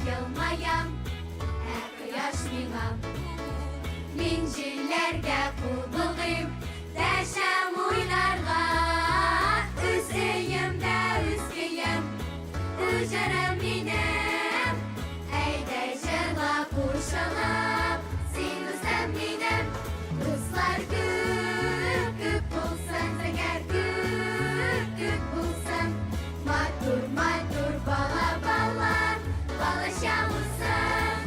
Yılmayam, ko'yosh mingam. Ming yillarga qul bo'ldim, dasham o'ylarga. O'z uyimda o'zgayam, o'jaram menim. Ayda jilab qo'shilib, sen o'zim menim. Do'stlar ko'p bo'lsin, agar ko'p bo'lsin. Matur bala balashamizsin.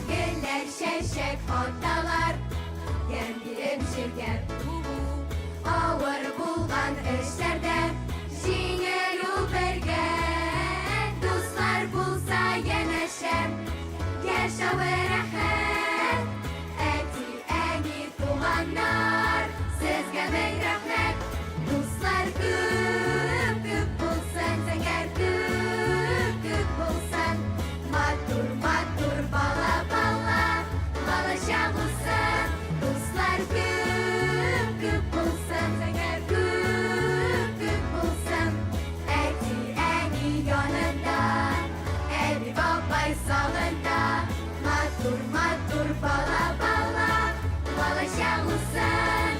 Gullar shashak otalar, yem berib jirgan. Ağır bo'lgan ishlarda yengil yo'l bergan. Do'stlar bo'lsa yanasham, yashavi rahmat. Ani tuğanlar, sizga ming rahmat. Do'stlar ko'p bo'lsin, agar ko'p bo'lsin. Matur bala balashamizsin. Do'stlar ko'p bo'lsin, agar ko'p bo'lsin. Ani yonida, abi bobay sog'inda. Matur bala balashamizsin.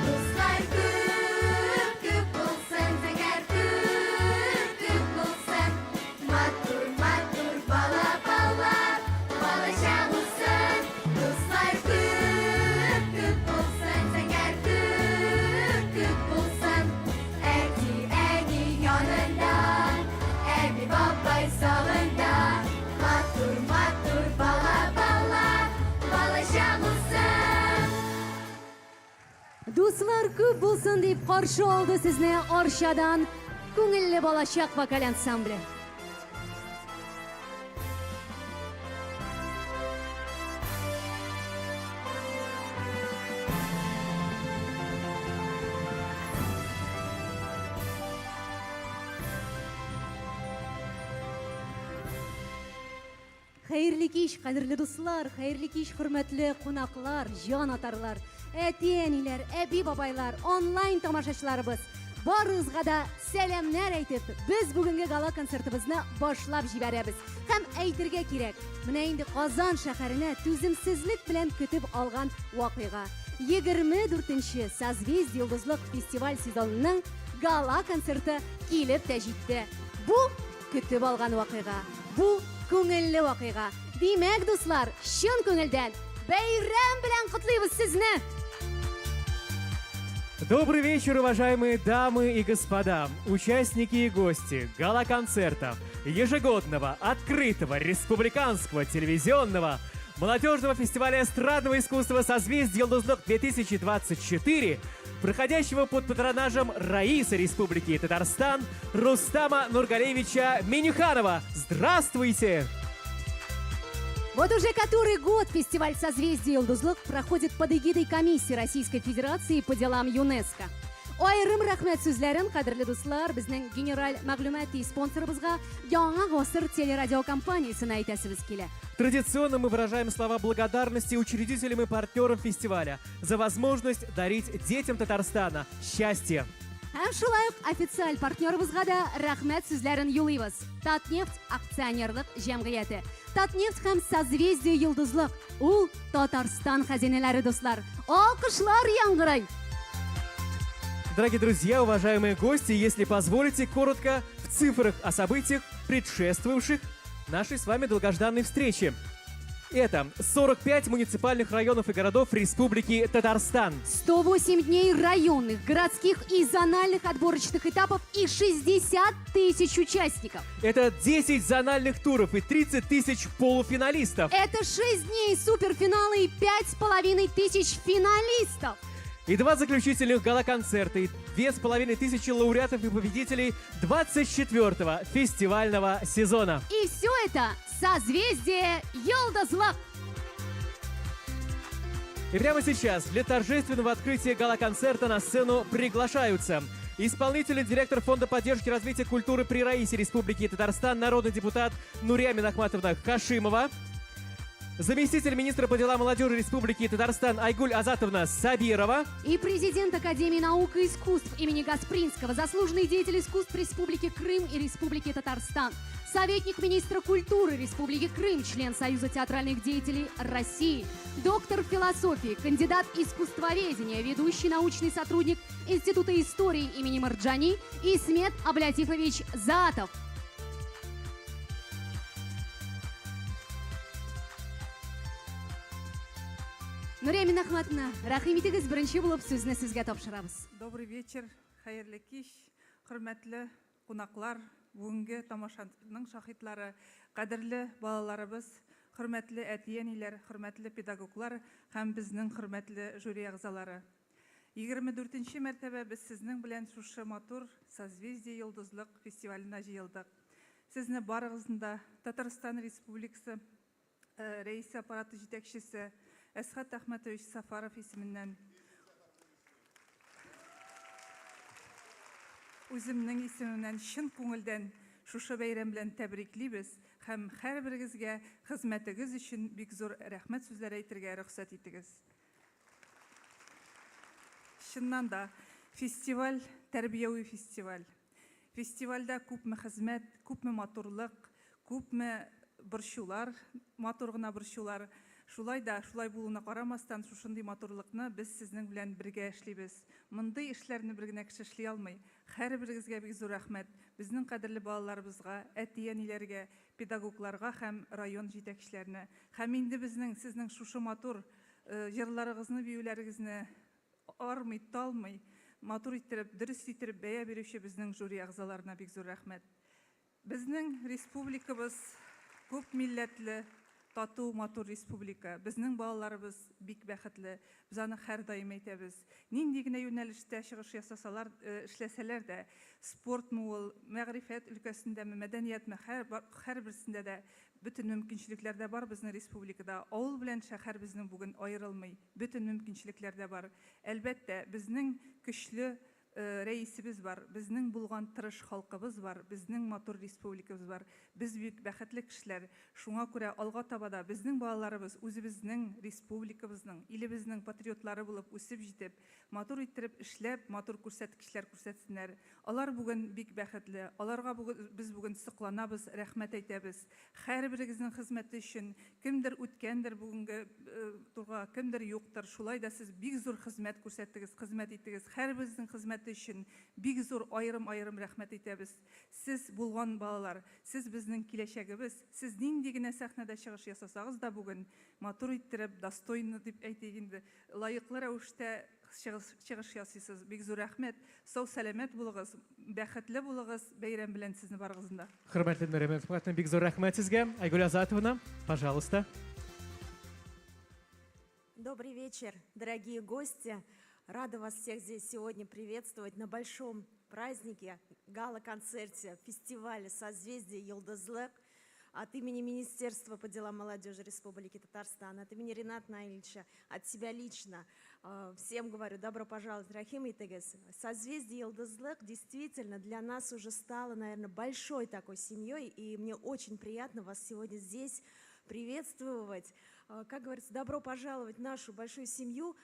Do'stlar ko'p bo'lsin, agar ko'p bo'lsin. Matur bala balashamizsin. Do'stlar ko'p bo'lsin, agar ko'p bo'lsin. Ani yonida, abi bobay sog'inda. Matur bala balashamizsin. Do'stlar ko'p bo'lsin deb qarshi oldi sizni Orshadan ko'ngilli bolashaq vokal ansambli. Xayrli kech, qadrli do'stlar, xayrli kech, hurmatli qo'noqlar, jon otarlar, ati-anilar, abi bobaylar, onlayn tomoshachilarimiz. Barizga da selamlar aytib, biz bugungi gala konsertimizni boshlab jibaramiz. Ham aytirga kerak, mana endi Qozon shaharini tuzimsizlik bilan kutib olgan voqea. 24-Sazvezd yulduzlik festival sezonining gala konserti kelib tajitdi. Bu kutib olgan voqea. Bu ko'ngilli voqea. Demak do'stlar, shin ko'ngildan bayram bilan qutlaymiz sizni. Добрый вечер, уважаемые дамы и господа, участники и гости гала-концертов ежегодного, открытого, республиканского, телевизионного, молодежного фестиваля эстрадного искусства «Созвездие Йылдызлык-2024», проходящего под патронажем Раисы Республики Татарстан Рустама Нургалевича Минюханова. Здравствуйте! Вот уже который год фестиваль «Созвездие Йылдызлык» проходит под эгидой комиссии Российской Федерации по делам ЮНЕСКО. Айрым рахмет сүзләрен, кадерле дуслар, безнең генераль мәгълүмати спонсорыбызга Яңа гасыр телерадиокомпаниясына әйтәсебез килә. Традиционно мы выражаем слова благодарности учредителям и партнерам фестиваля за возможность дарить детям Татарстана счастье. Һәм шулай ук официаль партнерыбызга да рәхмәт сүзләрен юлыйбыз. Татнефть акционерлык җәмгыяте. Татнефть һәм «Созвездие Йылдызлык» ул Татарстан хәзинәләре дуслар. Алкышлар яңгырай. Дорогие друзья, уважаемые гости, если позволите, коротко в цифрах о событиях, предшествовавших нашей с вами долгожданной встрече. Это 45 муниципальных районов и городов Республики Татарстан. 108 дней районных, городских и зональных отборочных этапов и 60 тысяч участников. Это 10 зональных туров и 30 тысяч полуфиналистов. Это 6 дней суперфинала и 5500 финалистов. И 2 заключительных гала-концерта, и 2500 лауреатов и победителей 24-го фестивального сезона. И все это «Созвездие Йылдызлык». И прямо сейчас для торжественного открытия гала-концерта на сцену приглашаются исполнительный директор Фонда поддержки и развития культуры при Раисе Республики Татарстан, народный депутат Нурия Минахматовна Хашимова, заместитель министра по делам молодежи Республики Татарстан Айгуль Азатовна Сабирова И президент Академии наук и искусств имени Гаспринского, заслуженный деятель искусств Республики Крым и Республики Татарстан, советник министра культуры Республики Крым, член Союза театральных деятелей России, доктор философии, кандидат искусствоведения, ведущий научный сотрудник Института истории имени Марджани Исмет Аблятифович Заатов. Нурия Минахматовна, рахим итегез, бірінші болып сөзіне сізге тапшырамыз. Добрый вечер, хайырлы кеш, хөрмәтле кунаклар, бүгінгі тамашаның шахитлары, қадірлі балаларыбыз, хөрмәтле әтиенилер, хөрмәтле педагоглар һәм безнең хөрмәтле жюри әгъзалары. 24-нче мәртәбә без сезнең белән шушы матур Созвездие йолдызлык фестиваленә җыелдык. Сезне барыгызны Татарстан Республикасы рәисе аппараты җитәкчесе Әсхат Әхмәтович Сафаров исеменнән үземнең исемемнән чын күңелдән шушы бәйрәм белән тәбриклибез һәм һәрберегезгә хезмәтегез өчен бик зур рәхмәт сүзләре әйтергә рөхсәт итегез. Чыннан да, фестиваль тәрбияви фестиваль. Фестивальдә күпме хезмәт, күпме матурлык, күпме борчулар, матур гына борчулар. Шулай булуына карамастан, шушындый матурлыкны без сезнең белән бергә эшлибез. Мондый эшләрне бер генә кеше эшли алмый. Һәрберегезгә бик зур рәхмәт. Безнең кадерле балаларыбызга, әти-әниләргә, педагогларга һәм район җитәкчеләренә, һәм инде сезнең шушы матур җырларыгызны, биюләрегезне армый, талмый, матур иттереп, дөрес иттереп бәя бирүче безнең жюри әгъзаларына бик зур рәхмәт. Безнең республикабыз күп милләтле, тату матур республика. Безнең балаларыбыз бик бәхетле. Без аны һәр даим әйтәбез. Нинди генә юнәлештә чыгыш ясасалар, эшләсәләр дә, спортмы ул, мәгърифәт өлкәсендәме, мәдәниятме, һәрберсендә дә бөтен мөмкинчелекләр дә бар безнең республикада. Авыл белән шәһәр безнең бүген аерылмый. Бөтен мөмкинчелекләр дә бар. Әлбәттә, безнең көчле рәисебез бар, безнең булган тырыш халкыбыз бар, безнең матур республикабыз бар. Без бик бәхетле кешеләр. Шуңа күрә алга табада безнең балаларыбыз үзебезнең республикабызның, илебезнең патриотлары булып үсеп җитеп, матур иттереп эшләп, матур күрсәткечләр күрсәтсеннәр. Алар бүген бик бәхетле. Аларга без бүген сокланабыз, рәхмәт әйтәбез. Һәрберегезнең хезмәте өчен кемдер үткәндер бүгенге турга, кемдер юктыр. Шулай да сез бик зур хезмәт күрсәттегез, хезмәт иттегез. Һәрберегезнең хезмәте өчен бик зур аерым рәхмәт итәбез. Сез булган балалар, сез безнең киләчәгебез. Сез нинди генә сәхнәдә чыгыш ясасагыз да бүген матур иттереп, достойны дип әйтик инде, лаеклы рәвештә чыгыш ясыйсыз. Бик зур рәхмәт. Сау сәламәт булыгыз, бәхетле булыгыз. Бәйрәм белән сезне барыгызны. Хөрмәтле Нурия Минахматовна, бик зур рәхмәт сезгә. Айгуль Азатовна, пожалуйста. Добрый вечер, дорогие гости. Рада вас всех здесь сегодня приветствовать на большом празднике, гала-концерте, фестивале «Созвездие Йолдызлык» от имени Министерства по делам молодежи Республики Татарстан, от имени Рената Наильевича, от себя лично. Всем говорю, добро пожаловать, рахим итегез. «Созвездие Йолдызлык» действительно для нас уже стало, наверное, большой такой семьей, и мне очень приятно вас сегодня здесь приветствовать. Как говорится, добро пожаловать в нашу большую семью.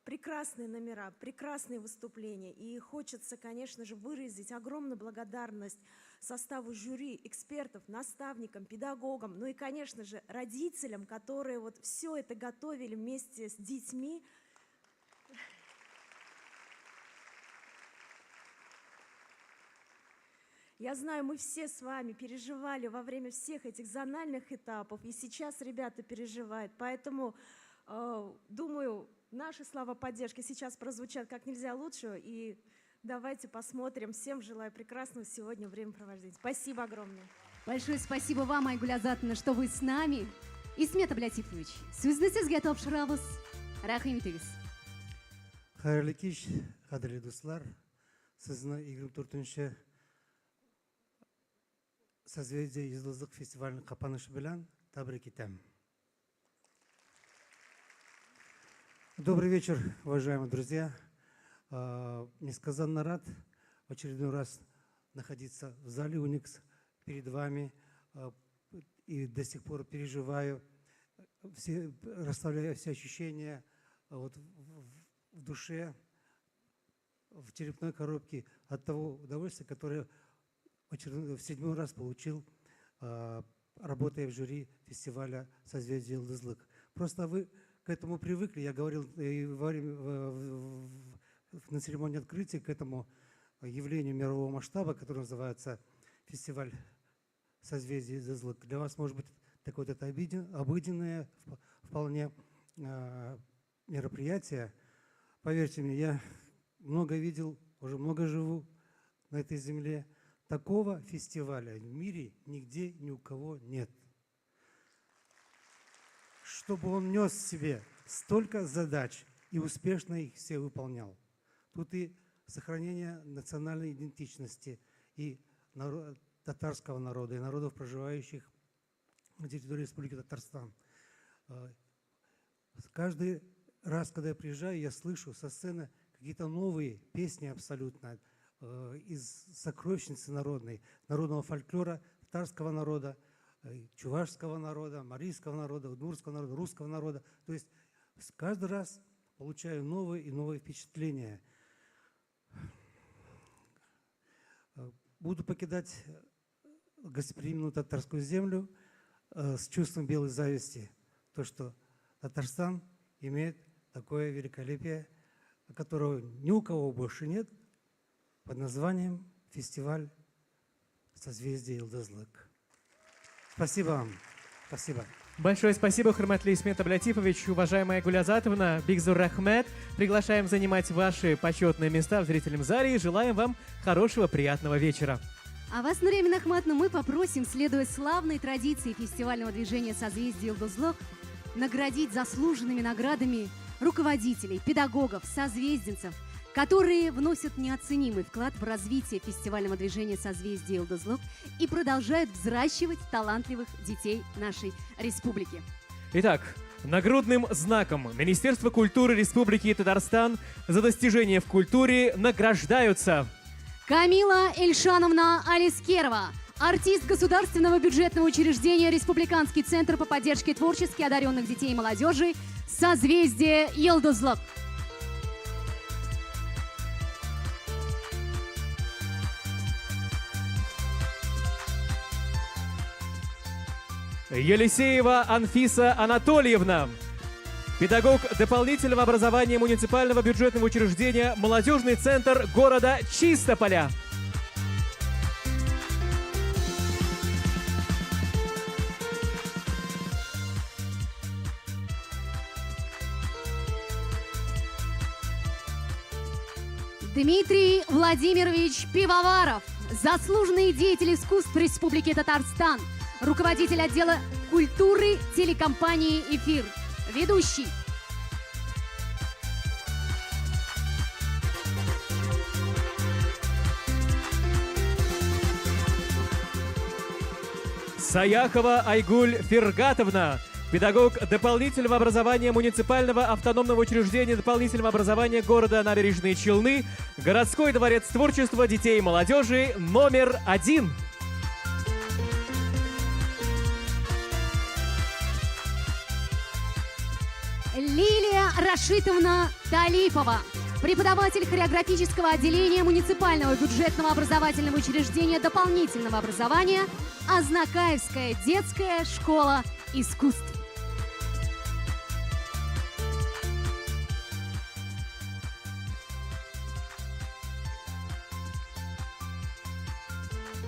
Прекрасные номера, прекрасные выступления. И хочется, конечно же, выразить огромную благодарность составу жюри, экспертов, наставникам, педагогам, ну и, конечно же, родителям, которые вот все это готовили вместе с детьми. Я знаю, мы все с вами переживали во время всех этих зональных этапов, и сейчас ребята переживают. Поэтому, думаю, наши слова поддержки сейчас прозвучат как нельзя лучше. И давайте посмотрим. Всем желаю прекрасного сегодня времяпровождения. Спасибо огромное. Большое спасибо вам, Айгуль Азатовна, что вы с нами. Исмет Аблятифович, сөзді сізге тапшырамыз. Рахим итегіз. Хайырлы кеш, қадірлі достар. Сізні 24-ші Созвездие Йолдызлык фестивальный капанышы белән тәбрик итәм. Добрый вечер, уважаемые друзья. Несказанно рад в очередной раз находиться в зале «Уникс» перед вами. И до сих пор переживаю, расставляю все ощущения вот в душе, в черепной коробке от того удовольствия, которое в 7-й раз получил, работая в жюри фестиваля «Созвездие Йылдызлык». Просто вы к этому привыкли. Я говорил на церемонии открытия к этому явлению мирового масштаба, которое называется фестиваль «Созвездие Йылдызлык». Для вас, может быть, такое вот это обыденное вполне мероприятие. Поверьте мне, я много видел, уже много живу на этой земле. Такого фестиваля в мире нигде ни у кого нет. Чтобы он нес в себе столько задач и успешно их все выполнял. Тут и сохранение национальной идентичности и татарского народа, и народов, проживающих на территории Республики Татарстан. Каждый раз, когда я приезжаю, я слышу со сцены какие-то новые песни абсолютно из сокровищницы народной, народного фольклора татарского народа, чувашского народа, марийского народа, удмуртского народа, русского народа. То есть каждый раз получаю новые и новые впечатления. Буду покидать гостеприимную татарскую землю с чувством белой зависти. То, что Татарстан имеет такое великолепие, которого ни у кого больше нет, под названием фестиваль «Созвездие Йылдызлык». Спасибо вам. Спасибо. Большое спасибо, Хурматли Исмет Аблатипович, уважаемая Гулязатовна, Бигзур Рахмет. Приглашаем занимать ваши почетные места в зрительном зале и желаем вам хорошего, приятного вечера. А вас, Нурия Ахматовна, мы попросим, следуя славной традиции фестивального движения «Созвездие Йылдызлык», наградить заслуженными наградами руководителей, педагогов, созвездинцев, которые вносят неоценимый вклад в развитие фестивального движения «Созвездие Йылдызлык» и продолжают взращивать талантливых детей нашей республики. Итак, нагрудным знаком Министерства культуры Республики Татарстан за достижения в культуре награждаются Камила Эльшановна Алискерова, артист государственного бюджетного учреждения Республиканский центр по поддержке творчески одаренных детей и молодежи «Созвездие Йылдызлык». Елисеева Анфиса Анатольевна, педагог дополнительного образования муниципального бюджетного учреждения «Молодежный центр города Чистополя». Дмитрий Владимирович Пивоваров, заслуженный деятель искусств Республики Татарстан, руководитель отдела культуры телекомпании «Эфир», ведущий. Саяхова Айгуль Фергатовна, педагог дополнительного образования муниципального автономного учреждения дополнительного образования города Набережные Челны, городской дворец творчества детей и молодежи номер 1. Лилия Рашитовна Талипова, преподаватель хореографического отделения муниципального бюджетного образовательного учреждения дополнительного образования Азнакаевская детская школа искусств.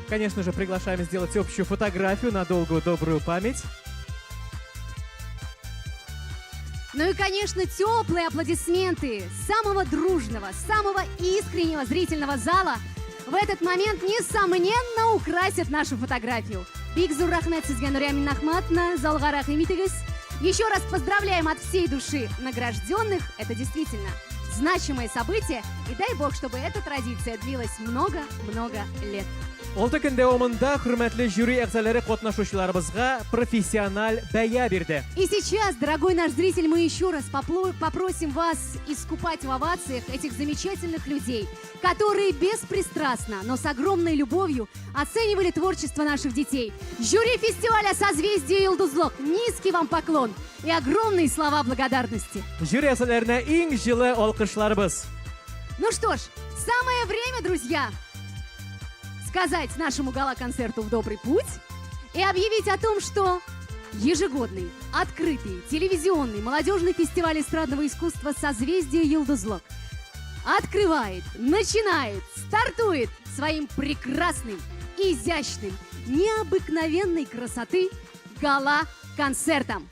Конечно же, приглашаем сделать общую фотографию на долгую добрую память. Ну и, конечно, теплые аплодисменты самого дружного, самого искреннего зрительного зала в этот момент, несомненно, украсят нашу фотографию. Бигзур Рахмет сизге Нурия Ахматовна, залга рахмет етегиз. Еще раз поздравляем от всей души награжденных. Это действительно значимое событие. И дай бог, чтобы эта традиция длилась много-много лет. Olti kun davomida hurmatli jюри a'zolari qatnashuvchilarimizga professional бәя берді. И сейчас, дорогой наш зритель, мы еще раз попросим вас искупать в овациях этих замечательных людей, которые беспристрастно, но с огромной любовью оценивали творчество наших детей. Жюри фестиваля «Созвездие Йолдызлык», низкий вам поклон и огромные слова благодарности. Jюри a'zolariga eng жылы alqishlarimiz. Ну что ж, самое время, друзья, сказать нашему гала-концерту в добрый путь и объявить о том, что ежегодный, открытый, телевизионный, молодежный фестиваль эстрадного искусства «Созвездие Йолдызлык» открывает, начинает, стартует своим прекрасным, изящным, необыкновенной красоты гала-концертом.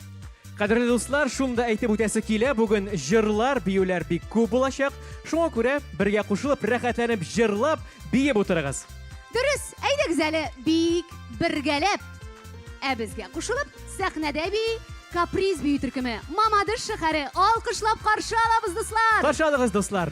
Qadrli do'stlar, shunda aytib o'tasi kela, bugun jırlar, biyular bik ko'p bo'lacak. Shunga ko'ra birga qo'shilib, raqatlanib, jırlab, biyib o'tiramiz. Дөрес, әйдәгез әле бик бергәләп. Ә безгә кушылып, сәхнәдә каприз бию төркеме Мамадыш шәһәре алкышлап каршы алабыз, дуслар. Qarshi olingыз, do'stlar.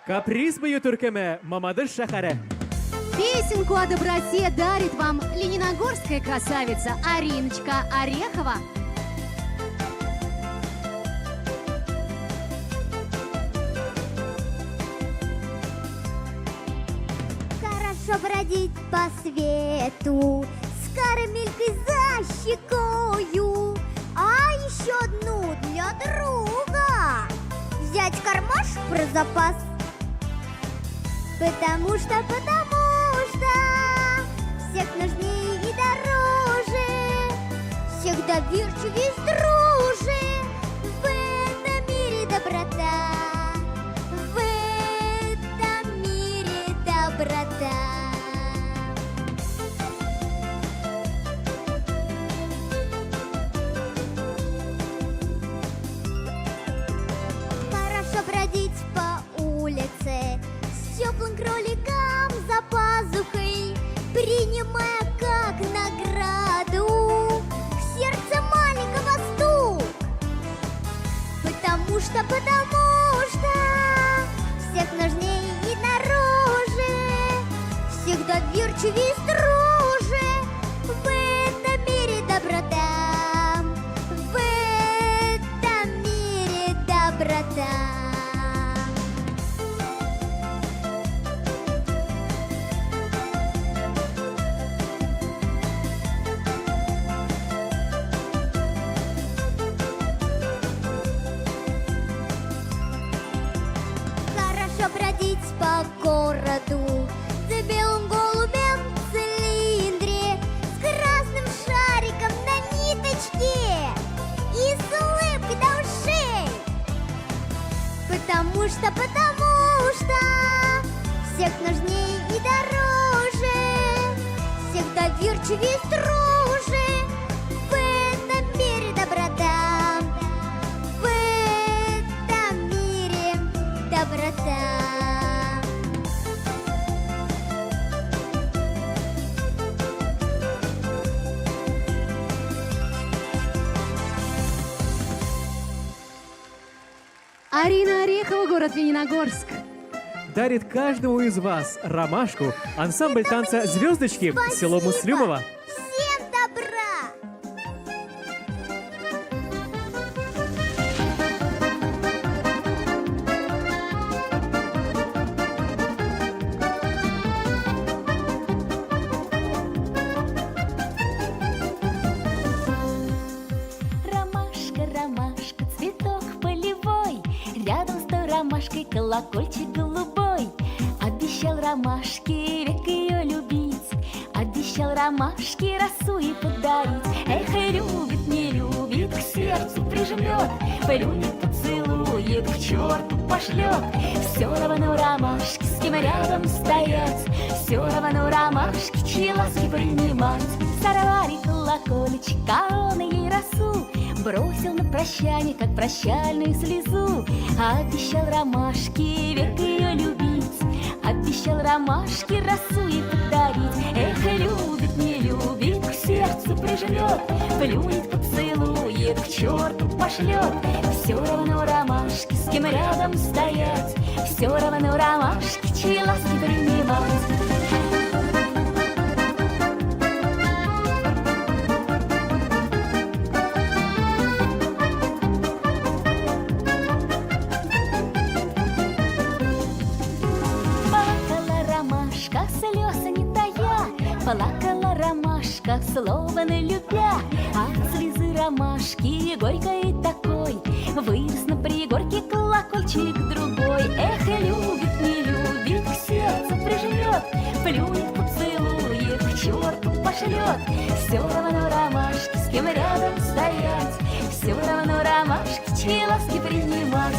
Каприз бию түркеме Мамадыш шәһәре. Песенку о доброте дарит вам лениногорская красавица Ариночка Орехова. Хорошо бродить по свету с карамелькой за щекою, а еще одну для друга взять кармаш про запас. Потому что всех нужнее и дороже всегда вирчу весь дружи, в этом мире доброта, в этом мире доброта. Хорошо бродить по улице с теплым кроликом за пазухой, принимая как награду в сердце маленького стук. Потому что всех нужнее и дороже, всегда вирчу весь друже, в этом мире доброта, в этом мире доброта. Хорошо бродить по городу за белым голубем в цилиндре, с красным шариком на ниточке и с улыбкой до ушей. Потому что всех нужнее и дороже, всегда вирчу весь друже, в этом мире доброта, в этом мире доброта. Арина Орехова, город Лениногорск. Дарит каждому из вас ромашку ансамбль танца «Звездочки» село Муслюмово. Всем добра! Ромашка, ромашка, цветок полевой, рядом с той ромашкой колокольчик голубой. Обещал ромашке век ее любить, обещал ромашке росу и подарить. Эх, и любит, не любит, к сердцу прижмет, плюнет, поцелует, к черту пошлет. Все равно ромашки, с кем рядом стоять, все равно ромашки, чьи ласки принимать. Сорвали колокольчик, а он ей росу бросил на прощание, как прощальную слезу. Обещал ромашке век ее любить, обещал ромашке росу и подарить. Эх, любит, не любит, к сердцу прижмет, плюнет, поцелует, к черту пошлет. Все равно ромашки, с кем рядом стоять, все равно ромашки, чьи ласки принимать. Слез не тая, плакала ромашка, слова не любя. От слезы ромашки горькой такой вырос на пригорке колокольчик другой. Эх, любит, не любит, к сердцу прижмет, плюнет, поцелует, к черту пошлет. Все равно ромашки, с кем рядом стоять, все равно ромашки, чьи ласки принимать.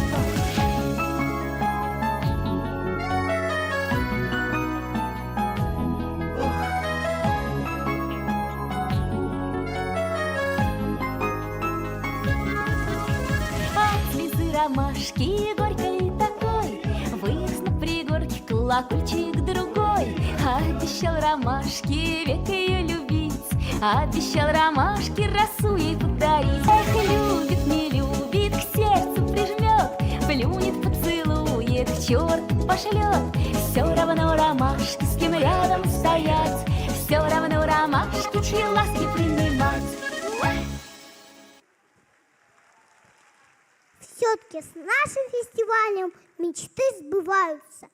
Ромашки горькой такой вырос на пригорке колокольчик другой. Обещал ромашке век ее любить, обещал ромашке росу ей подарить. Эх, любит, не любит, к сердцу прижмет, плюнет, поцелует, к черту пошлет. Все равно ромашки, с кем рядом стоять, все равно ромашки, чьи ласки принимать. Все-таки с нашим фестивалем мечты сбываются.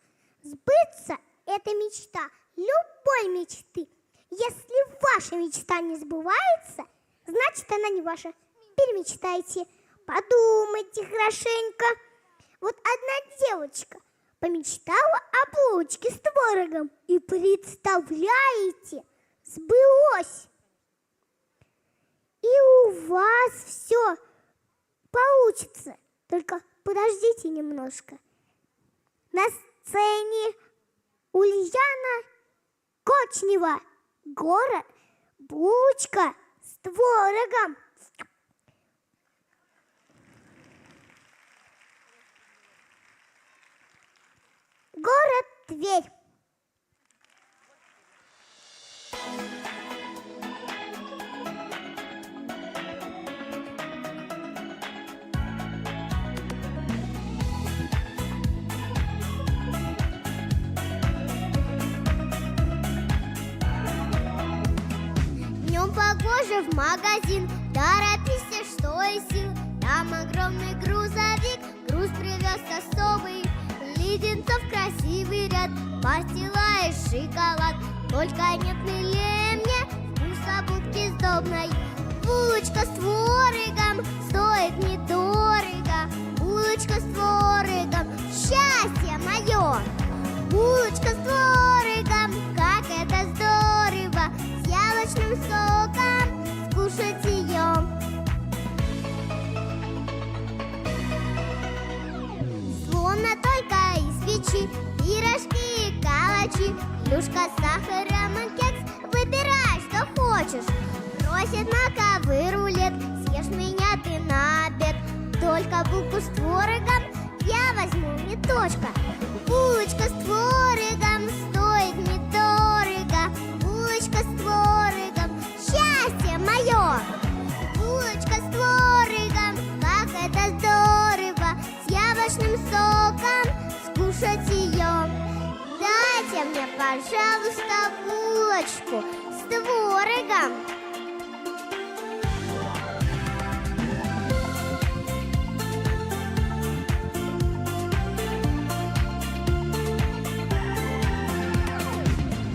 Сбыться – это мечта любой мечты. Если ваша мечта не сбывается, значит, она не ваша. Перемечтайте, подумайте хорошенько. Вот одна девочка помечтала о булочке с творогом. И представляете, сбылось. И у вас все получится. Только подождите немножко. На сцене Ульяна Кочнева. Город булочка с творогом. Город Тверь. Днем погоже в магазин, торопись, что из сил. Там огромный грузовик, груз привез особый. Леденцов красивый ряд, постилаешь шоколад. Только нет мне вкуса будки сдобной. Булочка с творогом стоит недорого. Булочка с творогом, счастье мое. Булочка с творогом, как это здорово. С яблочным соком скушать ее. Словно только из печи пирожки и калачи. Плюшка с сахаром и кекс, выбирай, что хочешь. Просит маковый рулет, съешь меня ты на обед. Только булку с творогом я возьму не точка. Булочка с творогом стоит недорого. Булочка с творогом, счастье мое. Булочка с творогом, как это здорово. С яблочным соком скушать ее. Дайте мне, пожалуйста, булочку с творогом.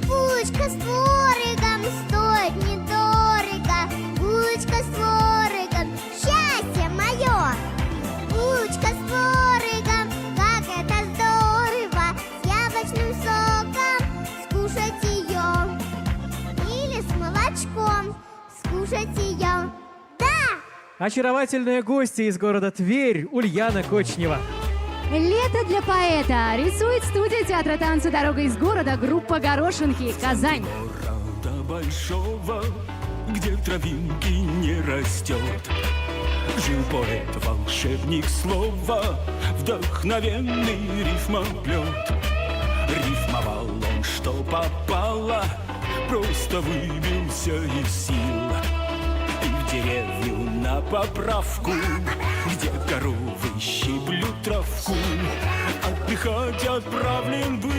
Булочка с творогом стоит недорого. Булочка с творогом, счастье мое. Булочка с творогом, как это здорово. С яблочным соком скушать ее. Или с молочком скушать ее. Да! Очаровательная гостья из города Тверь Ульяна Кочнева. Лето для поэта рисует студия театра танца «Дорога из города» группа «Горошинки», Казань. Города большого, где травинки не растет, жил поэт, волшебник слова, вдохновенный рифмоплет. Рифмовал он, что попало, просто выбился из сил. И в деревню на поправку, где коровы щиплют травку, отдыхать отправлен был.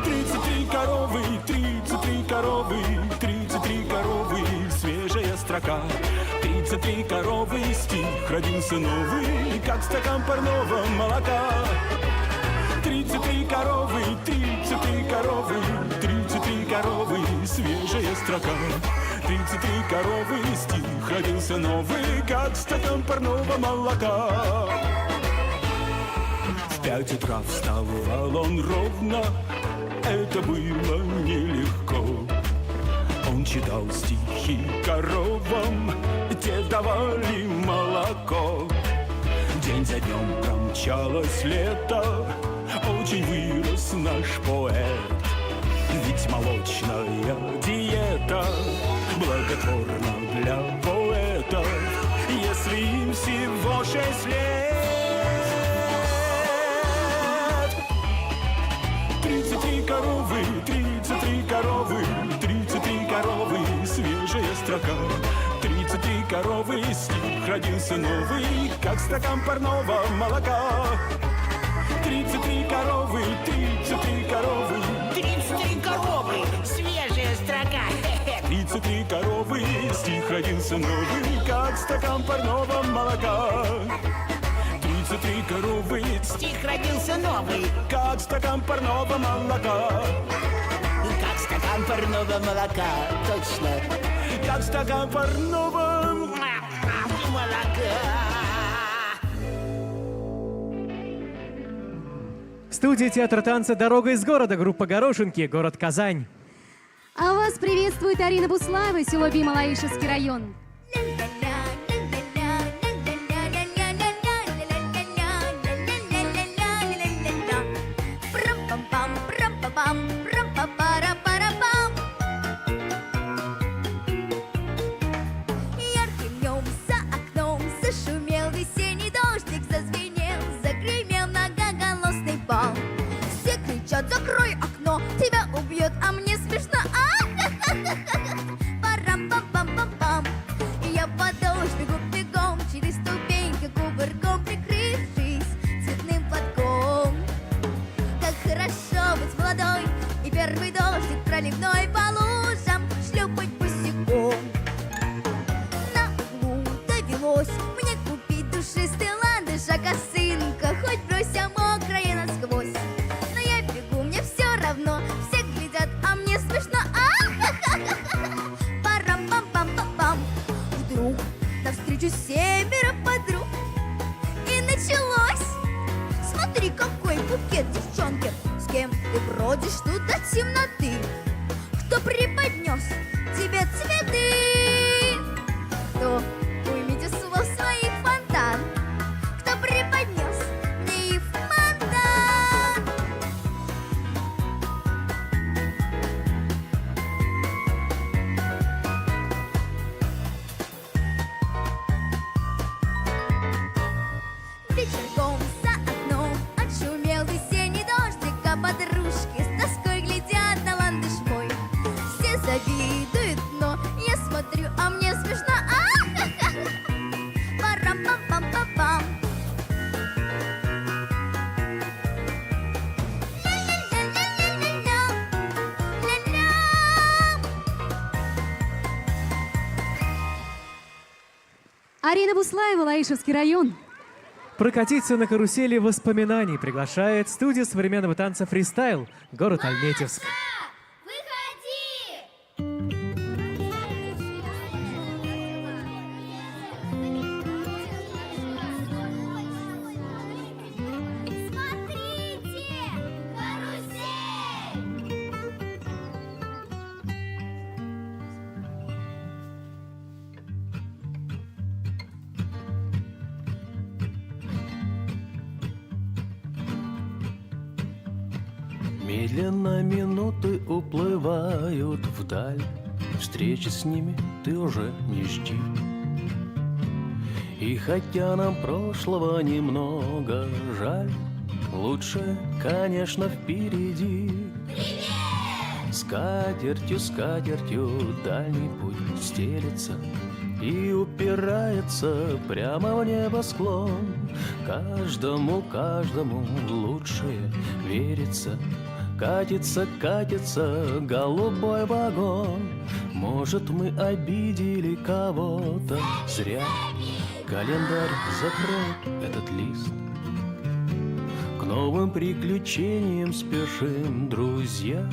33 коровы, 33 коровы, 33 коровы, свежая строка. 33 коровы, стих родился новый, как стакан парного молока. 33 коровы, 33 коровы, 33 коровы, свежая строка. 33 коровы, стих родился новый, как стакан парного молока. В 5 утра вставал он ровно, это было нелегко. Он читал стихи коровам, те давали молоко. День за днем промчалось лето, очень вырос наш поэт. Ведь молочная диета благотворна для поэтов, если им всего 6 лет. 33 коровы, 33 коровы, 33 коровы, свежая строка. 33 коровы, стих родился новый, как стакан парного молока. 33 коровы, 33 коровы, 33 коровы, свежая строка. 33 коровы, стих родился новый, как стакан парного молока. 33 коровы, Стих родился новый, как стакан парного молока. как стакан парного молока, точно. Как стакан парного Молока. Студия театра танца «Дорога из города», группа «Горошинки», город Казань. А вас приветствует Арина Буслаева, село Бималаишевский район. Ярким днем за окном зашумел весенний дождик, зазвенел, загремел многоголосный бал. Все кричат: закрой окно, тебя убьет, а мне смешно. Парам-пам-пам-пам-пам. И я под дождь бегу бегом, через ступеньки кувырком прикрывшись цветным платком. Как хорошо быть молодой, и первый дождик проливной по лужам шлепать босиком. На углу довелось мне купить душистый ландыш, косынка хоть брось, а мокрая насквозь. Но я бегу, мне все равно, все глядят, а мне смешно. Парам-пам-пам-пам-пам. Вдруг навстречу семеро подруг, и началось. Смотри, какой букет, девчонки. С кем ты бродишь тут до темноты? Кто преподнес тебе цветы? Кто, уймите слов своих фонтан? Кто преподнес мне их фонтан? Вечерком за окном отшумел весенний дождик, а подружки с тоской глядят на ландыш мой. Все завидуют, но я смотрю, а мне смешно. Парам-пам-пам-пам-пам. Ля-ля-ля-ля-ля-ля. Арина Буслаева, Лаишевский район. Прокатиться на карусели воспоминаний приглашает студия современного танца «Фристайл», город Альметьевск. Смотрите, карусель! Медленно минуты уплывают вдаль, встречи с ними ты уже не жди. И хотя нам прошлого немного жаль, лучше, конечно, впереди. Скатертью, скатертью дальний путь стелется и упирается прямо в небосклон. Каждому, каждому лучшее верится. Катится, катится голубой вагон. Может, мы обидели кого-то зря. Календарь закроет этот лист. К новым приключениям спешим, друзья.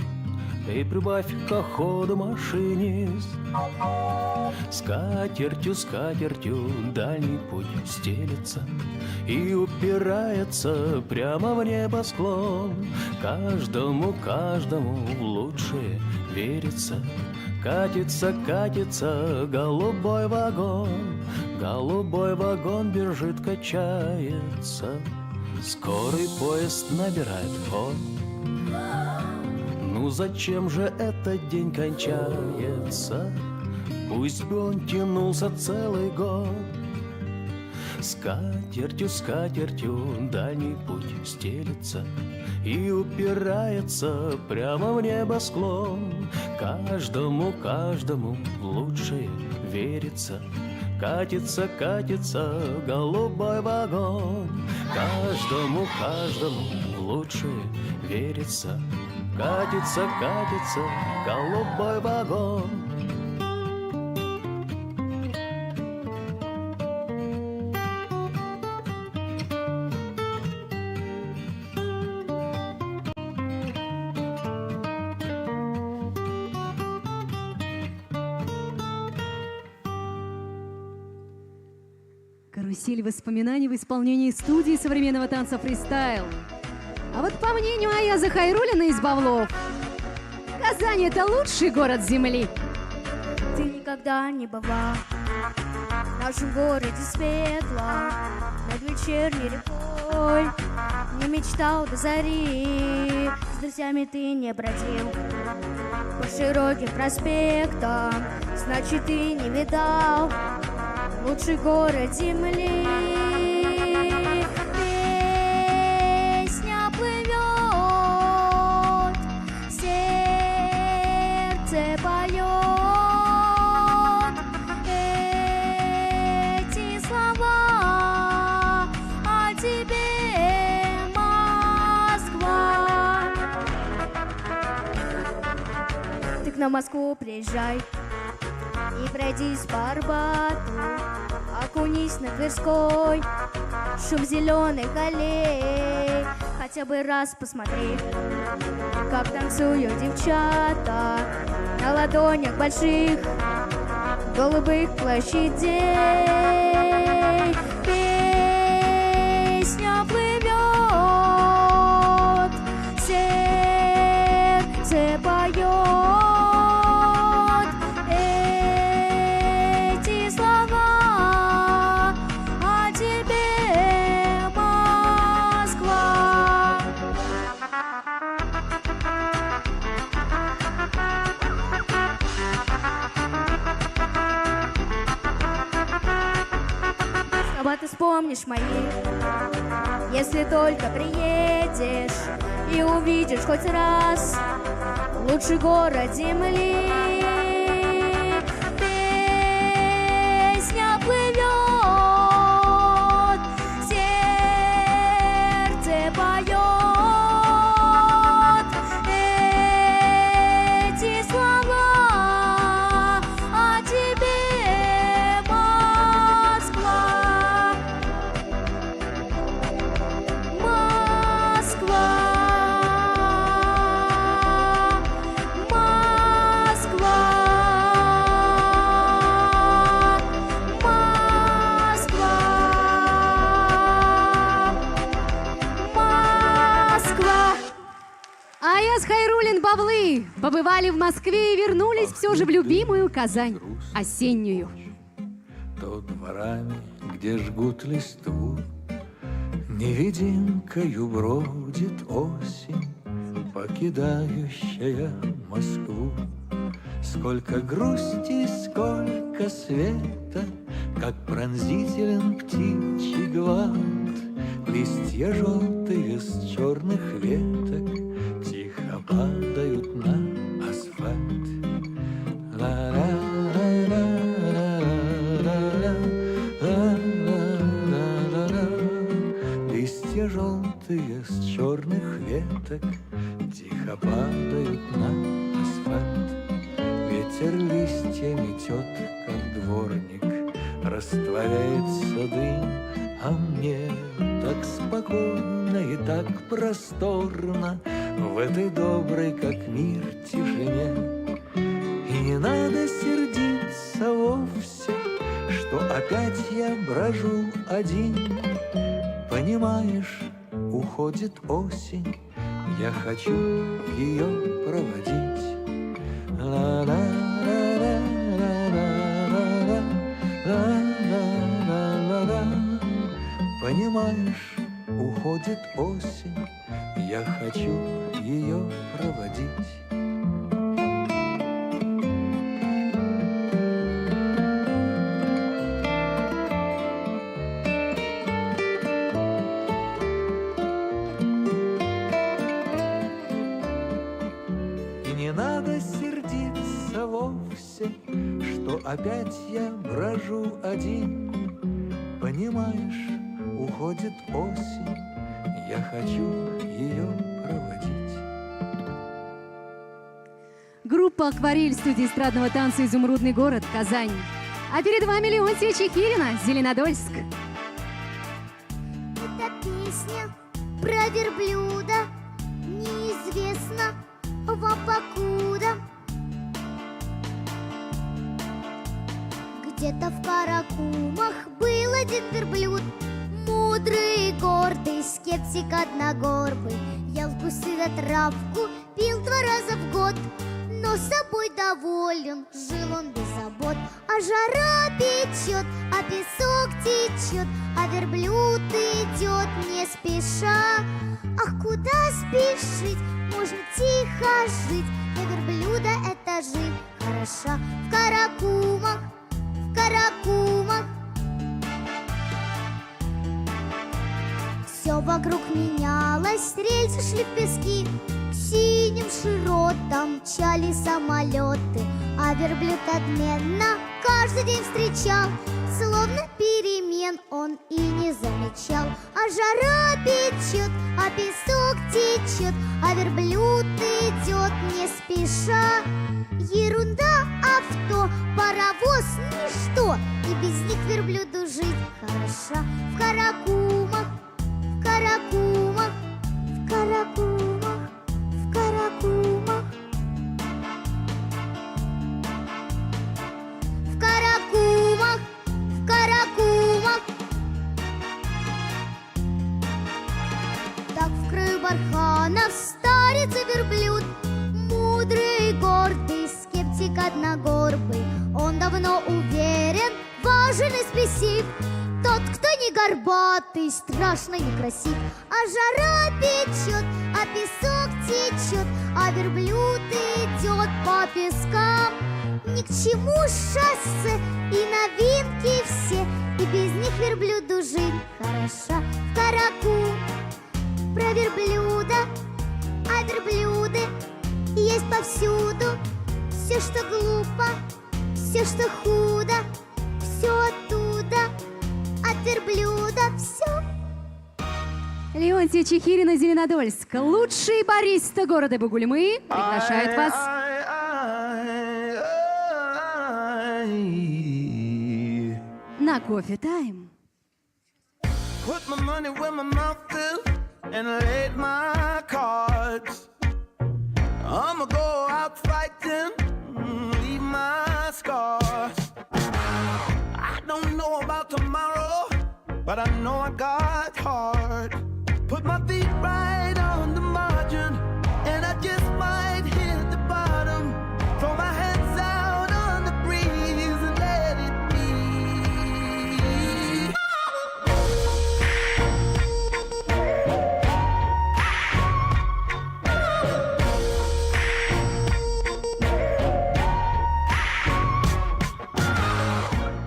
И прибавь к ходу, машинист. Скатертью, скатертью дальний путь стелется и упирается прямо в небосклон. Каждому, каждому в лучшее верится. Катится, катится голубой вагон. Голубой вагон бежит, качается. Скорый поезд набирает ход. Ну зачем же этот день кончается? Пусть бы он тянулся целый год. Скатертью, скатертью дальний путь стелется и упирается прямо в небосклон. Каждому, каждому в лучшее верится. Катится, катится голубой вагон. Каждому, каждому в лучшее верится. Катится, катится голубой вагон. Карусель воспоминаний в исполнении студии современного танца «Фристайл». А вот по мнению Аяза Хайруллина из Бавлов, Казань — это лучший город земли. Ты никогда не бывал в нашем городе светло, над вечерней рекой не мечтал до зари. С друзьями ты не бродил по широким проспектам, значит, ты не видал лучший город земли. Песня плывет, сердце поет эти слова о тебе, Москва. Ты к нам в Москву приезжай и пройдись по Арбату, окунись на Тверской, шум зеленых аллей. Хотя бы раз посмотри, как танцуют девчата на ладонях больших голубых площадей. Песня плывет, сердце поет эти слова о тебе, Москва. Слова ты вспомнишь мои, если только приедешь и увидишь хоть раз лучший город земли. Песня плывет, сердце поет эти слова о тебе, Москва. Москва, Москва, Москва, Москва. Аяз Хайруллин, Баблы побывали в Москве и вернулись все же в любимую Казань, осеннюю. То дворами, где жгут листву, невидимкою бродит осень, покидающая Москву. Сколько грусти, сколько света, как пронзителен птичий гвалт. Листья желтые с черных веток тихо падают на асфальт. Ла-ла-ла-ла-ла-ла-ла-ла-ла-ла. Листья желтые с черных веток тихо падают на асфальт. Ветер листья метет, как дворник, растворяется дым, а мне так спокойно и так просторно в этой доброй, как мир, тишине. И не надо сердиться вовсе, что опять я брожу один. Понимаешь, уходит осень, я хочу ее проводить. Ла-ла-ла-ла-ла-ла-ла-ла-ла-ла. Понимаешь, уходит осень, я хочу ее проводить. И не надо сердиться вовсе, что опять я брожу один. Понимаешь, уходит осень, я хочу ее проводить. Группа «Акварель» студии эстрадного танца «Изумрудный город», Казань. А перед вами Леонтия Чехирина, Зеленодольск. Это песня про верблюда, неизвестно вам покуда. Где-то в Каракумах был один верблюд, мудрый и гордый, скептик одногорбый. Ел кусы да травку, пил 2 раза в год. но собой доволен. Жил он без забот, а жара печет, а песок течет, а верблюд идет не спеша. Ах, куда спешить? Можно тихо жить. Для верблюда эта жизнь хороша. В каракумах, в каракумах. Все вокруг менялось, рельсы шли в пески, синим широтам мчали самолеты, а верблюд отменно каждый день встречал, словно перемен он и не замечал. А жара печет, а песок течет, а верблюд идет не спеша. Ерунда, авто, паровоз, ничто, и без них верблюду жить хороша. В каракумах, в каракумах, в каракумах, в каракумах, в каракумах, в каракумах. Так в краю барханов старец и верблюд, мудрый и гордый, скептик одногорбый. Он давно уверен, важен и спесив, тот, кто не горбатый, страшно некрасив. А жара печет, а песок течет, а верблюд идет по пескам. Ни к чему шоссе и новинки все, и без них верблюду жизнь хороша. В караку про верблюда, а верблюды есть повсюду. Все, что глупо, все, что худо, все оттуда, от верблюда все. Леонтий Чехирин и Зеленодольск, лучший бариста города Бугульмы, приглашает вас. На кофе-тайм. Put my money where my mouth is and laid my cards. I'ma go out fighting, leave my scars. I don't know about tomorrow, but I know I got heart. Put my feet right on the margin, and I just might hit the bottom. Throw my hands out on the breeze and let it be.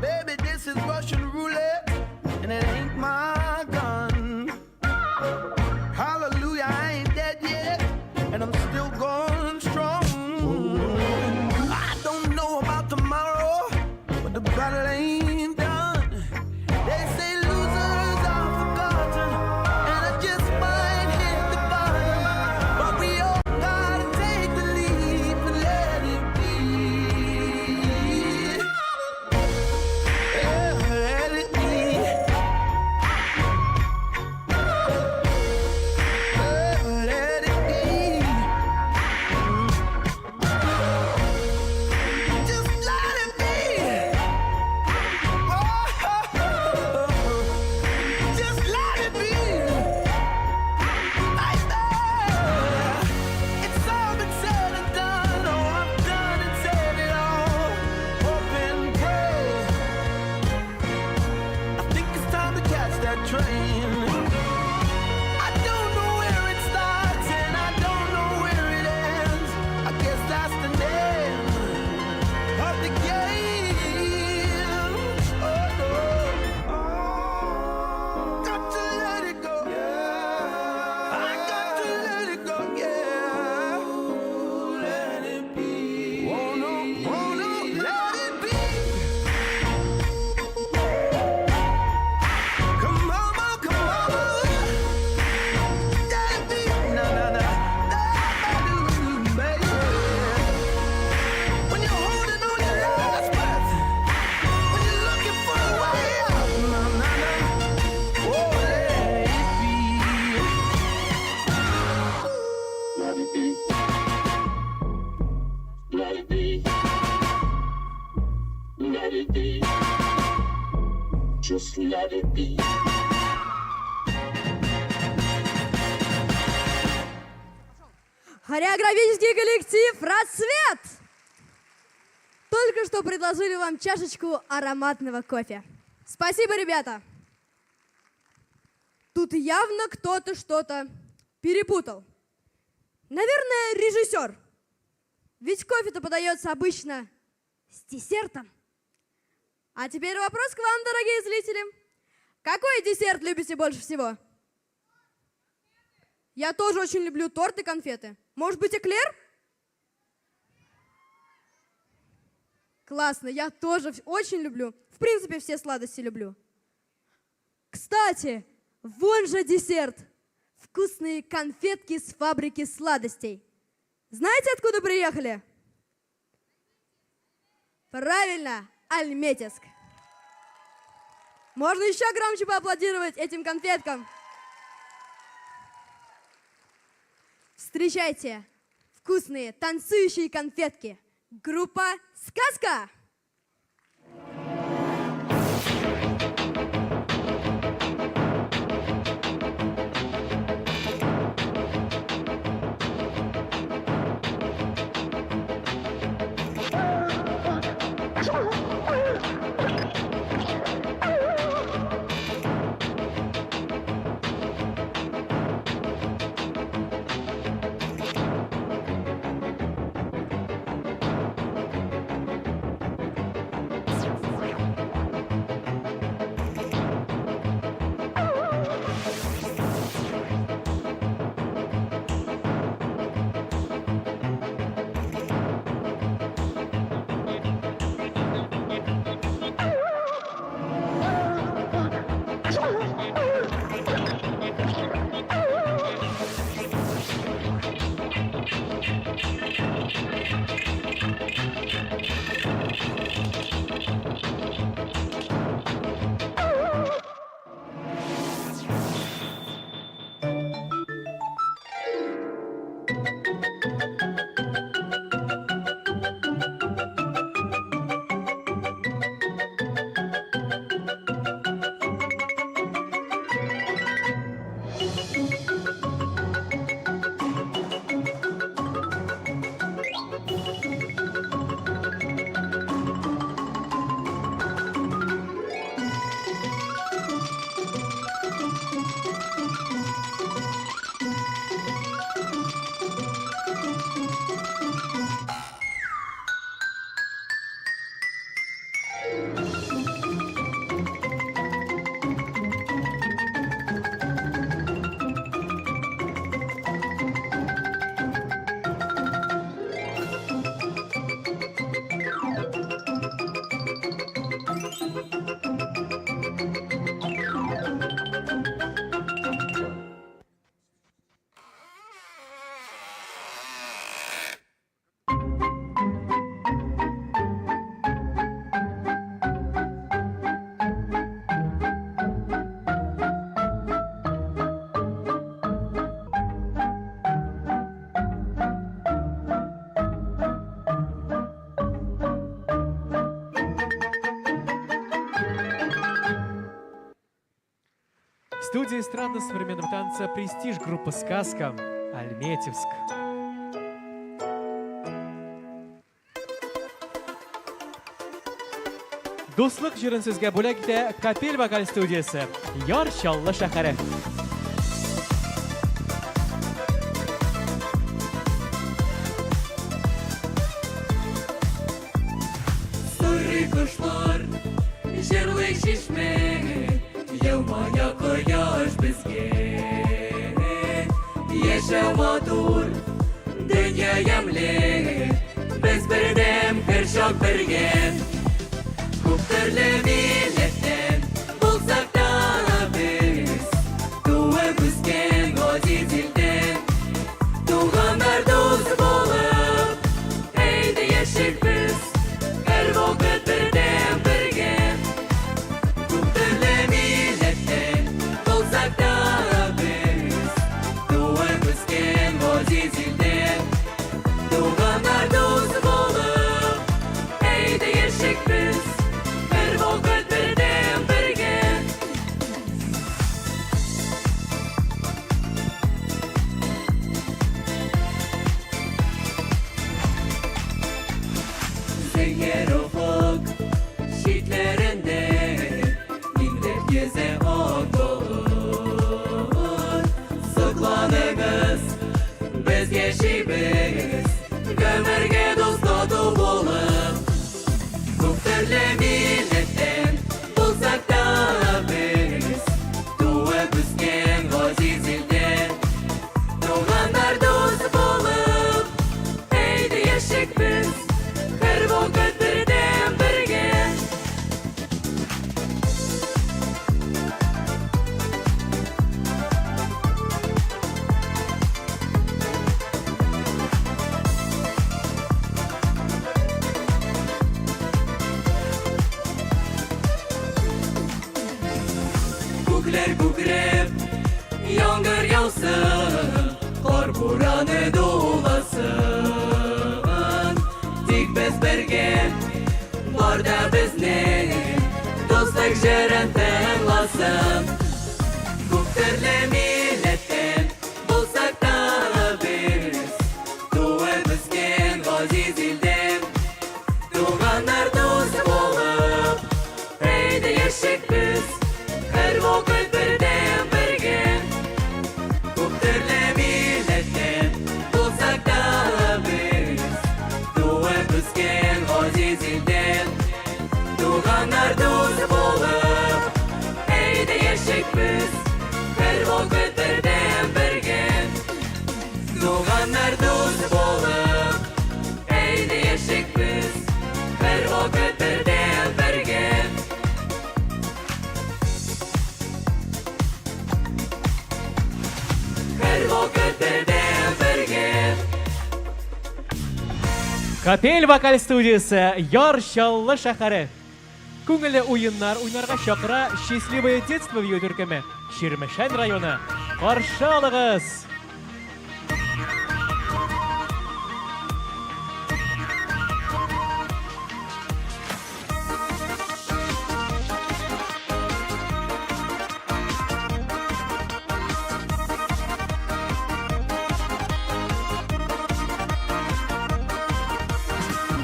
Baby, this is Russian roulette, and it ain't my gun. Hallelujah, I ain't dead yet, and I'm still going strong. I don't know about tomorrow, but the battle ain't done. They say losers are forgotten, and I just might hit the bottom. But we all gotta take the leap and let it be. Yeah, let it be. Let it be. Just let it be. Just let it be. Like that. It's all been said and done. Oh, I've done and said it all. Hope and pray. I think it's time to catch that train. I don't know where it starts and I don't know where it ends. I guess that's the name of the game. Oh no, got to let it go. I got to let it go. Yeah, let it be. Oh no, let it be. Come on, come on. Let it be. Na na na. Baby. When you're holding on your last breath, when you're looking for a way out, na na na. Oh, let it be. Let it be. Let it be. Let it be. Just let it be. Хореографический коллектив «Рассвет». только что предложили вам чашечку ароматного кофе. Спасибо, ребята. Тут явно кто-то что-то перепутал. Наверное, режиссер. Ведь кофе-то подается обычно с десертом. А теперь вопрос к вам, дорогие зрители. Какой десерт любите больше всего? Я тоже очень люблю торт и конфеты. Может быть, эклер? Классно, я тоже очень люблю. В принципе, все сладости люблю. Кстати, вон же десерт. Вкусные конфетки с фабрики сладостей. Знаете, откуда приехали? Правильно, Альметьевск. Можно еще громче поаплодировать этим конфеткам. Встречайте, вкусные танцующие конфетки. Группа «Сказка». В студии эстрадно-современного танца «Престиж» группа «Сказка», Альметьевск. Дуслык җырын сезгә бүләк итә Капель вокаль студиясе, Яр Чаллы шәһәре. Соры кошлар, җырлый чишмә, елмая кояш безгә. Яшә матур, дөнья ямьле, без бердәм һәр чак бергә. Күп төрле милләттән булсак та без, туып үскән газиз илдән, туганнар дус булып, әйдә яшик без, һәр вакыт бердәм бергә. Күп төрле милләттән булсак та без, туып үскән газиз илдән, туганнар дус булып, әйдә яшик без. Her vakit bir dem Gökler kükrep Yağmur yağsın Kar buranı doğulasın Tik biz birge Barda bizni Dostluk jeren tanlasın Küptürlü milletten Bulsak da biz Tuğu bizgen aziz ilden Tuğanlar dost olup Heyde yaşık biz Her vakit birden birge Küptürlü milletten Bulsak da biz Tuğu bizgen aziz ilden Tuğanlar dost olup Heyde yaşık biz Her vakit birden birge Tuğanlar dost olup Heyde yaşık biz Her vakit birden birge Her vakit birden birge Капель вокаль студиясы Яр Шаллы шәһәре. Күңелле уеннар уйнарга чакыра счастливое детство бию төркеме Ширмешән районы. Каршы алыгыз!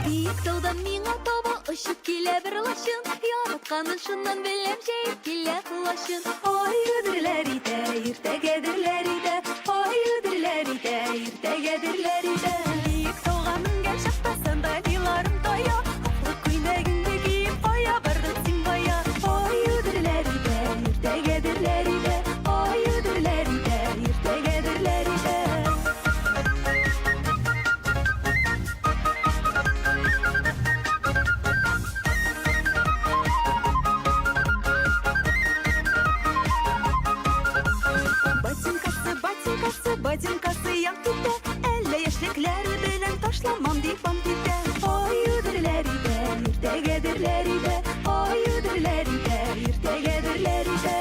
Биек таудан миңа таба ұшып келе бір лашын Яратқанын шыннан білем жейіп келе құлашын Ой, үдірлер иде, ертегедірлер иде Ой, үдірлер иде, ертегедірлер иде Биек тауға мінген шақта сандай диларым тоя Ақлы көйлегіңді киіп қоя бардың сен боя Ой, үдірлер иде, ертегедірлер иде Ой, үдірлер иде, ертегедірлер иде Ботинкасы яң китә, әллә яшьлекләре белән ташламам дип ант итә. Ой, үдерләр иде, иртәгәдерләр иде. Ой, үдерләр иде, иртәгәдерләр иде.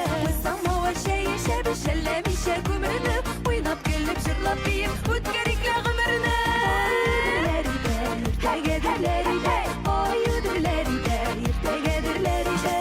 Самавыр чәй эчеп, шәлләмичә күмерне, уйнап көлеп җырлап биеп үткәрик гомерне. Ой, үдерләр иде, иртәгәдерләр иде. Ой, үдерләр иде, иртәгәдерләр иде.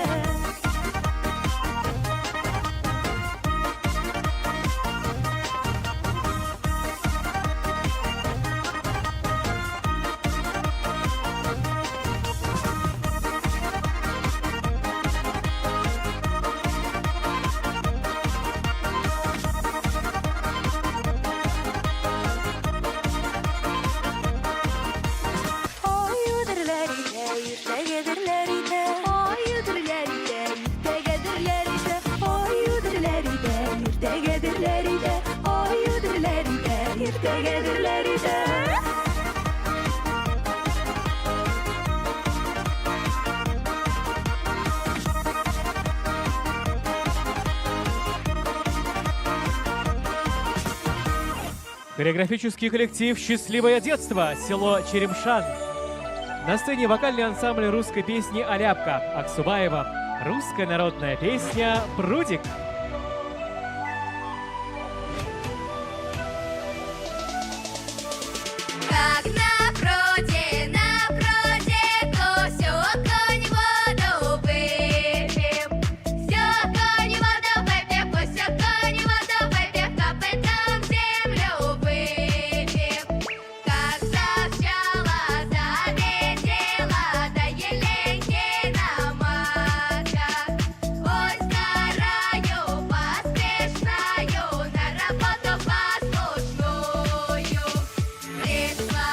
Ой, үдерләр иде, иртәгәдерләр иде. Ой, үдерләр иде, иртәгәдерләр иде. Ой, үдерләр иде, иртәгәдерләр иде. Ой, үдерләр иде, иртәгәдерләр иде. Хореографический коллектив «Счастливое детство», село Черемшан. На сцене вокальный ансамбль русской песни «Аляпка» Аксубаева. Русская народная песня «Прудик». Как на пруде всё конь воду выпив. Всё конь воду выпив, всё конь воду выпив, копытом землю выпив. Как завчала, залетела, да еленьки на масках. Ой, стараю, поспешною, на работу послушную. Пришла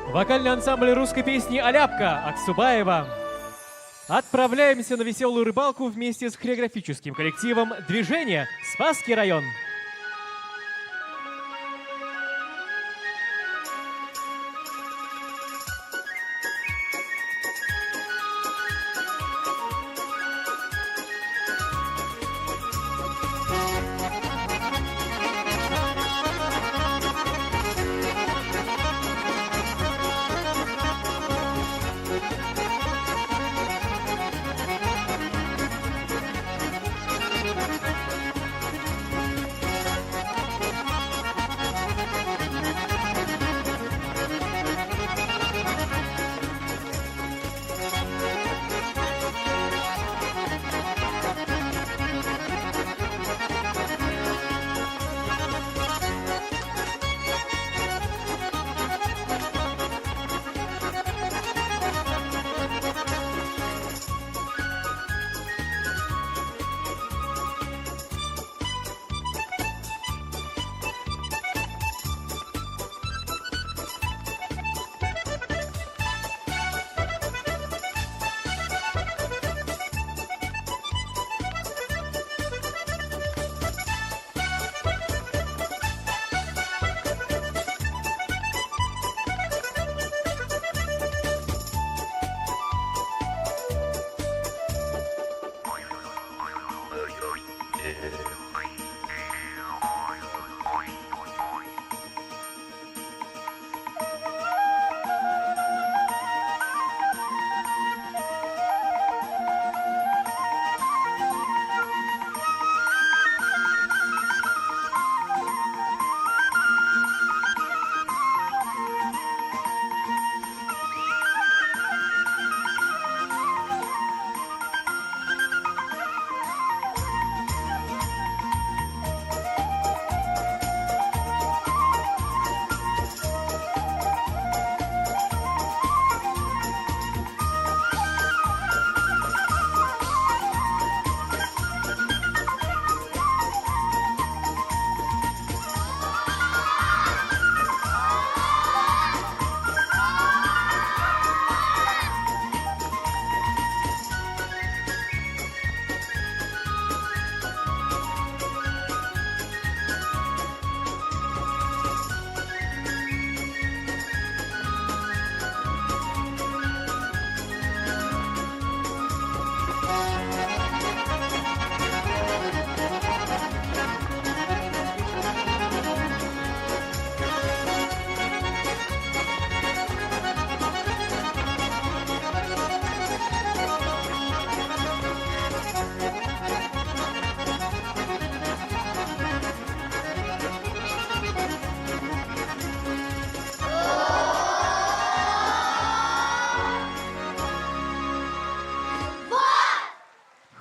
Вокальный ансамбль русской песни «Аляпка» Аксубаева. Отправляемся на веселую рыбалку вместе с хореографическим коллективом «Движение», Спасский район.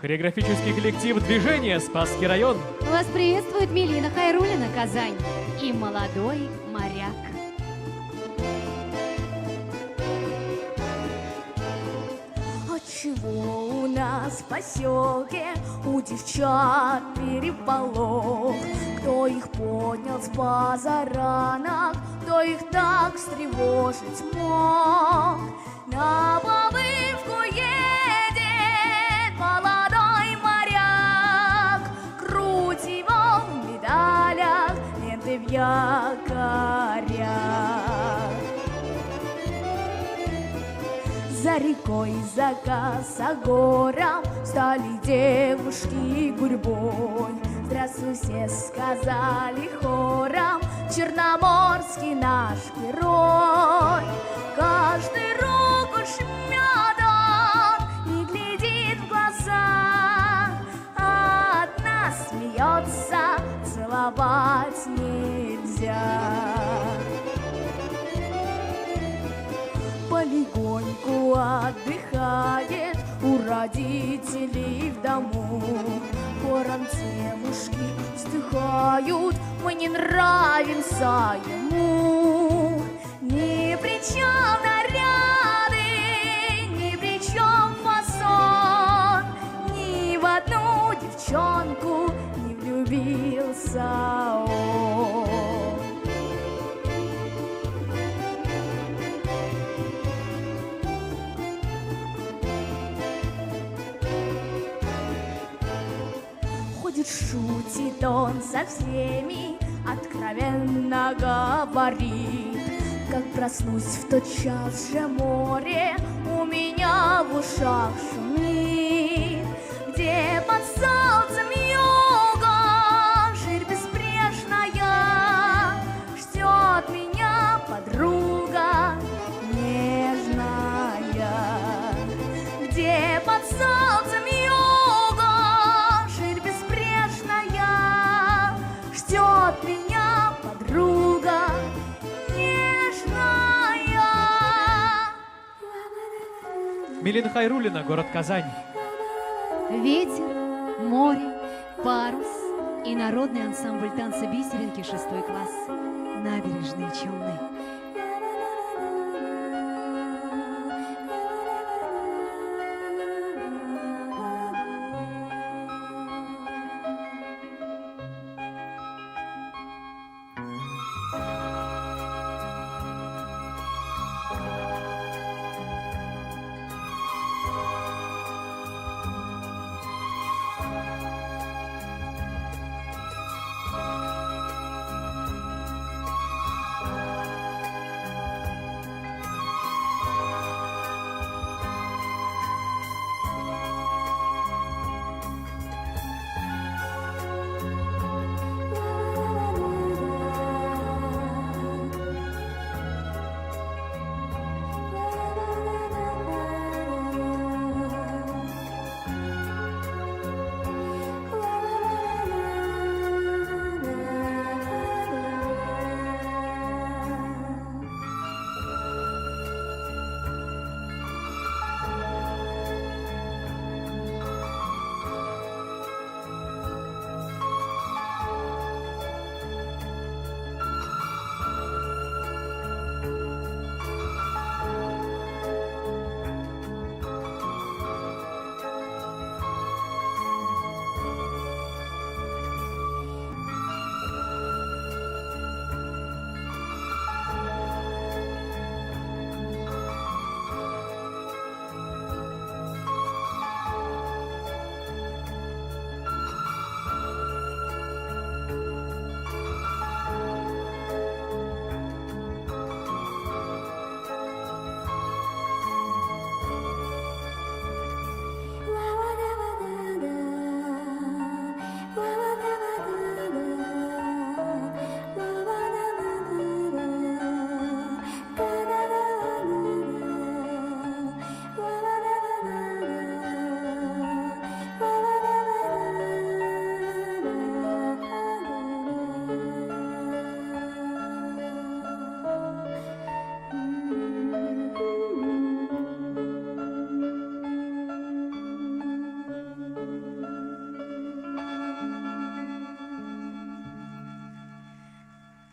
Хореографический коллектив «Движение», Спасский район. Вас приветствует Милина Хайрулина, Казань, и молодой моряк. Отчего у нас в поселке у девчат переполох? Кто их поднял с позаранок, кто их так встревожить мог? На побывку едет молодой моряк, грудь его в медалях, ленты в якорях. За рекой, за косогором стали девушки гурьбой. Здравствуй, все сказали хором, черноморский наш герой. Каждый руку жмет он и глядит в глаза, а одна смеется, целовать нельзя. Полегоньку отдыхает у родителей в дому. Хором девушки вздыхают, мы не нравимся ему. Ни при чем наряды, ни при чем фасон, ни в одну девчонку не влюбился он. шутит он со всеми, откровенно говорит. Как проснусь в тот час же море у меня в ушах шумит. Где под солнцем юга ширь беспрешная ждет меня подруга нежная. Где под солнцем юга ширь беспрешная ждет меня подруга нежная. Милена Хайруллина, город Казань. Ветер, море, парус и народный ансамбль танца бисеринки 6 класс. Набережные Челны.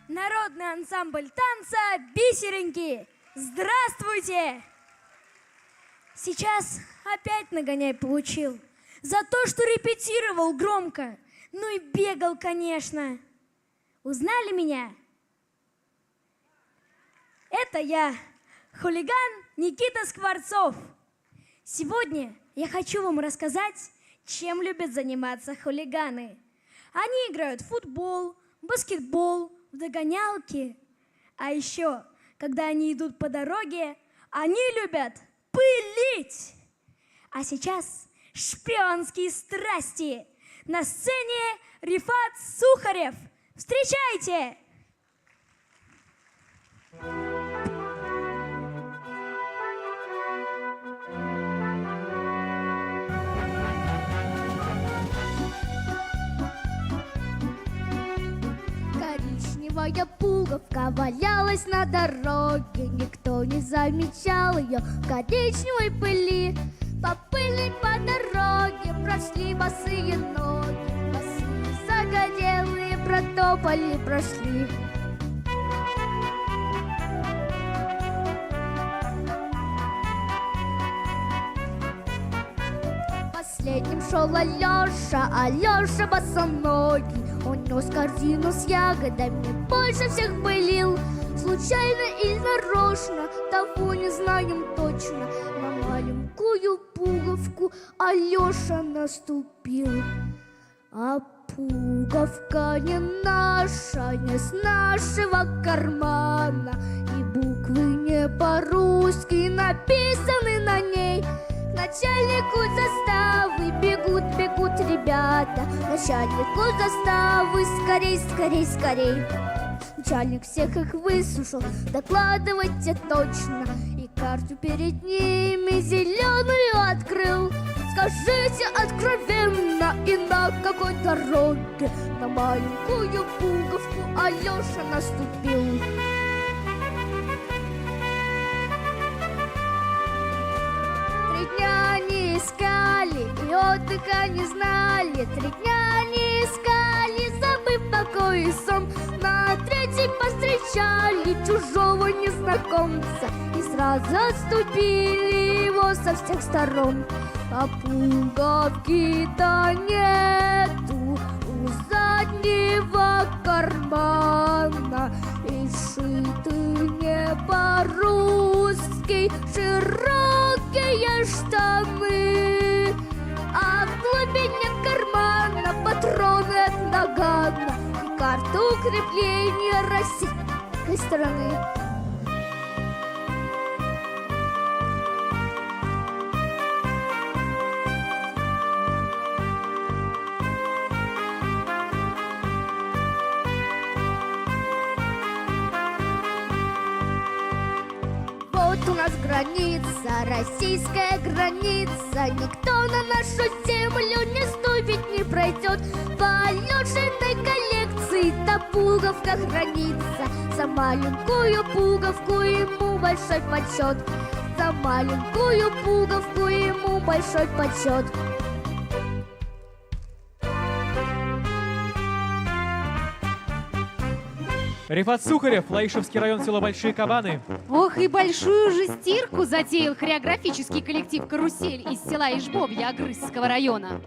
Народный ансамбль танца «Бисеринки». Здравствуйте! Сейчас опять нагоняй получил. За то, что репетировал громко. Ну и бегал, конечно. Узнали меня? Это я, хулиган Никита Скворцов. Сегодня я хочу вам рассказать, чем любят заниматься хулиганы. Они играют в футбол, баскетбол, в догонялки. А еще, когда они идут по дороге, они любят пылить. А сейчас шпионские страсти. На сцене Рифат Сухарев. Встречайте! Коричневая пуговка валялась на дороге. Никто не замечал ее в коричневой пыли. По пыльной по дороге прошли босые ноги. Босые загорелые протопали, прошли. Последним шел Алеша, Алеша босоногий. Он нес корзину с ягодами, больше всех пылил. Случайно или нарочно, того не знаем точно. На маленькую пуговку Алеша наступил. А пуговка не наша, не с нашего кармана, и буквы не по-русски написаны на ней. К начальнику заставы бегут, бегут ребята, начальнику заставы скорей, скорей, скорей. Начальник всех их выслушал, докладывайте точно, и карту перед ними зеленую открыл. Скажите откровенно, и на какой дороге на маленькую пуговку Алеша наступил? 3 дня не искали и отдыха не знали, 3 дня не искали, забыв покой и сон. На 3-й повстречали чужого незнакомца и сразу отступили его со всех сторон. А пуговки-то нету у заднего кармана, и шиты не по-русски широкие штаны, а в глубине кармана патроны от нагана и карта укрепления российской страны. Вот у нас граница, российская граница, никто на нашу землю не ступит, не пройдет. В Алешиной коллекции та пуговка хранится, за маленькую пуговку ему большой почет, за маленькую пуговку ему большой почет. Рифат Сухарев, Лаишевский район, село Большие Кабаны. Ох, и большую же стирку затеял хореографический коллектив «Карусель» из села Ижбобья Агрызского района.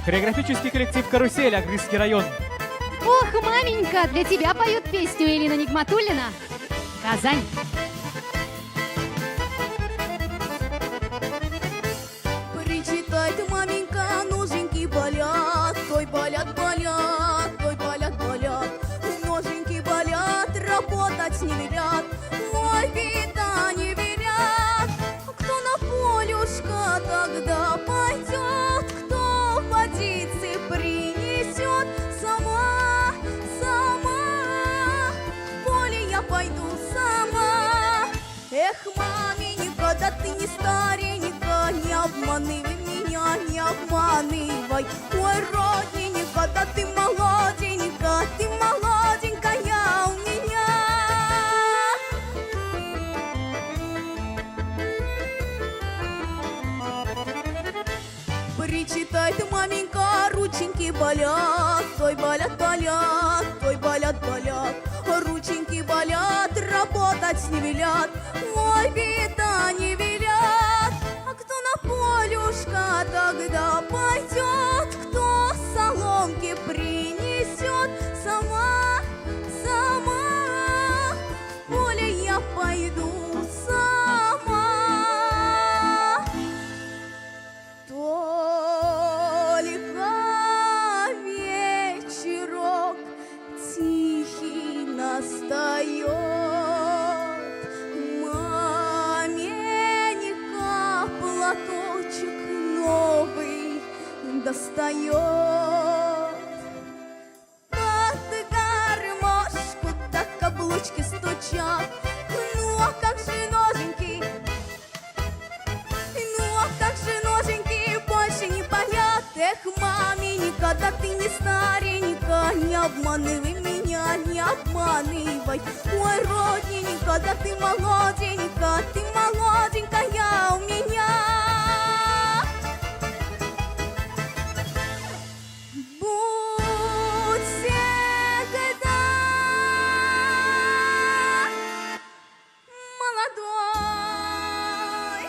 Хореографический коллектив «Карусель», Агрызский район. Ох, маменька, для тебя поют песню Элина Нигматуллина «Казань». Ой, родненька, да ты молоденькая у меня. Причитает маменька, рученьки болят, ой, болят, болят, ой, болят, болят. Рученьки болят, работать не велят, ой, беда не велят. А кто на полюшка тогда пойдет, кто соломки принесет? Сама, сама, в поле я пойду сама. Только вечерок тихий настает, маменька платочек новый достает. Под гармошку так каблучки стучат, ну а как же ноженьки? Ну а как же ноженьки больше не болят? Эх, маменька, да ты не старенька, не обманывай меня, не обманывай. Ой, родненька, да ты молоденькая у меня. Будь всегда молодой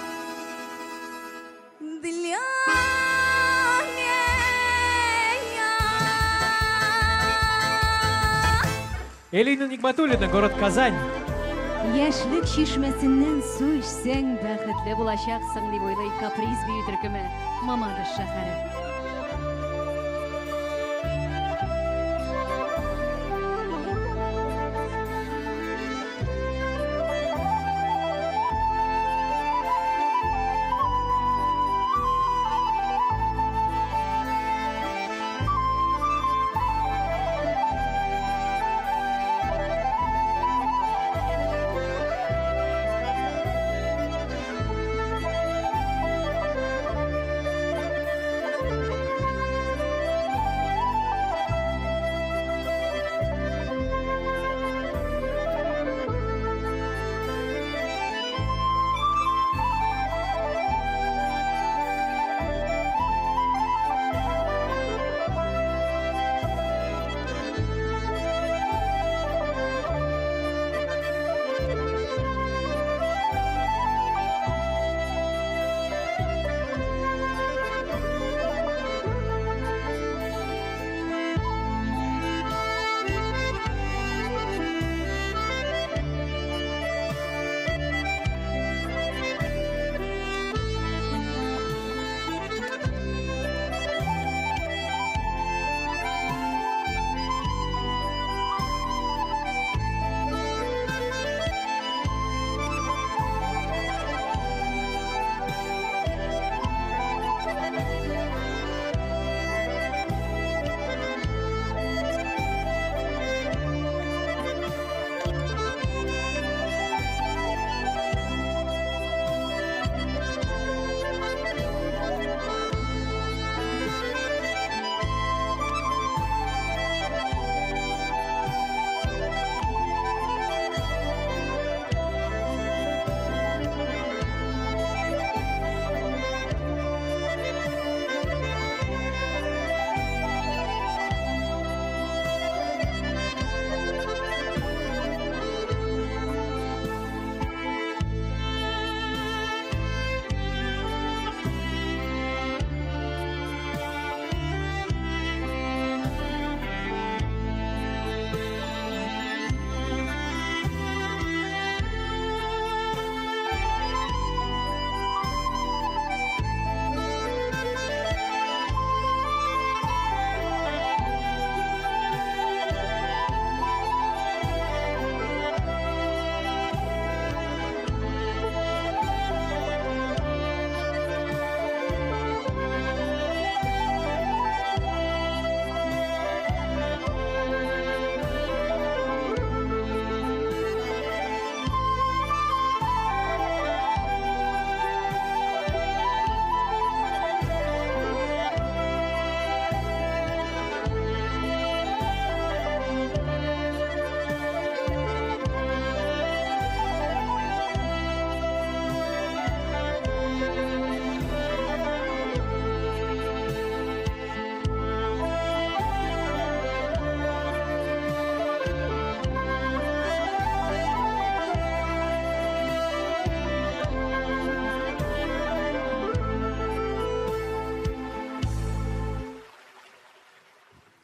для меня. Элина Нигматуллина, город Казань. Яшьлек чишмәсеннән су эчсәң, бәхетле булачаксың дип уйлый каприз бию төркеме Мамадыш шәһәре.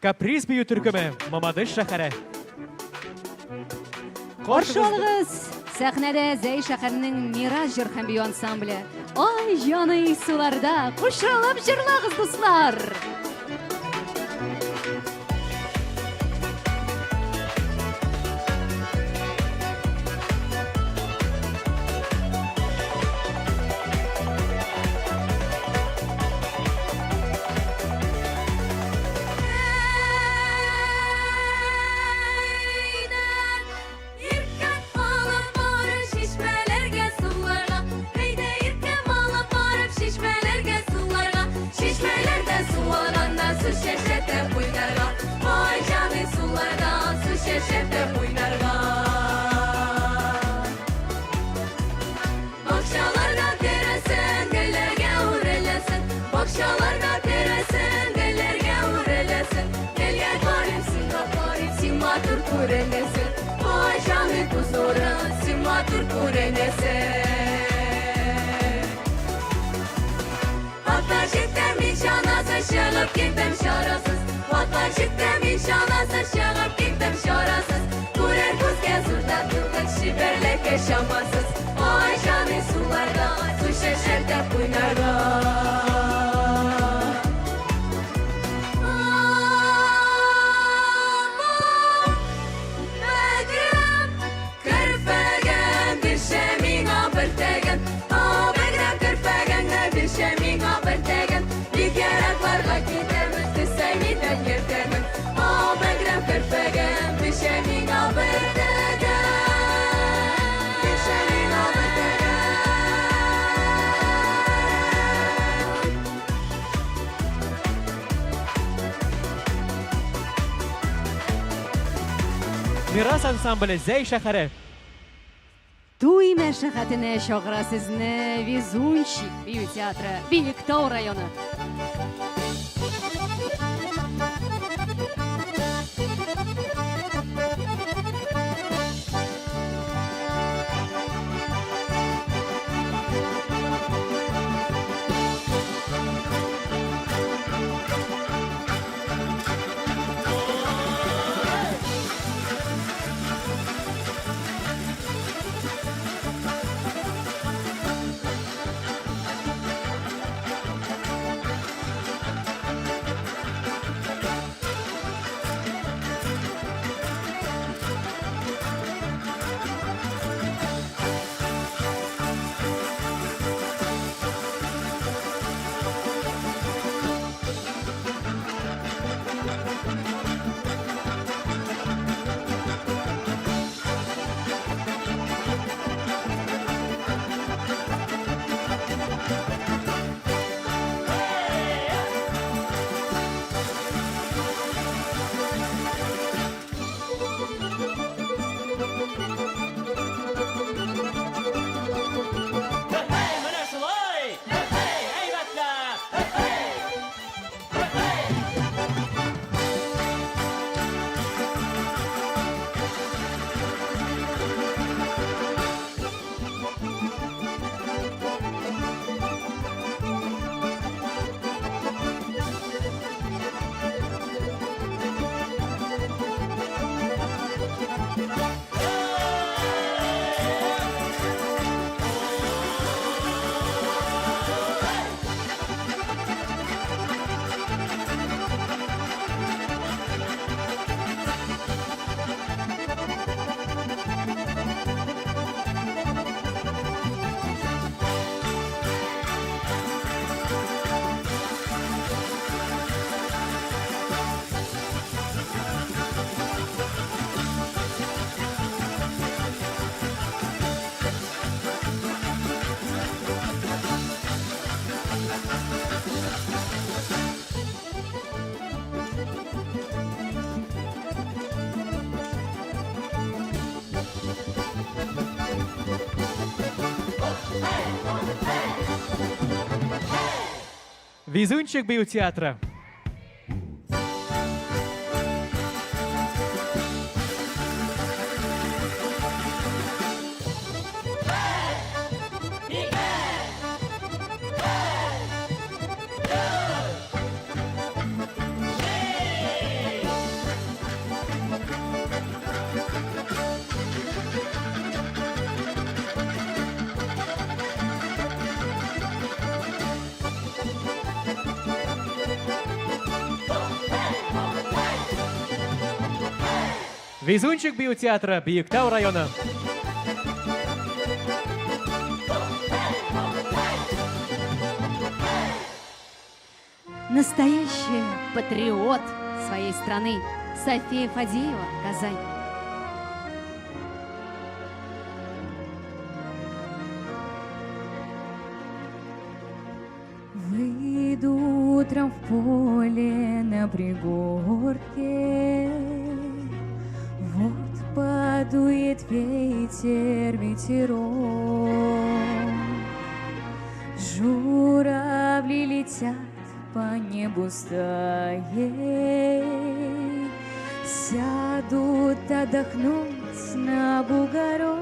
Каприз бию түркімі Мамадыш шәһәре. Қаршы алығыз, сәхнәдә Зәй шәһәренең Мираж җыр һәм бию ансамбле. Ай, җаны суларда, кушылып җырлагыз, дуслар. Yaşamasız, ay canı sularda, su şeşerde oynarlar. Мирас ансамблі Зәй шәһәре. Туй мәшәкатенә чакыра сезне Везунчик бию театры, Биектау районы. Везунчик бию театра. Везунчик биотеатра Биектау района. Настоящий патриот своей страны София Фадеева, Казань. Выйду утром в поле на пригорке, вот подует ветер, ветерок. Журавли летят по небу стаей, сядут отдохнуть на бугорок.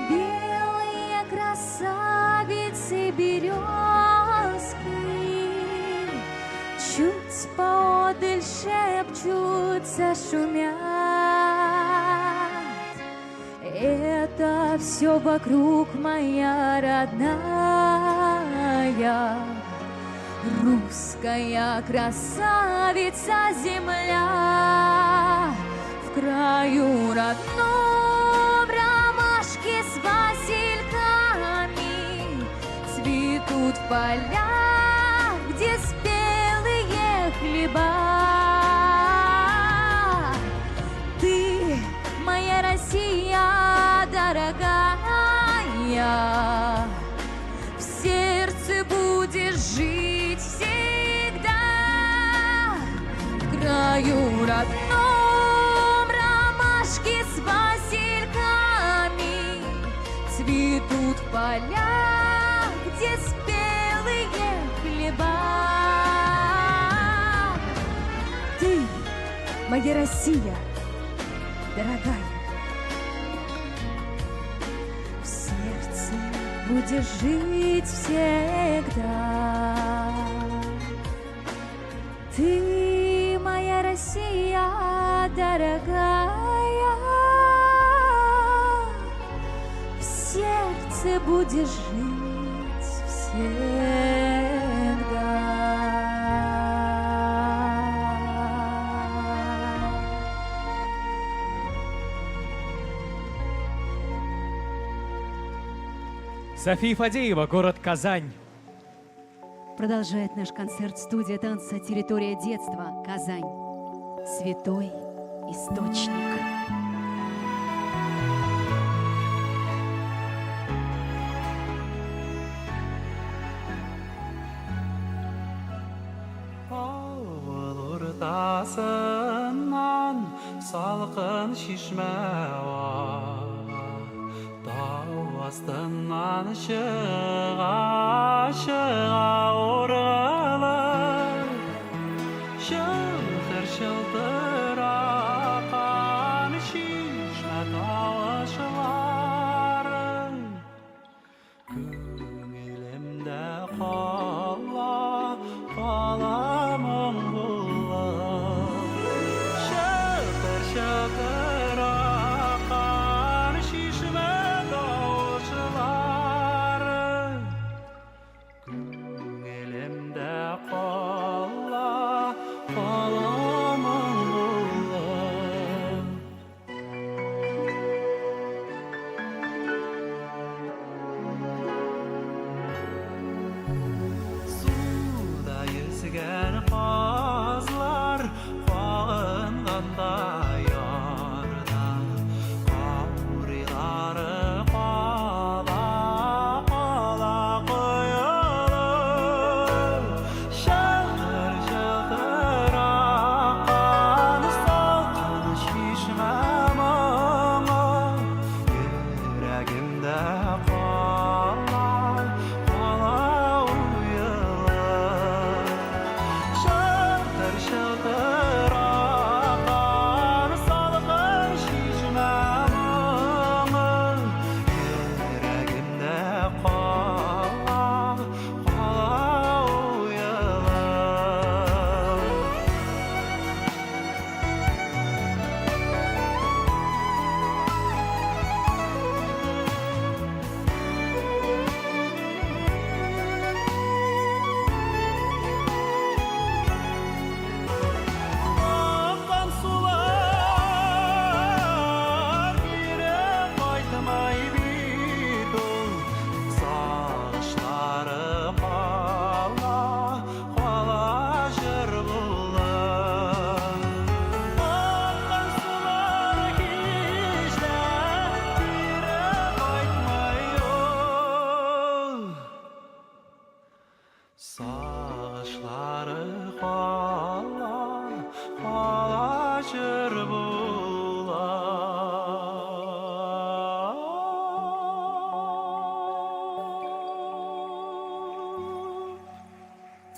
Белые красавицы березки чуть поодаль шепчутся, шумят. Это все вокруг моя родная русская красавица земля. В краю родном ромашки с васильками цветут в полях, где спелые хлеба. Ты, моя Россия дорогая, в сердце будешь жить всегда. В краю родном ромашки с васильками цветут в полях, где спелые хлеба. Ты, моя Россия дорогая, в сердце будешь жить всегда. Ты, моя Россия дорогая, в сердце будешь жить всегда. София Фадеева, город Казань. Продолжает наш концерт студия танца «Территория детства», Казань. Святой источник. Ортасынан салқын шишмә тау астынан шыға оралып шылтыр шылтыр аққан шишмә тауышылары көңілімді қала мұң болып шылтыр шылтыр аққан шишмә тауышылары көңілімді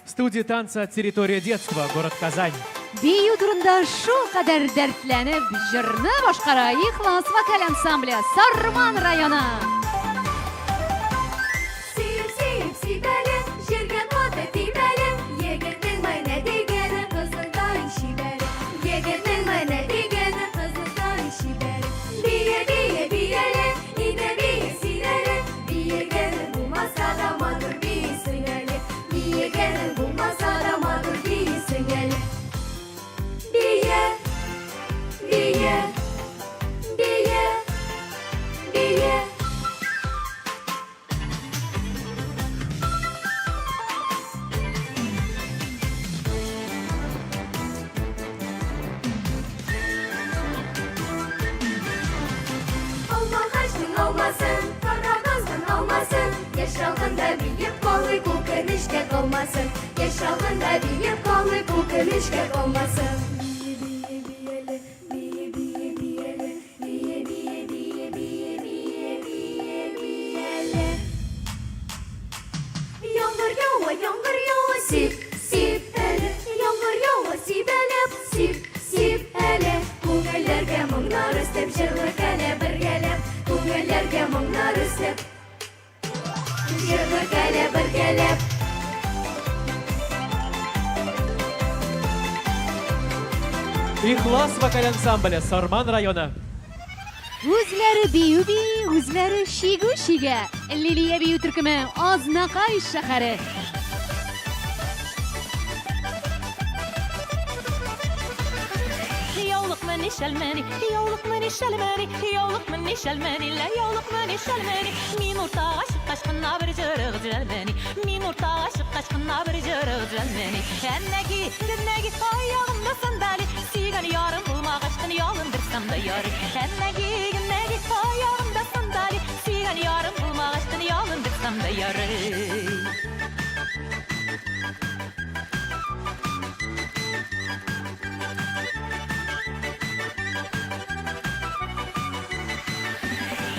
В студии танца «Территория детства», город Казань. Бию турында шул кадәр дәртләнеп, җырны башкара Ихлас вокаль ансамбле Сарман районы. Сип, сип, сибәле, җиргә каты тибәле, егетнең менә дигәне кызылдай шибәле. Егетнең менә дигәне кызылдай шибәле. Бие, бие, бияле, иде бие синәле, биегәне булмаса да матур биесең әле. Биегәне булмаса да матур биесең әле. Бие, бие, бие, бие. Алма хаҗның алмасын, кара кызның алмасын. Яшь алдында биеп калый, күкенешкә калмасын. Яшь алдында биеп калый, күкенешкә калмасын. Бие, бияле, бие, бие, бияле, бие, бие, бие, бие, бие, бие, бияле. Яңгыр ява, сип, сип әле. Яңгыр ява, сибәләп, сип, сип әле. Күңелләргә моңнар өстәп, җырлык әле бергәләп. Күңелләргә моңнар өстәп, җырлык әле бергәләп. Ихлас вокаль ансамбле Сарман районы. Үзләре бию бию, үзләре шигү шигә. Лилия бию төркеме Азнакай шәһәре. Yoluk mani şelmeni, yoluk mani şelmeni, yoluk mani şelmeni, la yoluk mani şelmeni. Min ortağa çık aşkına bir jırık jelmeni, min ortağa çık aşkına bir jırık jelmeni. Ennegi ayağımda sandali, sigan yarım bulmak aşkın yolundursam da yarı. Ennegi ayağımda sandali, sigan yarım bulmak aşkın yolundursam da yarı.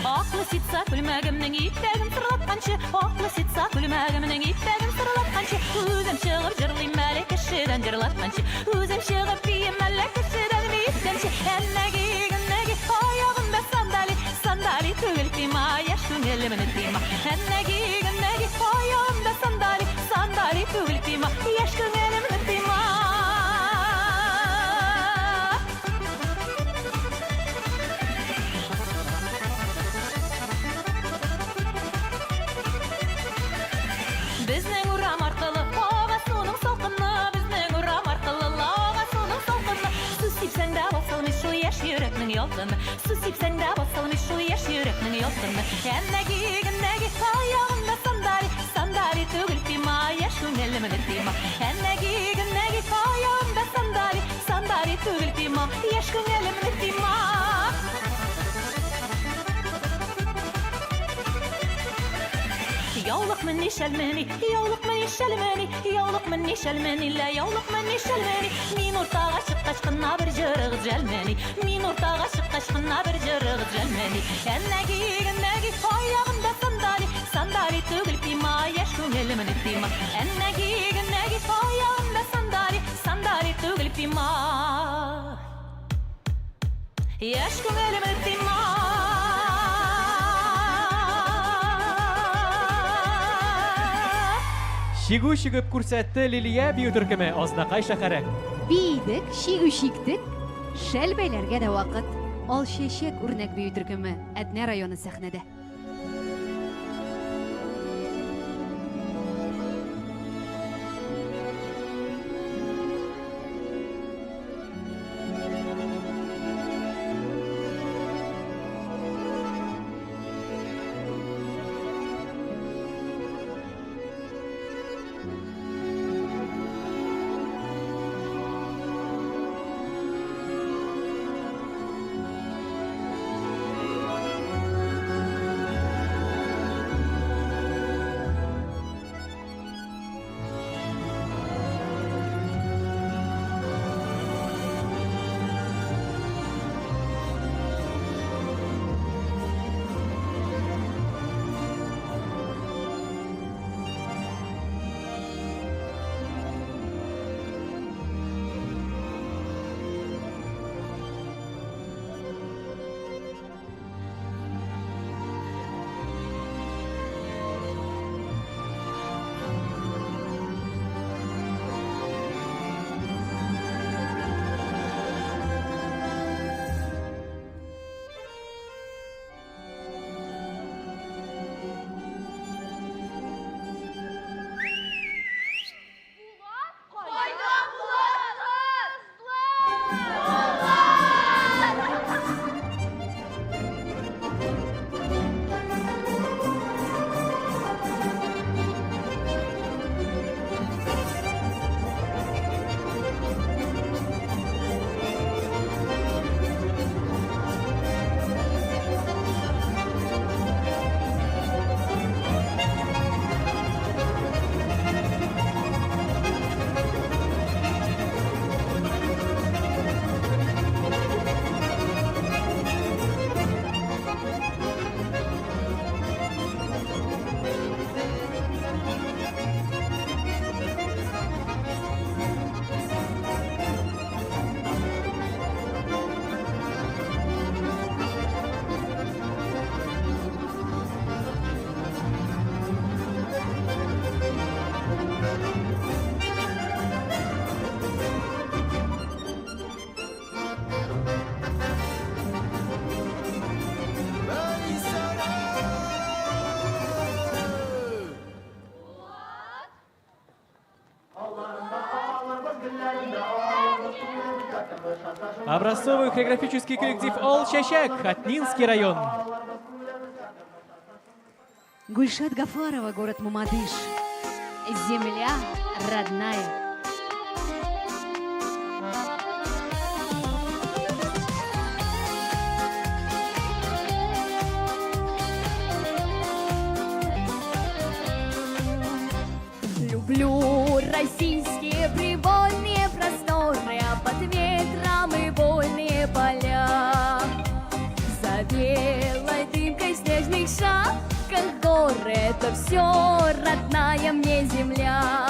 Aklı sitsa külmәгемнең итәгем сырлатканчы, акlı sitsa külмәгемнең итәгем сырлатканчы, үзем чыгып җырлыйм әле кешедән җырлатканчы, үзем чыгып бием әле кешедән биткәнче. Әннәги аягымда сандали, сандали түгел тима, яшь күңелемне тима. Әннәги аягымда сандали, сандали түгел тима, яшь күңелемне тима. Безнең урам аркылы ага суның салкыны, безнең урам аркылы ага суның салкыны. Су сипсәң дә басылмый шул яшь йөрәкнең ялкыны, су сипсәң дә басылмый шул яшь йөрәкнең ялкыны. Әннәги аягымда сандали, сандали түгел тима, яшь күңелемне тима. Әннәги аягымда сандали, сандали түгел тима, яшь күңелемне тима. Yoluk مني şelmeni, yoluk مني şelmeni, yoluk مني şelmeni, la yoluk مني şelmeni. Min ortağa çıkkaç kına bir jırık jelmeni, min ortağa çıkkaç kına bir jırık jelmeni. Ennegi ayağımda sandali, sandali түгел тима, яшь күңелемне тима. Ennegi ayağımda sandali, sandali түгел тима, яшь күңелемне тима. Шигу шигып күрсәтте Лилия бию төркеме Азнакай шәһәре. Бийдек, шигү шиктек, шәлбәйләргә дә вакыт. Ал чәчәк үрнәк бию төркеме Әднә районы сәхнәдә. Образцовый хореографический коллектив «Ол Чащак», Хотнинский район. Гульшат Гафарова, город Мамадыш. Земля родная. Люблю российские привольные просторы, а под ветром и вольные поля. За белой дымкой снежных шапках горы, это все родная мне земля.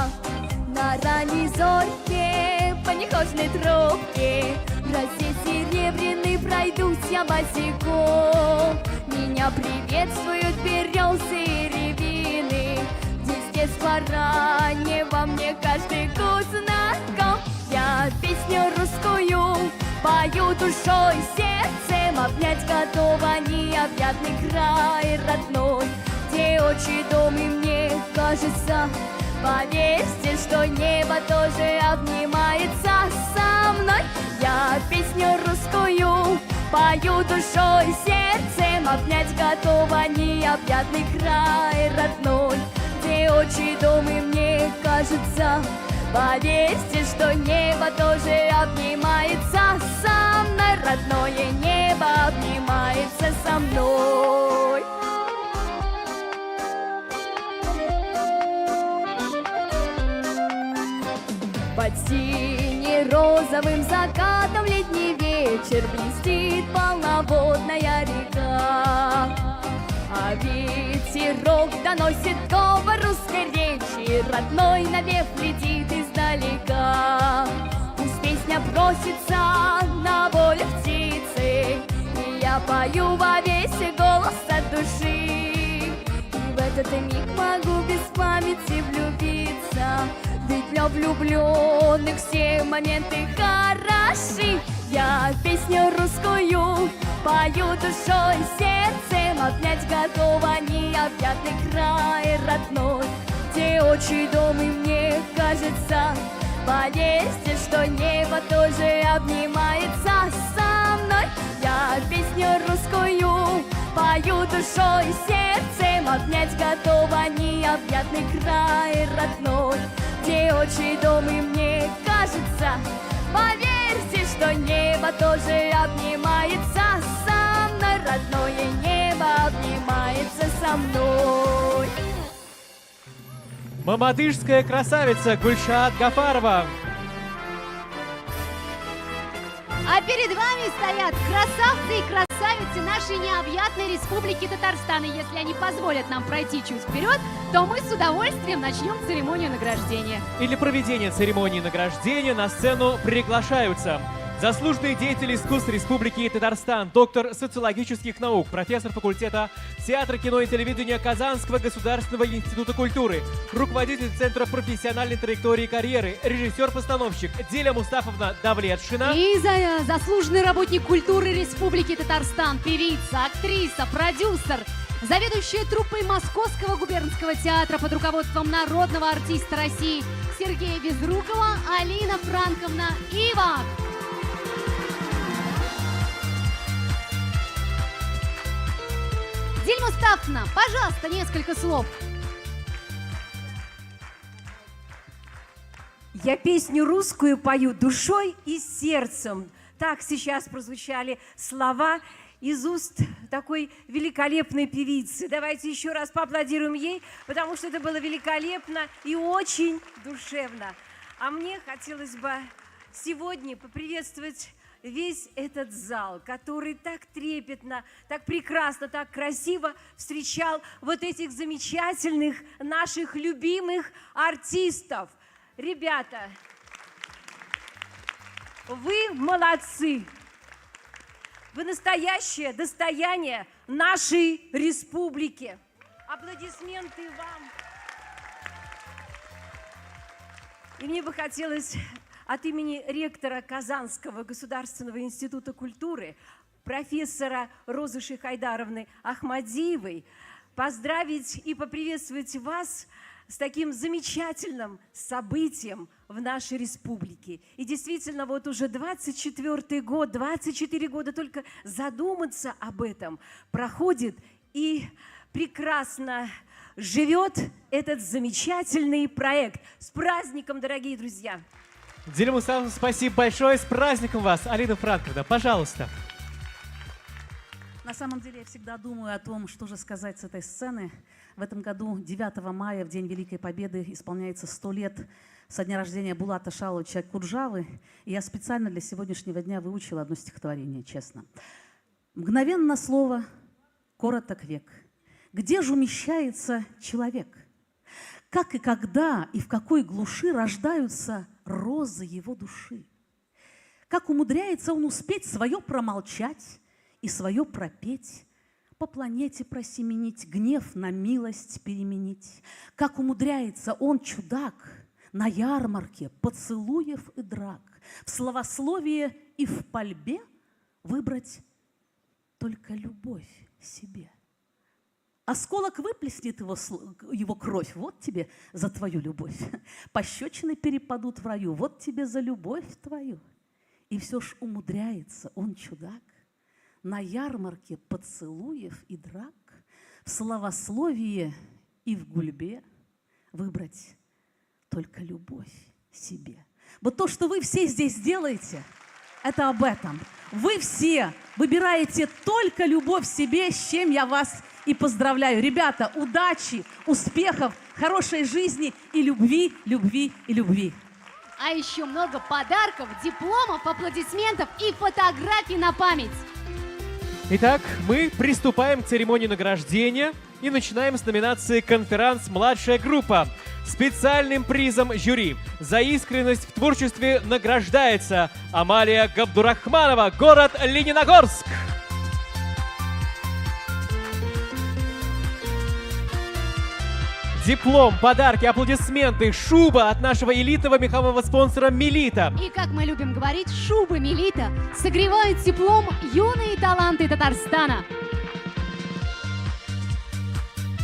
На ранней зорьке по нехожной тропке в росе серебряный пройдусь я босиком. Меня приветствуют березы и рябины, с детства раннего мне каждый год знаком. Я песню русскую пою душой, сердцем, обнять готова необъятный край родной, где отчий дом и мне кажется, поверьте, что небо тоже обнимается со мной. Я песню русскую пою душой, сердцем, обнять готова необъятный край родной, где отчий дом и мне кажется, поверьте, что небо тоже обнимается со мной, родное небо обнимается со мной. Под сине-розовым закатом летний вечер блестит полноводная река, а ветерок доносит говор русской речи, родной навек летит издалека. Пусть песня просится на волю птицы, и я пою во весь голос от души. И в этот миг могу без памяти влюбиться, ведь для влюбленных все моменты хороши. Я песню русскую пою душой, сердцем, обнять готова необъятный край родной, где отчий дом и мне кажется, поверьте, что небо тоже обнимается со мной. Я песню русскую пою душой, сердцем, обнять готова необъятный край родной, где отчий дом и мне кажется, поверьте, что небо тоже обнимается со мной, родное небо обнимается со мной. Мамадышская красавица Гульшат Гафарова. А перед вами стоят красавцы и красавицы нашей необъятной республики Татарстан. И если они позволят нам пройти чуть вперед, то мы с удовольствием начнем церемонию награждения. И для проведения церемонии награждения на сцену приглашаются заслуженные деятели искусств Республики Татарстан, доктор социологических наук, профессор факультета театра, кино и телевидения Казанского государственного института культуры, руководитель Центра профессиональной траектории карьеры, режиссер-постановщик Диля Мустафовна Давлетшина. И заслуженный работник культуры Республики Татарстан, певица, актриса, продюсер, заведующая труппой Московского губернского театра под руководством народного артиста России Сергея Безрукова Алина Франковна Ивак. Диль Мустафовна, пожалуйста, несколько слов. Я песню русскую пою душой и сердцем. Так сейчас прозвучали слова из уст такой великолепной певицы. Давайте еще раз поаплодируем ей, потому что это было великолепно и очень душевно. А мне хотелось бы сегодня поприветствовать весь этот зал, который так трепетно, так прекрасно, так красиво встречал вот этих замечательных наших любимых артистов. Ребята, вы молодцы! Вы настоящее достояние нашей республики. Аплодисменты вам! И мне бы хотелось от имени ректора Казанского государственного института культуры, профессора Розы Шихайдаровны Ахмадиевой, поздравить и поприветствовать вас с таким замечательным событием, в нашей республике. И действительно, вот уже 24 год, 24 года только задуматься об этом проходит, и прекрасно живет этот замечательный проект. С праздником, дорогие друзья! Диля Мусаевна, спасибо большое. С праздником вас, Алина Франковна, пожалуйста. На самом деле я всегда думаю о том, что же сказать с этой сцены. В этом году, 9 мая, в День Великой Победы, исполняется 100 лет со дня рождения Булата Шаловича Куджавы. И я специально для сегодняшнего дня выучила одно стихотворение, честно. «Мгновенно слово, короток век. Где же умещается человек? Как и когда и в какой глуши рождаются розы его души? Как умудряется он успеть свое промолчать и свое пропеть, по планете просеменить, гнев на милость переменить? Как умудряется он, чудак, на ярмарке поцелуев и драк, в словословии и в пальбе выбрать только любовь себе? Осколок выплеснет его кровь, вот тебе за твою любовь. Пощечины перепадут в раю, вот тебе за любовь твою. И все ж умудряется он, чудак, на ярмарке поцелуев и драк, в словословии и в гульбе выбрать только любовь себе. Вот то, что вы все здесь делаете, это об этом. Вы все выбираете только любовь себе, с чем я вас и поздравляю. Ребята, удачи, успехов, хорошей жизни и любви, любви и любви. А еще много подарков, дипломов, аплодисментов и фотографий на память. Итак, мы приступаем к церемонии награждения и начинаем с номинации «Конферанс. Младшая группа». Специальным призом жюри за искренность в творчестве награждается Амалия Габдурахманова, город Лениногорск. Диплом, подарки, аплодисменты, шуба от нашего элитного мехового спонсора «Мелита». И, как мы любим говорить, шубы «Мелита» согревают теплом юные таланты Татарстана.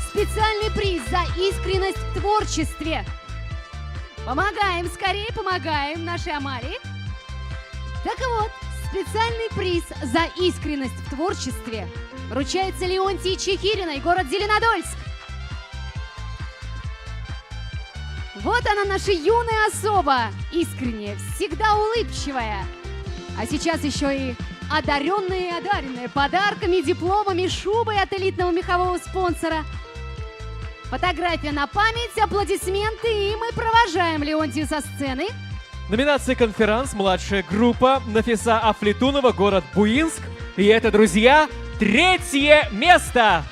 Специальный приз за искренность в творчестве. Помогаем, скорее помогаем нашей Амалии. Так вот, специальный приз за искренность в творчестве вручается Леонтии Чехириной, город Зеленодольск. Вот она, наша юная особа, искренняя, всегда улыбчивая. А сейчас еще и одаренные и одаренные подарками, дипломами, шубой от элитного мехового спонсора. Фотография на память, аплодисменты, и мы провожаем Леонтию со сцены. Номинация «Конферанс. Младшая группа». Нафиса Афлетунова, город Буинск. И это, друзья, 3-е место.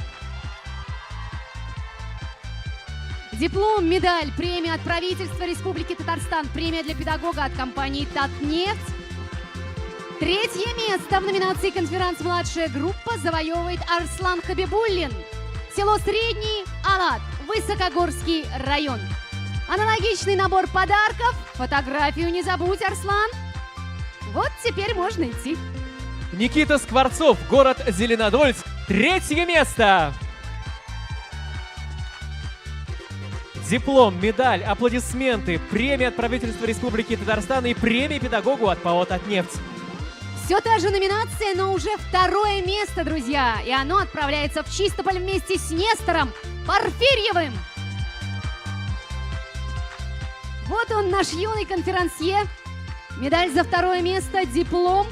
Диплом, медаль, премия от правительства Республики Татарстан, премия для педагога от компании «Татнефть». 3-е место в номинации «Конферанс. Младшая группа» завоевывает Арслан Хабибуллин. Село Средний Алат, Высокогорский район. Аналогичный набор подарков. Фотографию не забудь, Арслан. Вот теперь можно идти. Никита Скворцов, город Зеленодольск. 3-е место. Диплом, медаль, аплодисменты, премия от правительства Республики Татарстан и премия педагогу от ПАО «Татнефть». Все та же номинация, но уже 2-е место, друзья. И оно отправляется в Чистополь вместе с Нестором Порфирьевым. Вот он, наш юный конферансье. Медаль за 2-е место, диплом.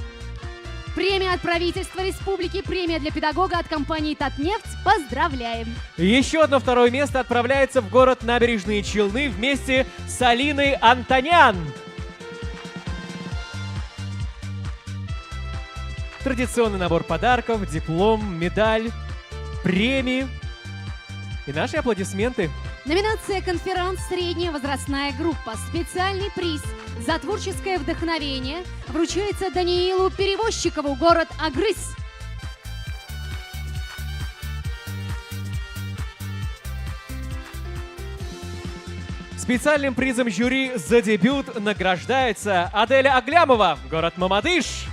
Премия от правительства республики, премия для педагога от компании «Татнефть». Поздравляем! Еще одно 2-е место отправляется в город Набережные Челны вместе с Алиной Антонян. Традиционный набор подарков, диплом, медаль, премии и наши аплодисменты. Номинация «Конферанс. Средняя возрастная группа». Специальный приз за творческое вдохновение вручается Даниилу Перевозчикову, город Агрыз. Специальным призом жюри за дебют награждается Аделя Аглямова, город Мамадыш.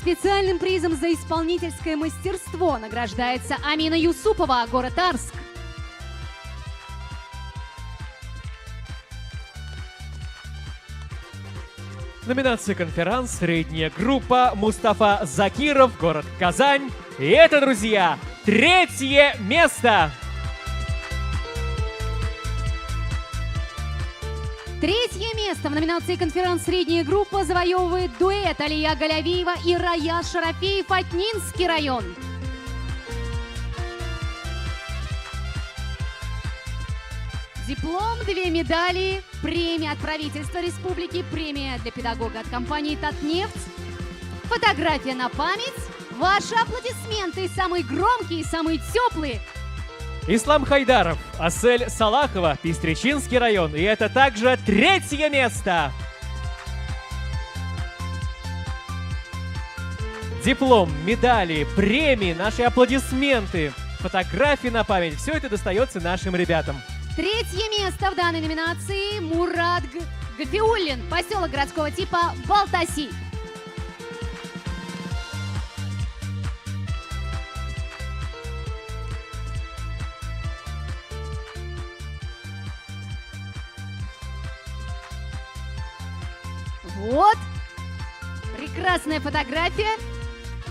Специальным призом за исполнительское мастерство награждается Амина Юсупова, город Арск. Номинация «Конферанс», средняя группа, Мустафа Закиров, город Казань. И это, друзья, 3-е место. 3-е место в номинации «Конферанс» средняя группа завоевывает дуэт Алия Галявиева и Раяз Шарафеев, Атнинский район. Диплом, 2 медали, премия от правительства республики, премия для педагога от компании «Татнефть», фотография на память, ваши аплодисменты, самые громкие, самые теплые. Ислам Хайдаров, Асель Салахова, Пестричинский район. И это также 3-е место. Диплом, медали, премии, наши аплодисменты, фотографии на память. Все это достается нашим ребятам. 3-е место в данной номинации Мурат Гафиуллин, поселок городского типа Балтаси. Вот, прекрасная фотография.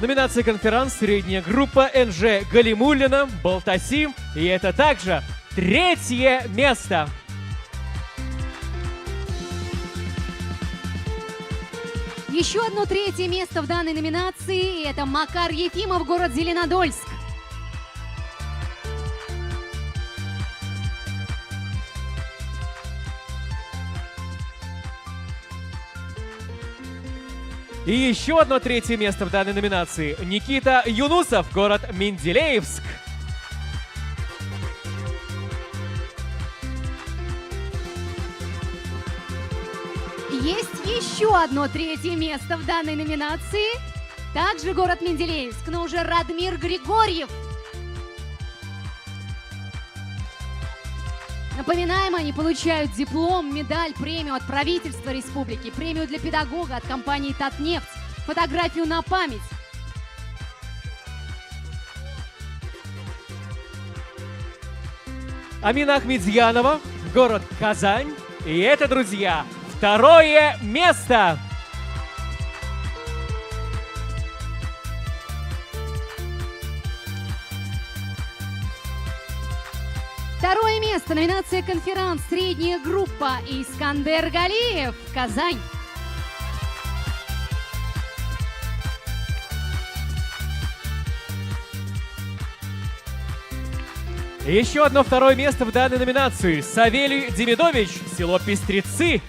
Номинация «Конферанс», средняя группа, НЖ Галимуллина, Балтаси. И это также 3-е место. Еще одно 3-е место в данной номинации – это Макар Ефимов, город Зеленодольск. И еще одно 3-е место в данной номинации. Никита Юнусов, город Менделеевск. Есть еще одно 3-е место в данной номинации. Также город Менделеевск, но уже Радмир Григорьев. Напоминаем, они получают диплом, медаль, премию от правительства республики, премию для педагога от компании «Татнефть», фотографию на память. Амина Ахмедьянова, город Казань. И это, друзья, 2-е место. Второе место, номинация «Конферанс», средняя группа, Искандер Галиев, Казань. Еще одно 2-е место в данной номинации. Савелий Демидович, село Пестрецы.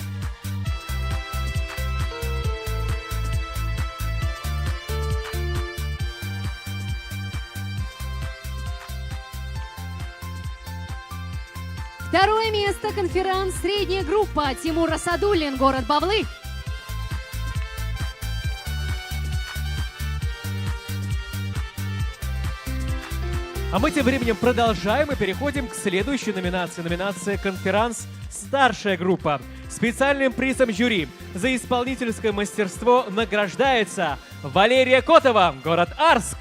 Второе место, «Конферанс», средняя группа, Тимур Асадуллин, город Бавлы. А мы тем временем продолжаем и переходим к следующей номинации. Номинация «Конферанс. Старшая группа». Специальным призом жюри за исполнительское мастерство награждается Валерия Котова, город Арск.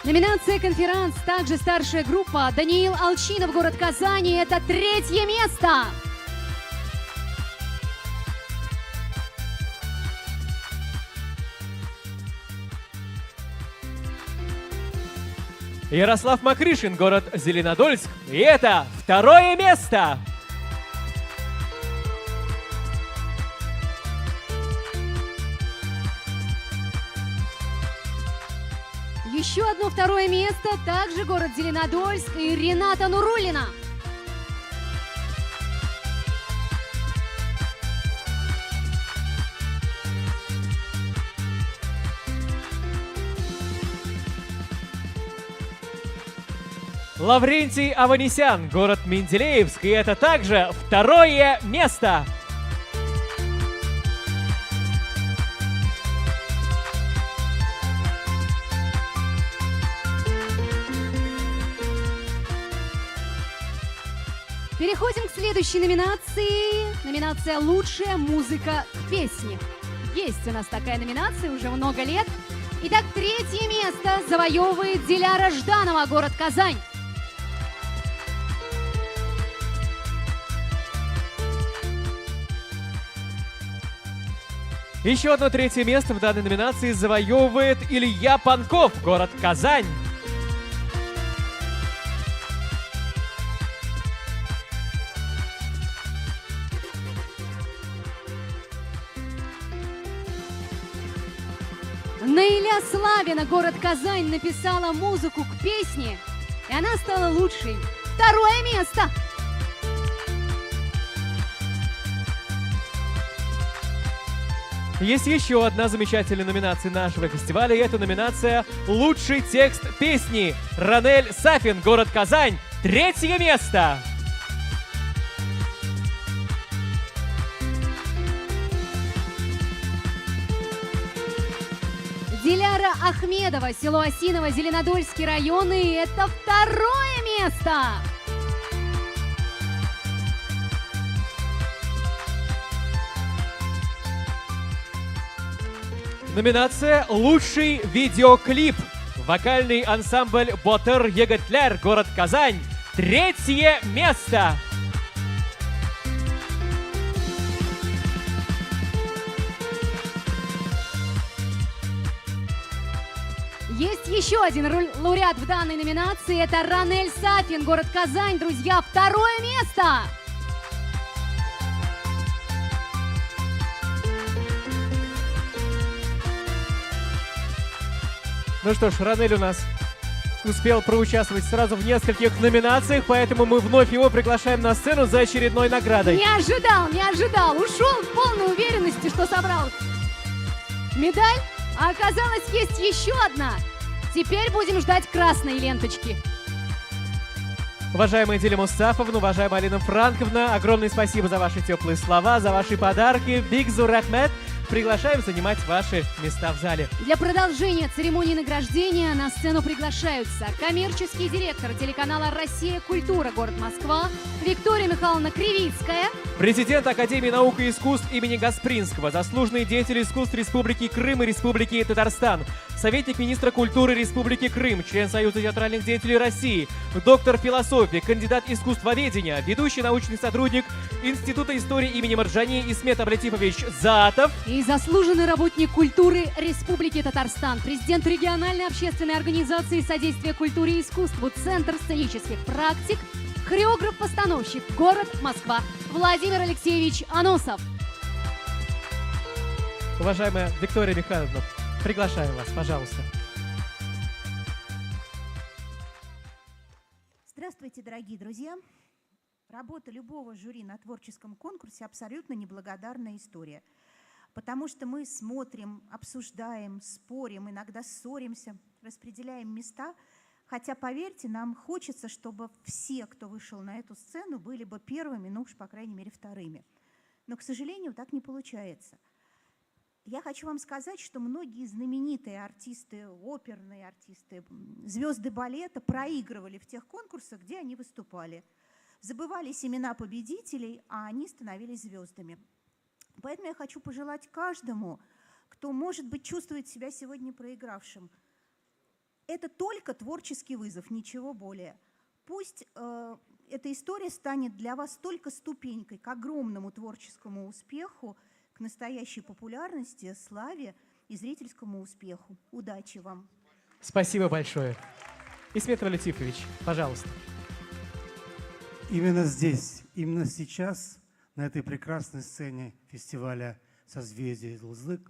Номинация «Конферанс», также старшая группа, Даниил Алчинов, город Казани, это 3-е место. Ярослав Макришин, город Зеленодольск. И это 2-е место. Еще одно 2-е место, также город Зеленодольск и Рената Нуруллина. Лаврентий Аванесян, город Менделеевск. И это также 2-е место. Переходим к следующей номинации. Номинация «Лучшая музыка к песне». Есть у нас такая номинация уже много лет. Итак, третье место завоевывает Диляра Жданова, город Казань. Еще одно третье место в данной номинации завоевывает Илья Панков, город Казань. Наиля Славина, город Казань, написала музыку к песне, и она стала лучшей. Второе место. Есть еще одна замечательная номинация нашего фестиваля, и это номинация «Лучший текст песни». Ранель Сафин, город Казань, третье место. Диляра Ахмедова, село Осиново, Зеленодольский район, и это второе место. Номинация «Лучший видеоклип». Вокальный ансамбль «Ботер Еготлер», город Казань, третье место. Есть еще один лауреат в данной номинации. Это Ранель Сафин, город Казань. Друзья, второе место. Ну что ж, Ранель у нас успел проучаствовать сразу в нескольких номинациях, поэтому мы вновь его приглашаем на сцену за очередной наградой. Не ожидал. Ушел в полной уверенности, что собрал медаль, а оказалось, есть еще одна. Теперь будем ждать красной ленточки. Уважаемая Диля Мустафовна, уважаемая Алина Франковна, огромное спасибо за ваши теплые слова, за ваши подарки. Бигзу Рахмет. Приглашаем занимать ваши места в зале. Для продолжения церемонии награждения на сцену приглашаются коммерческий директор телеканала «Россия. Культура. Город Москва» Виктория Михайловна Кривицкая, президент Академии наук и искусств имени Гаспринского, заслуженный деятель искусств Республики Крым и Республики Татарстан, советник министра культуры Республики Крым, член Союза театральных деятелей России, доктор философии, кандидат искусствоведения, ведущий научный сотрудник Института истории имени Марджани Исмет Аблатифович Заатов и заслуженный работник культуры Республики Татарстан, президент региональной общественной организации содействия культуре и искусству, Центр сценических практик, хореограф-постановщик, город Москва, Владимир Алексеевич Аносов. Уважаемая Виктория Михайловна, приглашаем вас, пожалуйста. Здравствуйте, дорогие друзья! Работа любого жюри на творческом конкурсе абсолютно неблагодарная история. Потому что мы смотрим, обсуждаем, спорим, иногда ссоримся, распределяем места. Хотя, поверьте, нам хочется, чтобы все, кто вышел на эту сцену, были бы первыми, ну уж, по крайней мере, вторыми. Но, к сожалению, так не получается. Я хочу вам сказать, что многие знаменитые артисты, оперные артисты, звезды балета проигрывали в тех конкурсах, где они выступали. Забывались имена победителей, а они становились звездами. Поэтому я хочу пожелать каждому, кто, может быть, чувствует себя сегодня проигравшим. Это только творческий вызов, ничего более. Пусть эта история станет для вас только ступенькой к огромному творческому успеху, к настоящей популярности, славе и зрительскому успеху. Удачи вам! Спасибо большое. Исмет Аблатифович, пожалуйста. Именно здесь, именно сейчас, на этой прекрасной сцене фестиваля «Созвездие Йылдызлык»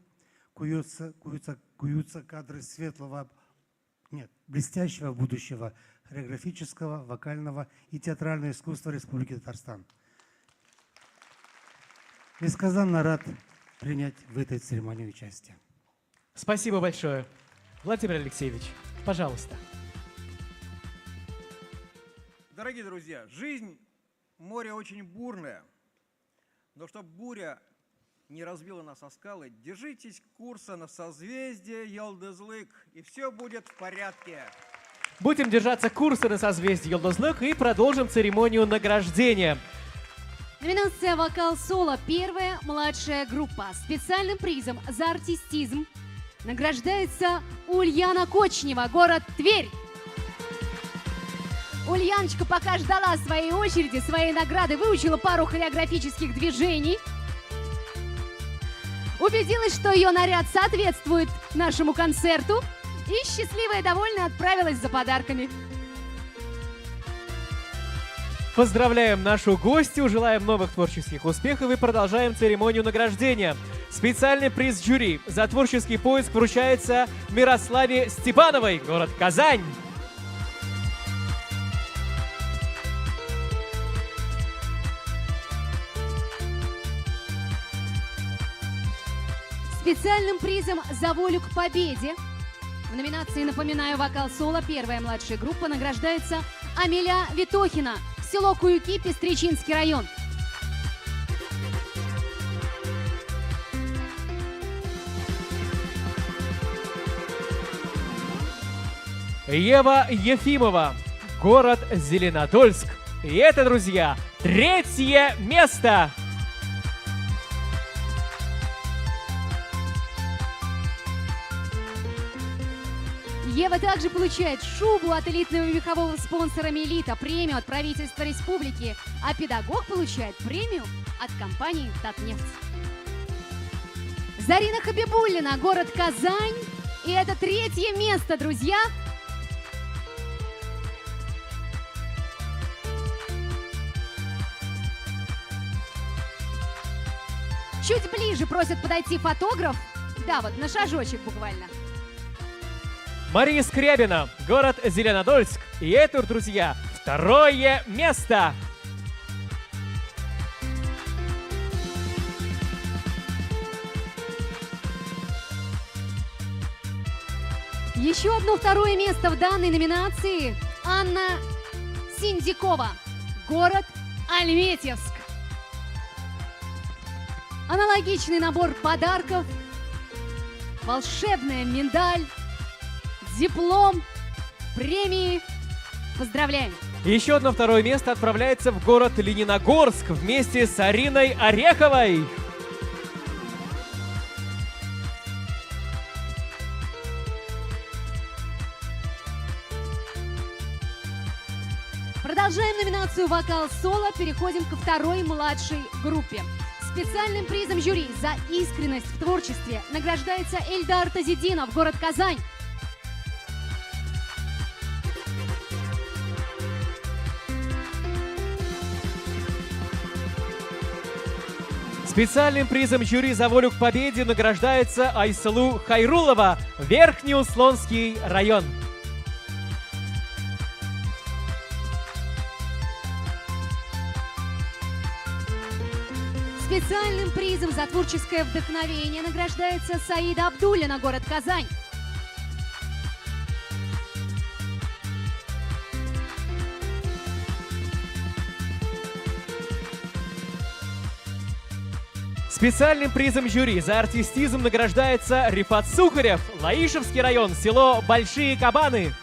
куются кадры блестящего будущего хореографического, вокального и театрального искусства Республики Татарстан. Несказанно рад принять в этой церемонии участие. Спасибо большое. Владимир Алексеевич, пожалуйста. Дорогие друзья, жизнь море очень бурное, но чтобы буря не разбила нас о скалы, держитесь курса на созвездие Йылдызлык, и все будет в порядке. Будем держаться курса на созвездие Йолдозлык и продолжим церемонию награждения. Номинация «Вокал-соло». Первая младшая группа. Специальным призом за артистизм награждается Ульяна Кочнева, город Тверь. Ульяночка пока ждала своей очереди, своей награды, выучила пару хореографических движений. Убедилась, что ее наряд соответствует нашему концерту. И счастливая и довольная отправилась за подарками. Поздравляем нашу гостью, желаем новых творческих успехов и продолжаем церемонию награждения. Специальный приз жюри за творческий поиск вручается Мирославе Степановой, город Казань. Специальным призом за волю к победе в номинации, напоминаю, «Вокал-соло», первая младшая группа, награждается Амеля Витохина, село Куюки, Пестричинский район. Ева Ефимова, город Зеленодольск. И это, друзья, 3-е место. Ева также получает шубу от элитного мехового спонсора «Мелита», премию от правительства республики, а педагог получает премию от компании «Татнефть». Зарина Хабибуллина, город Казань. И это 3-е место, друзья. Чуть ближе просят подойти фотограф. Да, вот на шажочек буквально. Мария Скрябина, город Зеленодольск. И это, друзья, 2-е место. Еще одно 2-е место в данной номинации. Анна Синдикова, город Альметьевск. Аналогичный набор подарков. Волшебная медаль, диплом, премии. Поздравляем! Еще одно 2-е место отправляется в город Лениногорск вместе с Ариной Ореховой. Продолжаем номинацию «Вокал-соло». Переходим ко 2-й младшей группе. Специальным призом жюри за искренность в творчестве награждается Эльдар Тазидинов, город Казань. Специальным призом жюри за волю к победе награждается Айсалу Хайрулова, Верхнеуслонский район. Специальным призом за творческое вдохновение награждается Саида Абдуллина, город Казань. Специальным призом жюри за артистизм награждается Рифат Сухарев, Лаишевский район, село Большие Кабаны.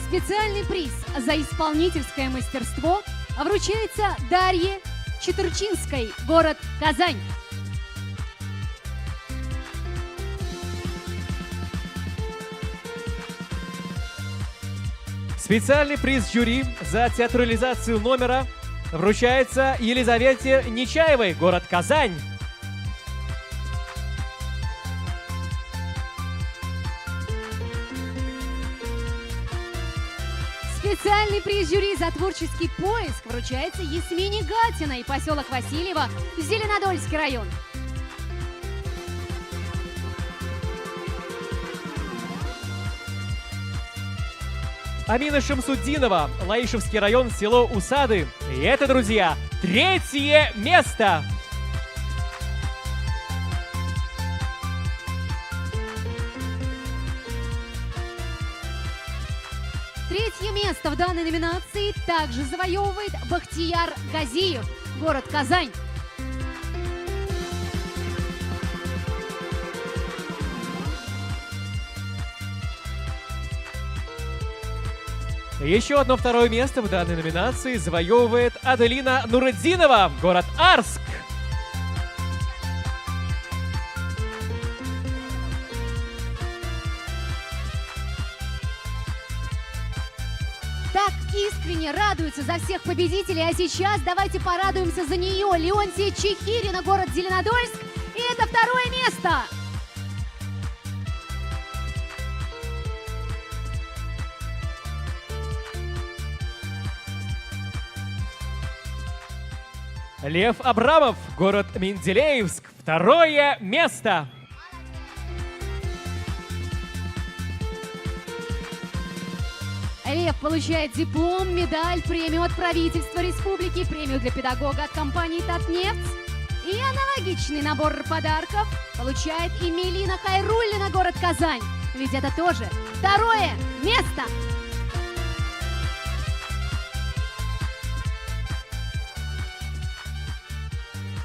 Специальный приз за исполнительское мастерство вручается Дарье Четырчинской, город Казань. Специальный приз жюри за театрализацию номера вручается Елизавете Нечаевой, город Казань. Специальный приз жюри за творческий поиск вручается Ясмине Гатиной, поселок Васильево, Зеленодольский район. Амина Шамсуддинова, Лаишевский район, село Усады. И это, друзья, 3-е место. Третье место в данной номинации также завоевывает Бахтияр Газиев, город Казань. Еще одно второе место в данной номинации завоевывает Аделина Нуретдинова, город Арск. Так искренне радуются за всех победителей, а сейчас давайте порадуемся за нее. Леонтия Чехирина, город Зеленодольск, и это второе место. Лев Абрамов, город Менделеевск, второе место. Лев получает диплом, медаль, премию от правительства республики, премию для педагога от компании «Татнефть». И аналогичный набор подарков получает и Мелина Хайруллина, город Казань. Ведь это тоже второе место.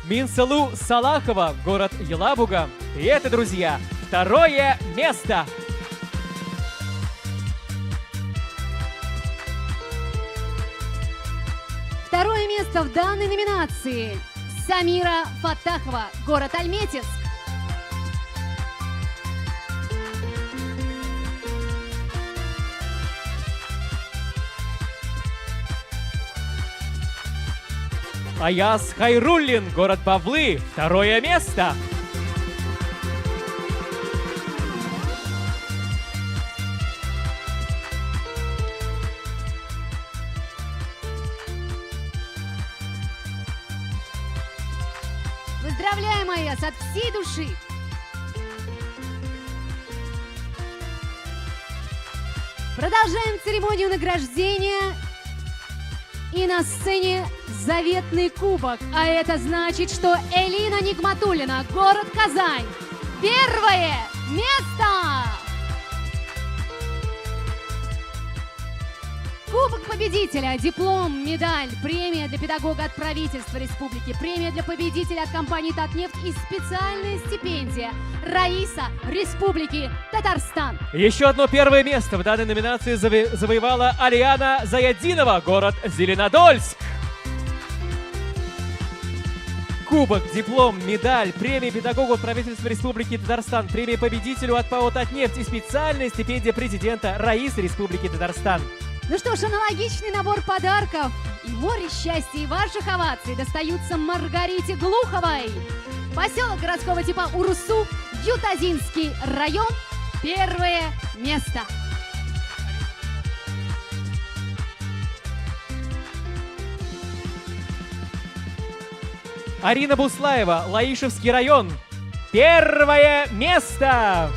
Минсалу Салахова, город Елабуга. И это, друзья, второе место. Второе место в данной номинации. Самира Фатахова, город Альметьевск. Аяс Хайруллин, город Бавлы, второе место. Поздравляем, Аяс, от всей души. Продолжаем церемонию награждения. И на сцене заветный кубок. А это значит, что Элина Нигматуллина, город Казань, первое место! Кубок победителя, диплом, медаль, премия для педагога от правительства республики, премия для победителя от компании «Татнефть» и специальная стипендия «Раиса» Республики Татарстан. Еще одно первое место в данной номинации завоевала Алиана Заяддинова, город Зеленодольск. Кубок, диплом, медаль, премия педагогу от правительства Республики Татарстан, премия победителю от ПАО «Татнефть» и специальная стипендия президента Раисы Республики Татарстан. Ну что ж, аналогичный набор подарков и море счастья и ваших оваций достаются Маргарите Глуховой. Поселок городского типа Урусу, Ютазинский район, первое место. Арина Буслаева, Лаишевский район, первое место.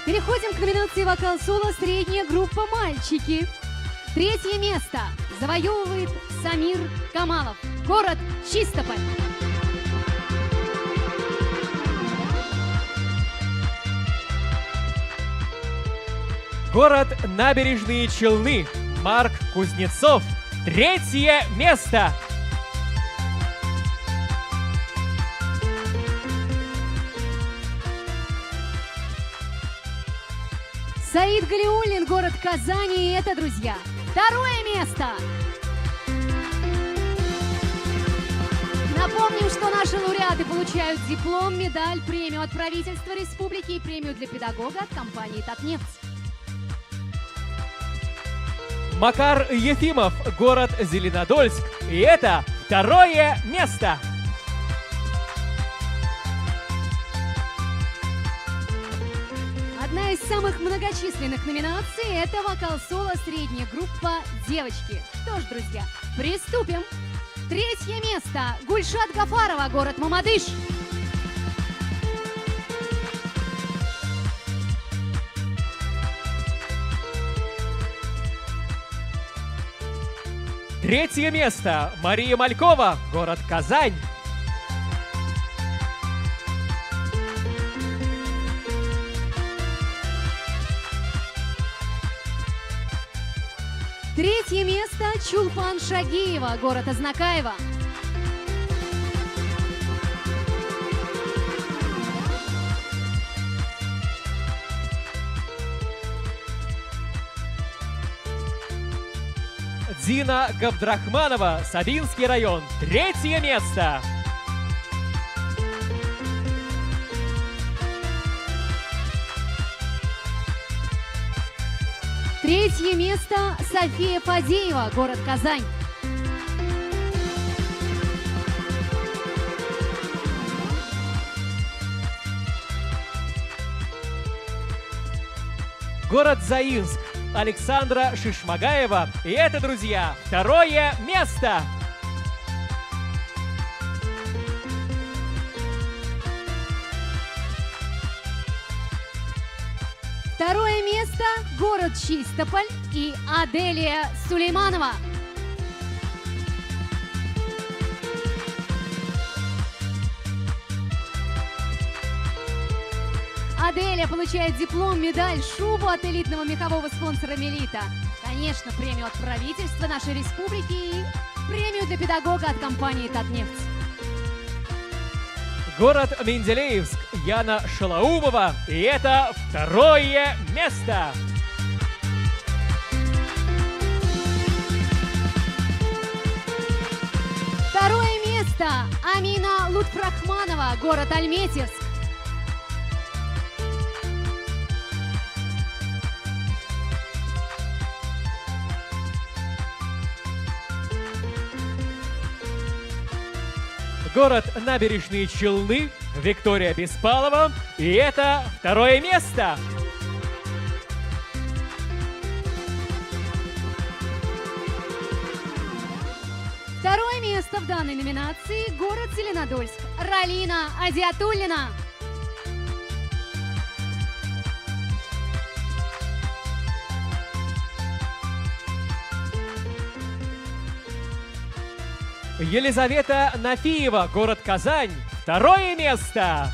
Переходим к номинации «Вокал-соло. Средняя группа мальчики». Третье место завоевывает Самир Камалов, город Чистополь. Город Набережные Челны, Марк Кузнецов, третье место. Саид Галиуллин, город Казани, и это, друзья, второе место. Напомним, что наши лауреаты получают диплом, медаль, премию от правительства республики и премию для педагога от компании «Татнефть». Макар Ефимов, город Зеленодольск, и это второе место. Одна из самых многочисленных номинаций – это вокал-соло средняя группа «Девочки». Что ж, друзья, приступим. Третье место – Гульшат Гафарова, город Мамадыш. Третье место – Мария Малькова, город Казань. Третье место – Чулпан Шагиева, город Азнакаево. Дина Габдрахманова, Сабинский район. 3-е место. Третье место София Фадеева, город Казань. Город Заинск, Александра Шишмагаева. И это, друзья, 2-е место. Второе место город Чистополь и Аделия Сулейманова. Аделя получает диплом, медаль, шубу от элитного мехового спонсора «Мелита». Конечно, премию от правительства нашей республики и премию для педагога от компании «Татнефть». Город Менделеевск, Яна Шалаумова. И это 2-е место. Второе место Амина Лутфрахманова, город Альметьевск. Город Набережные Челны, Виктория Беспалова. И это 2-е место. Второе место в данной номинации город Зеленодольск. Ралина Адиатуллина. Елизавета Нафиева, город Казань. 2-е место.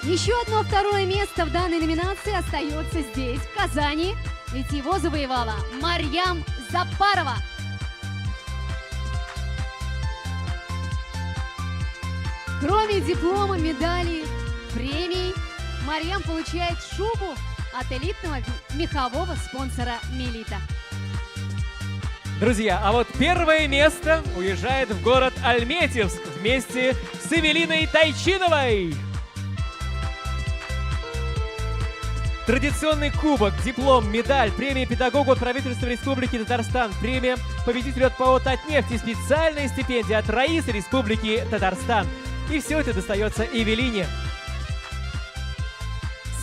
Еще одно 2-е место в данной номинации остается здесь, в Казани, ведь его завоевала Марьям Запарова. Кроме диплома, медалей, премий, Марьям получает шубу от элитного мехового спонсора «Мелита». Друзья, а вот 1-е место уезжает в город Альметьевск вместе с Эвелиной Тайчиновой. Традиционный кубок, диплом, медаль, премия педагогу от правительства Республики Татарстан, премия победителю от ПАО «Татнефть» и специальная стипендия от Раисы Республики Татарстан. И все это достается Эвелине.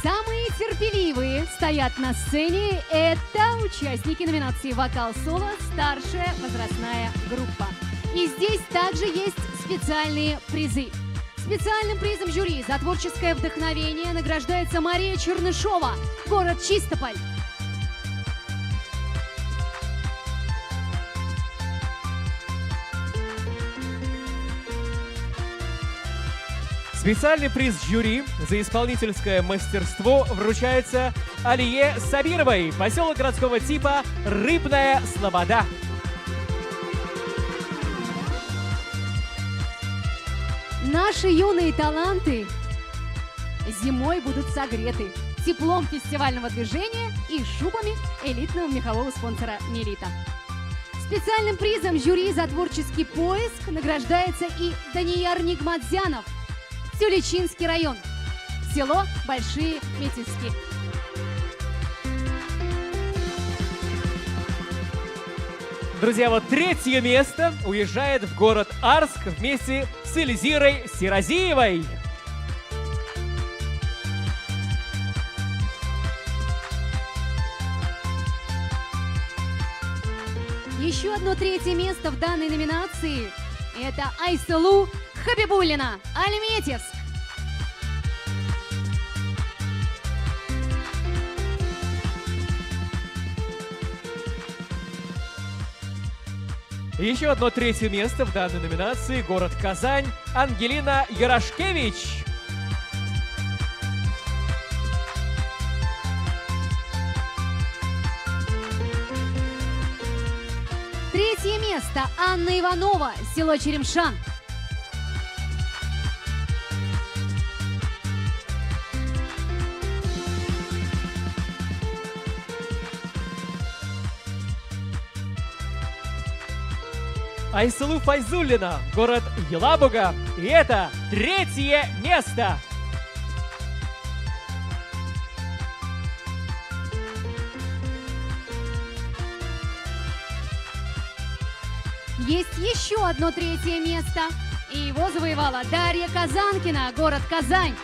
Самые терпеливые стоят на сцене. Это участники номинации «Вокал-соло. Старшая возрастная группа». И здесь также есть специальные призы. Специальным призом жюри за творческое вдохновение награждается Мария Чернышова, город Чистополь. Специальный приз жюри за исполнительское мастерство вручается Алие Сабировой, поселок городского типа Рыбная Слобода. Наши юные таланты зимой будут согреты теплом фестивального движения и шубами элитного мехового спонсора «Мелита». Специальным призом жюри за творческий поиск награждается и Данияр Нигматзянов, Тюлечинский район, село Большие Метельски. Друзья, вот 3-е место уезжает в город Арск вместе с Эльзирой Сиразиевой. Еще одно 3-е место в данной номинации – это Айсылу Хабибуллина, Альметьевск. Еще одно 3-е место в данной номинации – город Казань, Ангелина Ярошкевич. Третье место – Анна Иванова, село Черемшан. Айсулу Файзуллина, город Елабуга. И это 3-е место. Есть еще одно 3-е место. И его завоевала Дарья Казанкина, город Казань.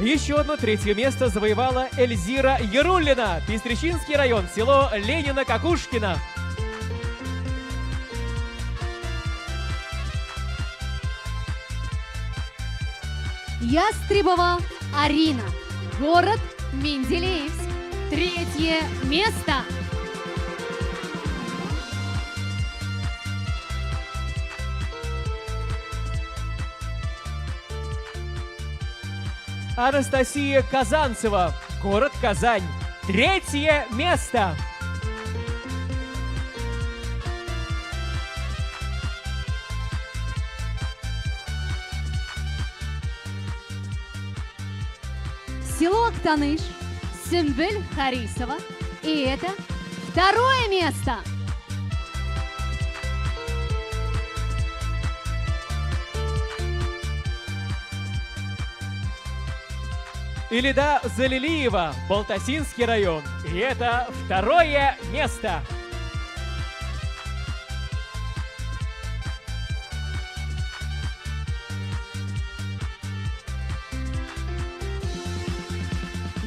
Еще одно 3-е место завоевала Эльзира Яруллина, Пестричинский район, село Ленина-Какушкино. Ястребова Арина, город Менделеевск. 3-е место. Анастасия Казанцева, город Казань. 3-е место. Село Актаныш, Сымбель Харисова. И это 2-е место. Илида Залилиева, Балтасинский район. И это 2-е место.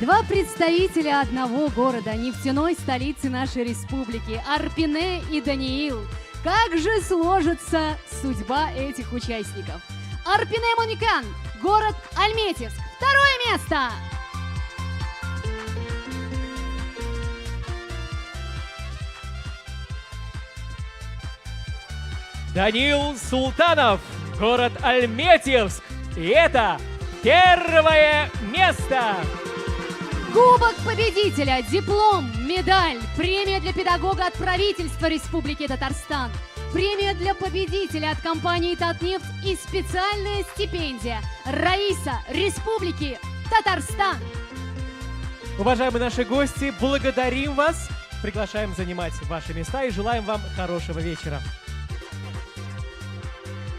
Два представителя одного города, нефтяной столицы нашей республики, Арпине и Даниил. Как же сложится судьба этих участников? Арпине Муникан, город Альметьевск. 2-е место. Даниил Султанов, город Альметьевск. И это 1-е место. Кубок победителя, диплом, медаль, премия для педагога от правительства Республики Татарстан, премия для победителя от компании «Татнефть» и специальная стипендия «Раиса Республики Татарстан». Уважаемые наши гости, благодарим вас, приглашаем занимать ваши места и желаем вам хорошего вечера.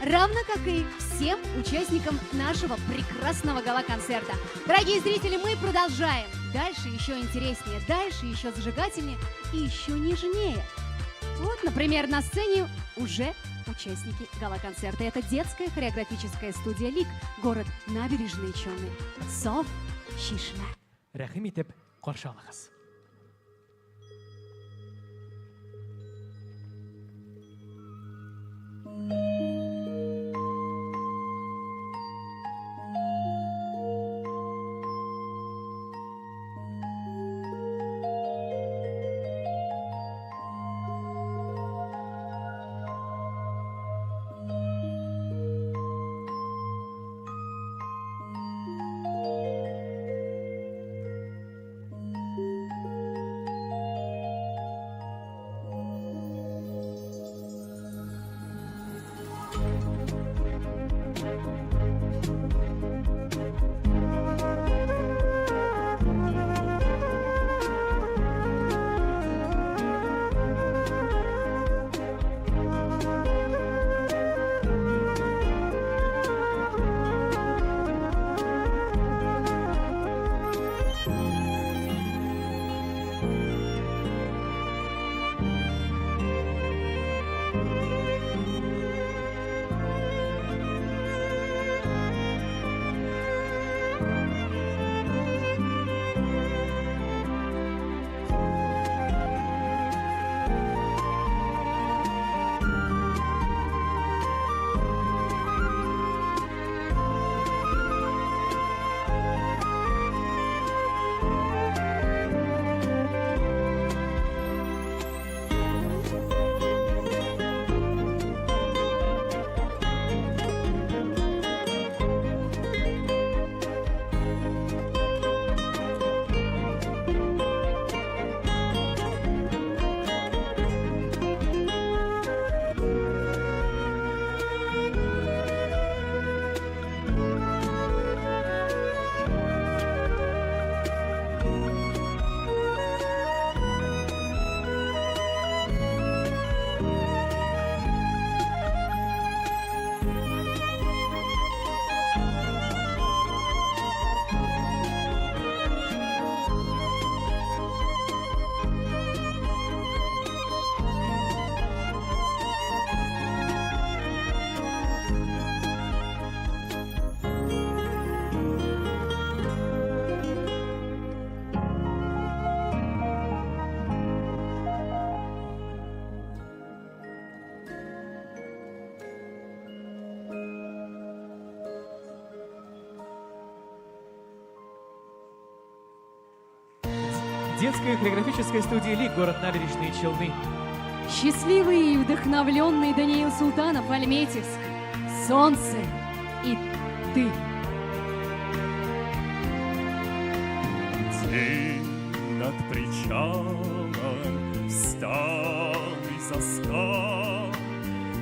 Равно как и всем участникам нашего прекрасного гала-концерта. Дорогие зрители, мы продолжаем. Дальше еще интереснее, дальше еще зажигательнее и еще нежнее. Вот, например, на сцене уже участники гала-концерта. Это детская хореографическая студия «Лик», город Набережные Челны. Соф Шишме. Рәхим итеп каршы алыгыз. детской хореографической студии «Лик», город Набережные Челны. Счастливый и вдохновленный Даниил Султанов, Альметьевск. Солнце и ты. День над причалом встал из-за скал,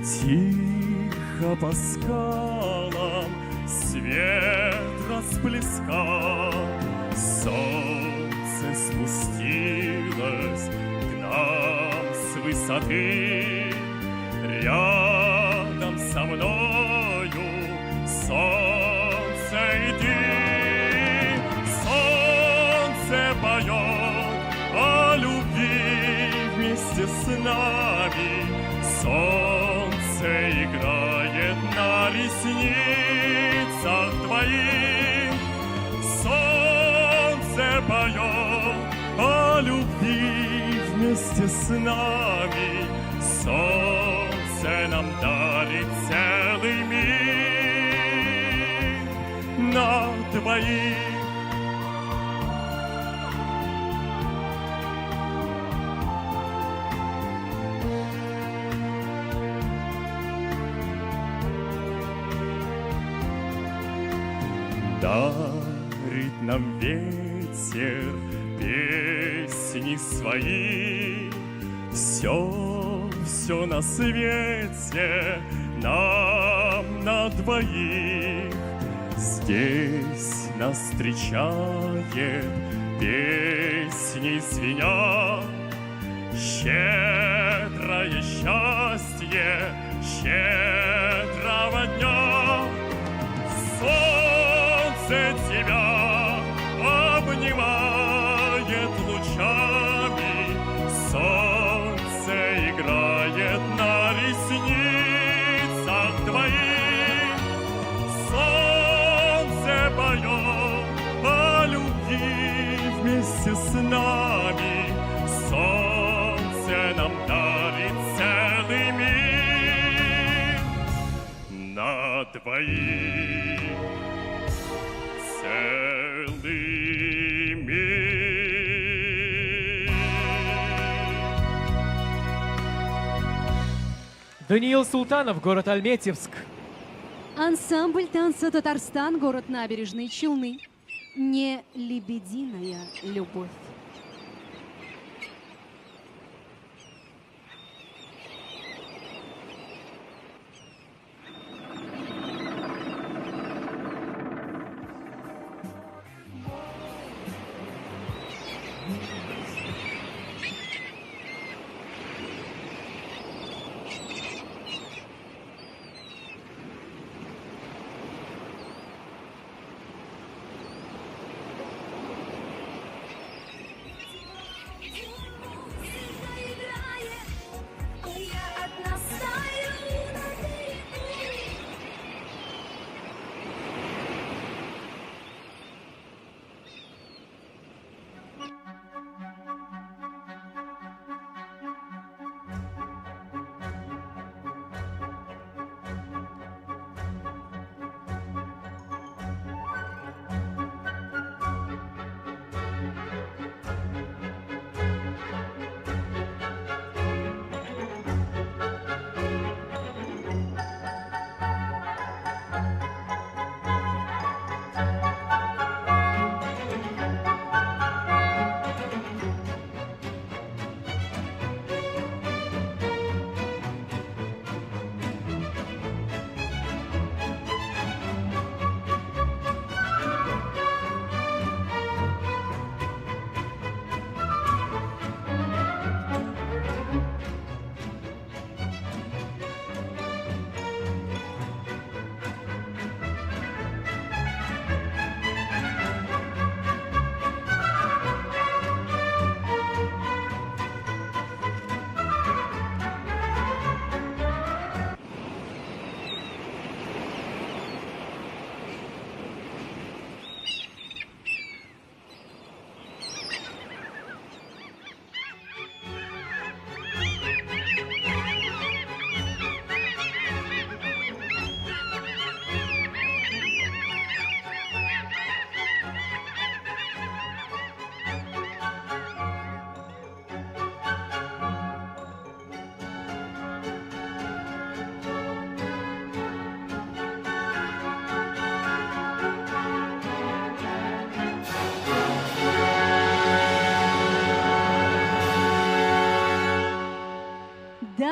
тихо по скалам свет расплескал. Солнце спустилось к нам с высоты, рядом со мною солнце и ты. Солнце поет о любви вместе с нами, солнце играет на ресницах твоих. Солнце поет о любви вместе с нами, солнце нам дарит целый мир на двоих. Дарит нам ветер песни свои, все на свете нам на двоих. Здесь нас встречает песни звеня, щедрое счастье щедрого дня. Солнце тебя обнимает лучами, солнце играет на ресницах твоих. Солнце поет о любви вместе с нами, солнце нам дарит целый мир на двоих. Целый мир. Даниил Султанов, город Альметьевск. Ансамбль танца «Татарстан», город Набережные Челны. Не лебединая любовь.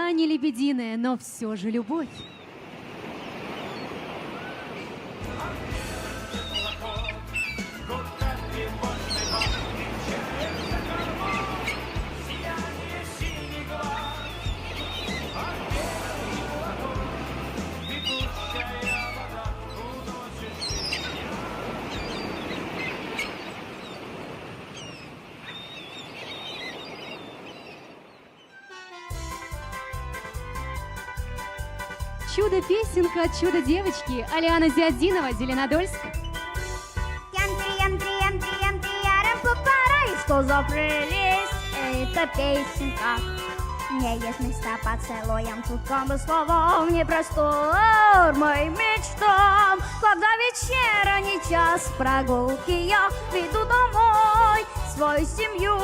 Да, не лебединая, но все же любовь. Чудо-песенка от чудо-девочки Алиана Зиаддинова, Зеленодольск. И что за прелесть эта песенка? Не есть места поцелуям, чуткам и словам, не простор моим мечтам. Когда вечерний час прогулки я веду домой свою семью,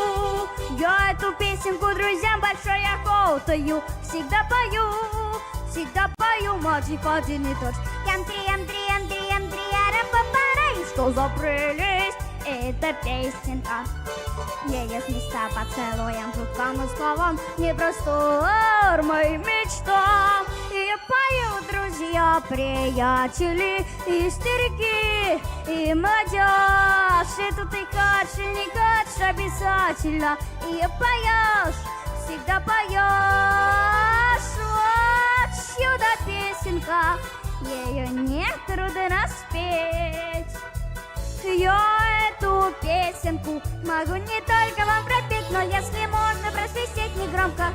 я эту песенку друзьям большой охотою всегда пою. Всегда пою мальчик один и тот. И что за прелесть эта песенка? Не есть места поцелуям, чуткам и словам, не простор моим мечтам. И поют друзья, приятели и старики, и молодежь. И тут и хочешь, и не хочешь обязательно. И поешь, всегда поешь. Вот чудо-песенка, ее не трудно спеть. Я эту песенку могу не только вам пропеть, но если можно просвистеть негромко.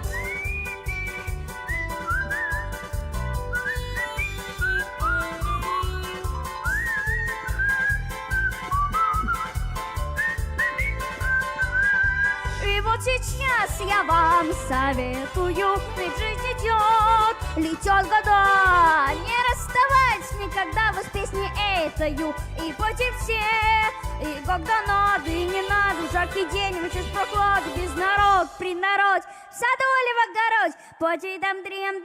И вот сейчас я вам советую, ведь жизнь идет, летят года. Не расставайтесь никогда вы с песней этою. И пойте все, и когда надо, и не надо. Жаркий день, сейчас прохлада, без народ, при народ, в саду или в огород. Пойте там дриам,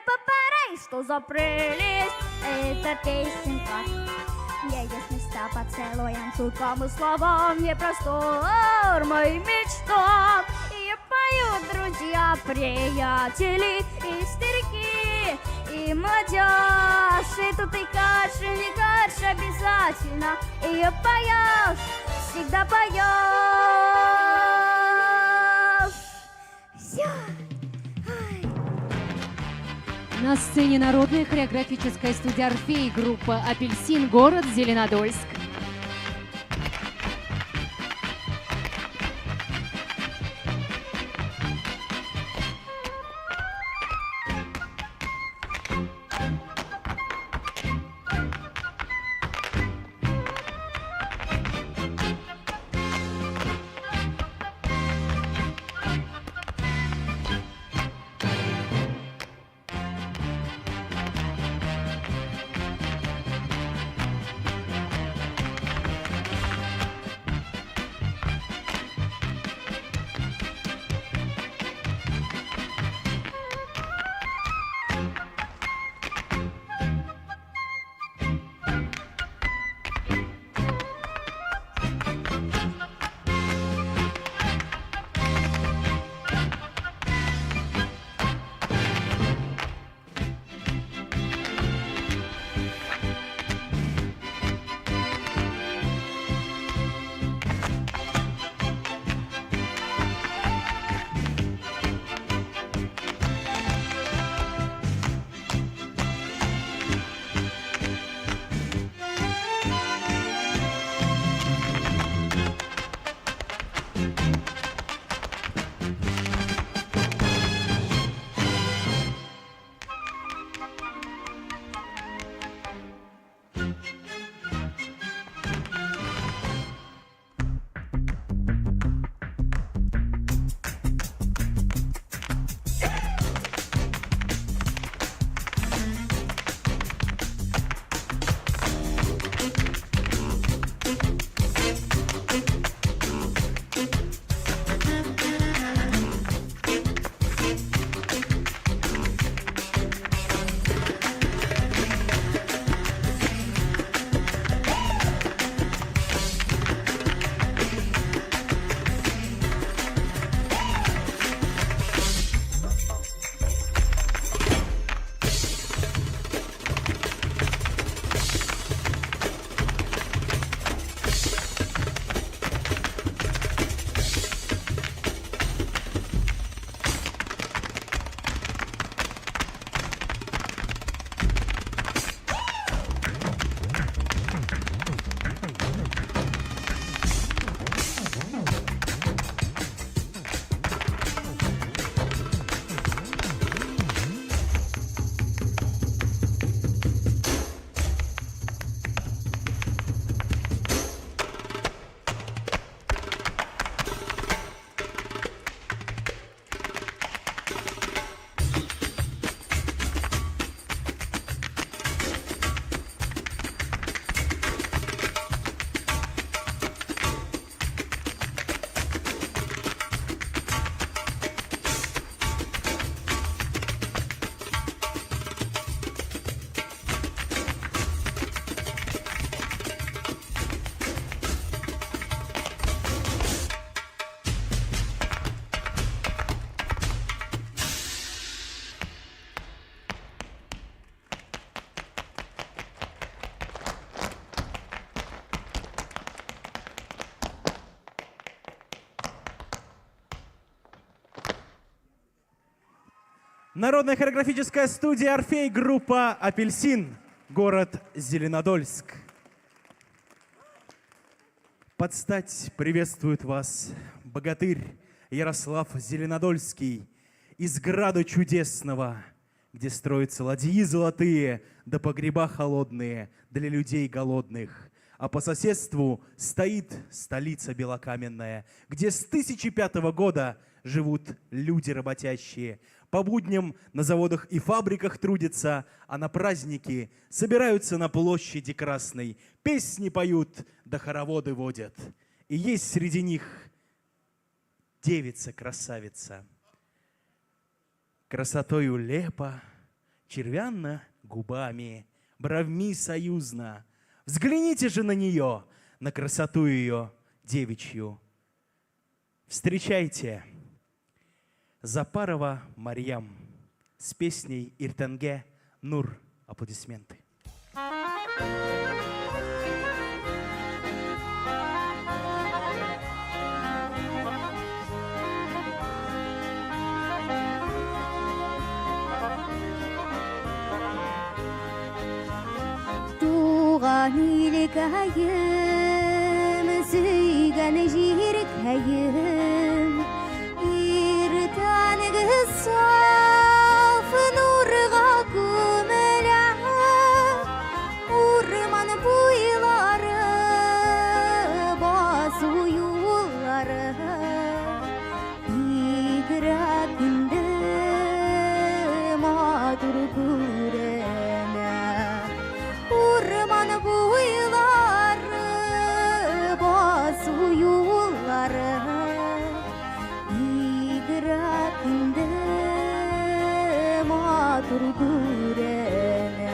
папара. И что за прелесть эта песенка? Не есть места поцелуям, чуткам и словам, не простор моим мечтам. И поют друзья, приятели и старики, и молодежь. И тут и хочешь, и не хочешь обязательно. И поешь, всегда поешь. Все. На сцене народная хореографическая студия «Орфей», группа «Апельсин», город Зеленодольск. Народная хореографическая студия «Орфей», группа «Апельсин», город Зеленодольск. Под стать приветствует вас богатырь Ярослав Зеленодольский из града чудесного, где строятся ладьи золотые, да погреба холодные для людей голодных. А по соседству стоит столица белокаменная, где с 1005 года живут люди работящие. По будням на заводах и фабриках трудятся, а на праздники собираются на площади Красной, песни поют, да хороводы водят. И есть среди них девица-красавица, красотою лепа, червянно губами, бровьми союзно. Взгляните же на нее, на красоту ее девичью. Встречайте Запарова Марьям с песней «Иртанге Нур». Аплодисменты. туған илкайым, сүйген жеркайым, ертеңгі саф нұрға көмілі, орман бойлары, басу юллары, игра күнді матур көріне. Orman boyları, basу yolları, игракінде матур көріне.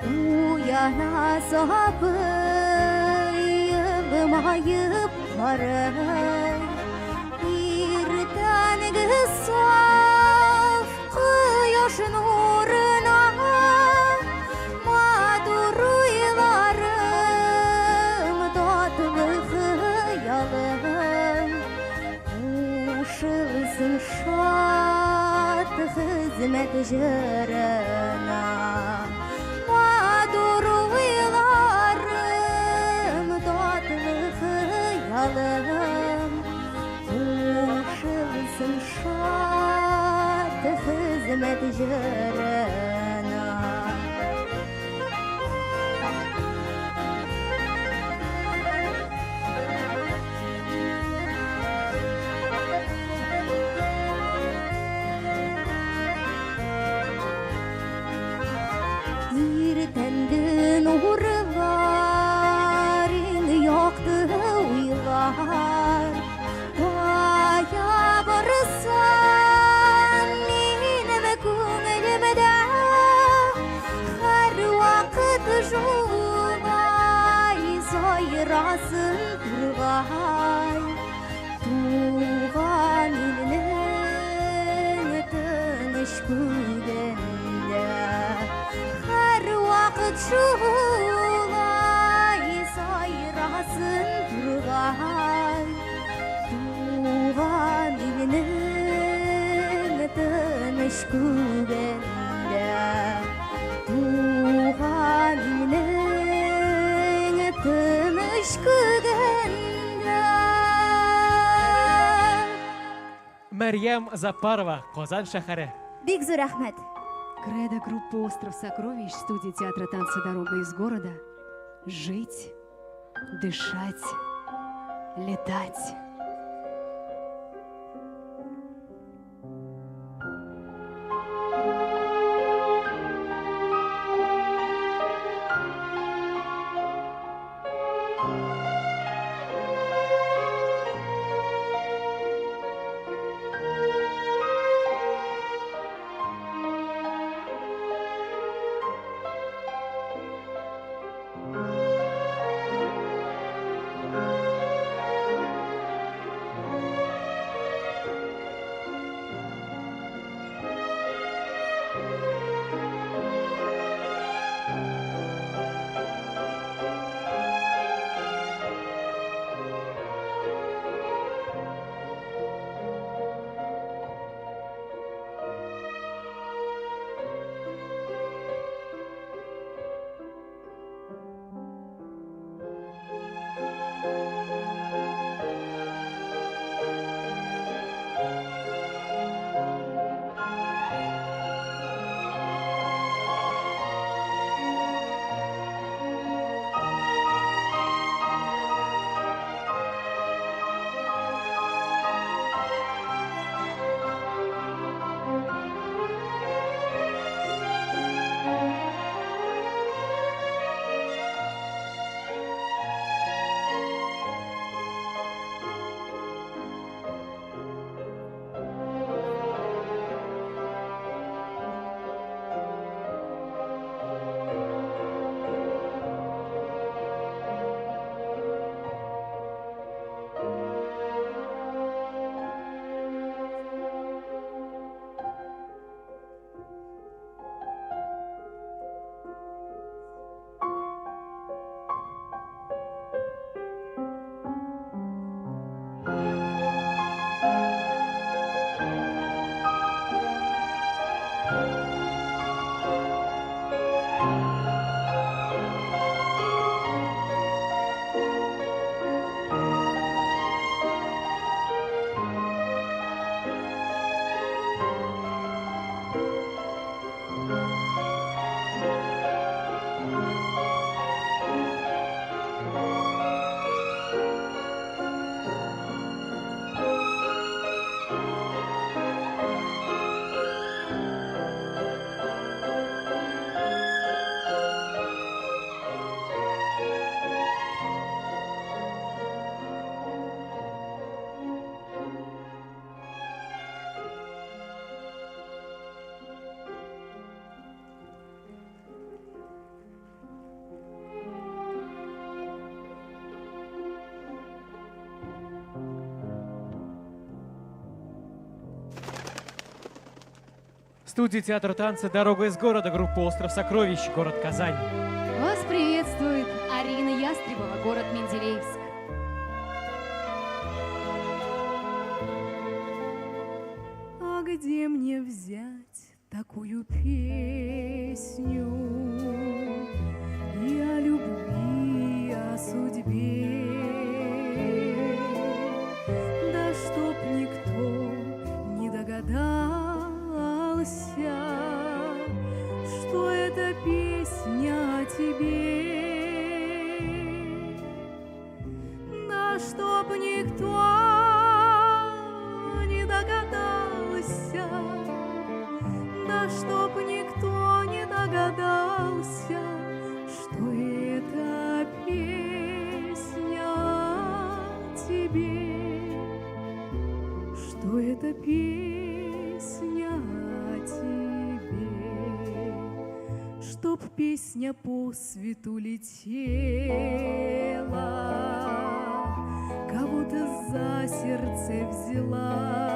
Уяна сапыйым майып барым, ертеңгі саф құяш нұрына, матур ойларым, татлы хыялым, ушылсын шат хызмет жырына. Матур ойларым, татлы хыялым, ушылсын шат хызмет жырына. Ертеңгі нұры бар, яқты ойлар, қая барсам менің көңілімді, әр уақыт жолай сайрасын тұрғай. Туған елінің тыныш көгінде, әр уақыт жолай сайрасын тұрғай. Туған елінің тыныш көгінде, туған елінің тыныш көгінде. Марьям Запарова, Казан шәһәре. Бик зур рәхмәт. Кредо группы «Остров сокровищ», студия театра танца «Дорога из города». Жить, дышать, летать. студии театра танца «Дорога из города» группа «Остров сокровищ», город Казань. Вас приветствует Арина Ястребова, город Менделеевск. А где мне взять такую песню и о любви, и о судьбе? Да чтоб никто не догадался, что это песня о тебе. Да чтоб никто не догадался, да чтоб никто не догадался, что это песня о тебе, что это песня о тебе, чтоб песня по свету летела, кого-то за сердце взяла,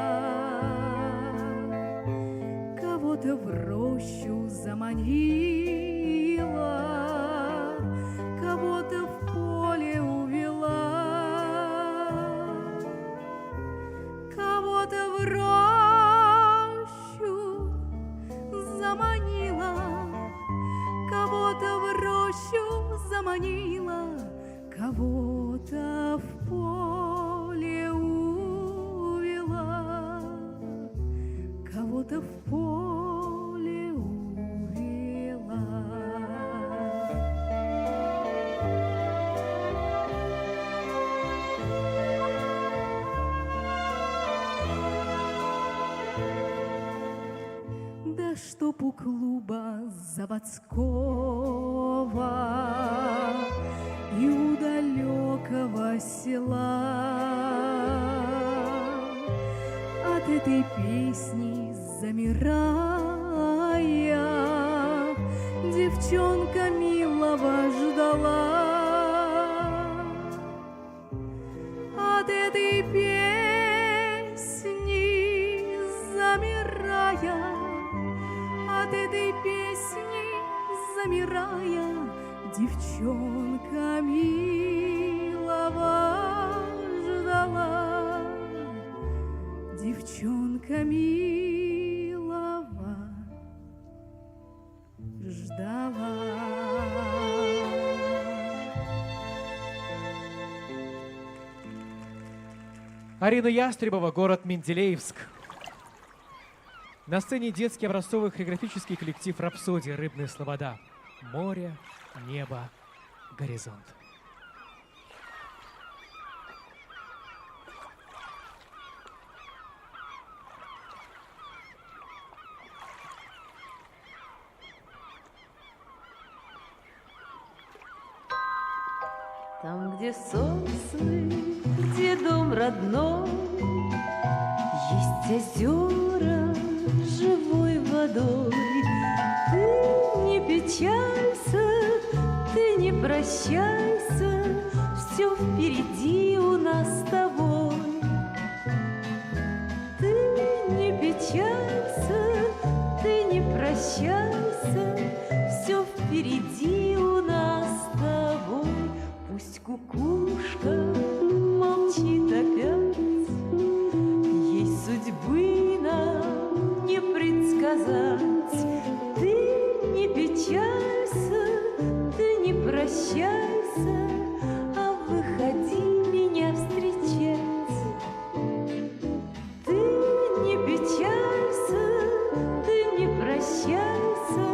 кого-то в рощу заманила, кого-то в поле увела, кого-то в рощу заманила, кого-то в рощу заманила, кого-то в поле увела, кого-то в поле увела. Да чтоб у клуба заводского и у далекого села от этой песни замирая, девчонка милого ждала. От этой песни замирая, от этой песни замирая, девчонка милого ждала, девчонка милого ждала. Арина Ястребова, город Менделеевск. На сцене детский образцовый хореографический коллектив «Рапсодия. Рыбная слобода». Море, небо, горизонт. Там, где сосны, где дом родной, есть озера с живой водой. Ты не печалься, ты не прощайся, все впереди у нас с тобой. Ты не печалься, ты не прощайся, все впереди у нас с тобой. Пусть кукушка молчит опять, ей судьбы нам не предсказать. Ты не печалься, ты не прощайся, а выходи меня встречать. Ты не печалься, ты не прощайся,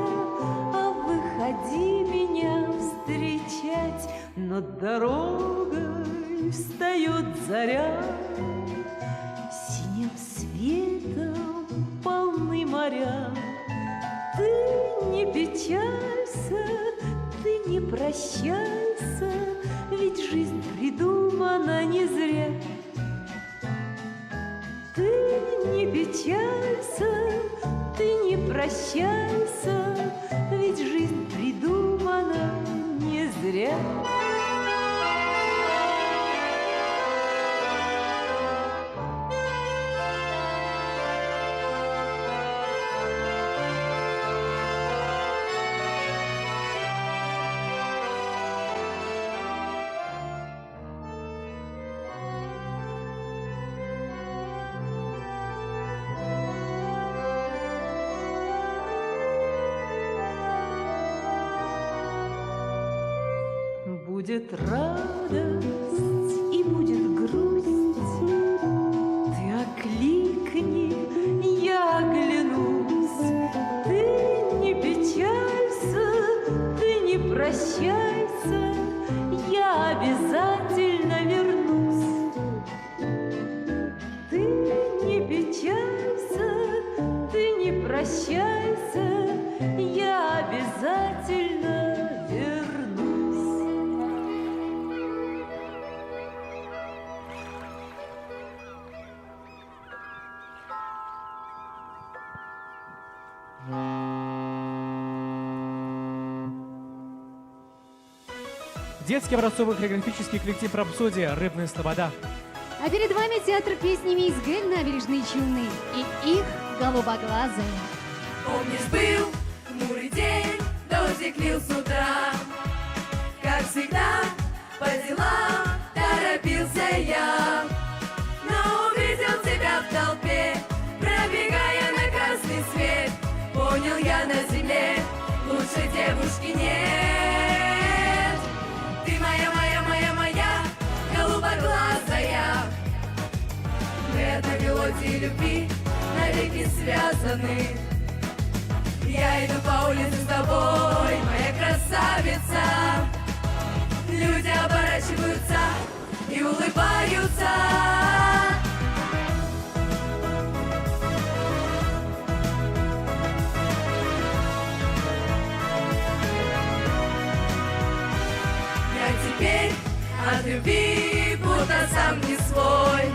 а выходи меня встречать. Над дорогой встает заря, синим светом полны моря. Ты не печалься, ты не прощайся, ведь жизнь придумана не зря. Ты не печалься, ты не прощайся, ведь жизнь придумана не зря. будет радость и будет грусть. Ты окликни, я оглянусь. Ты не печалься, ты не прощайся, я обязательно вернусь. Ты не печалься, ты не прощайся, я обязательно вернусь. Детский образцовый хореографический коллектив «Рапсодия», «Рыбная слобода». А перед вами театр песни «Мизгель», «Набережные Челны» и их «Голубоглазая». Помнишь, был хмурый день, дождик лил с утра. Как всегда, по делам торопился я. Но увидел тебя в толпе, пробегая на красный свет. Понял я на земле, лучше девушки нет. Ты моя, моя, моя, моя, голубоглазая. Мы одной мелодии любви навеки связаны. Я иду по улице с тобой, моя красавица. Люди оборачиваются и улыбаются. Я теперь от любви будто сам не свой.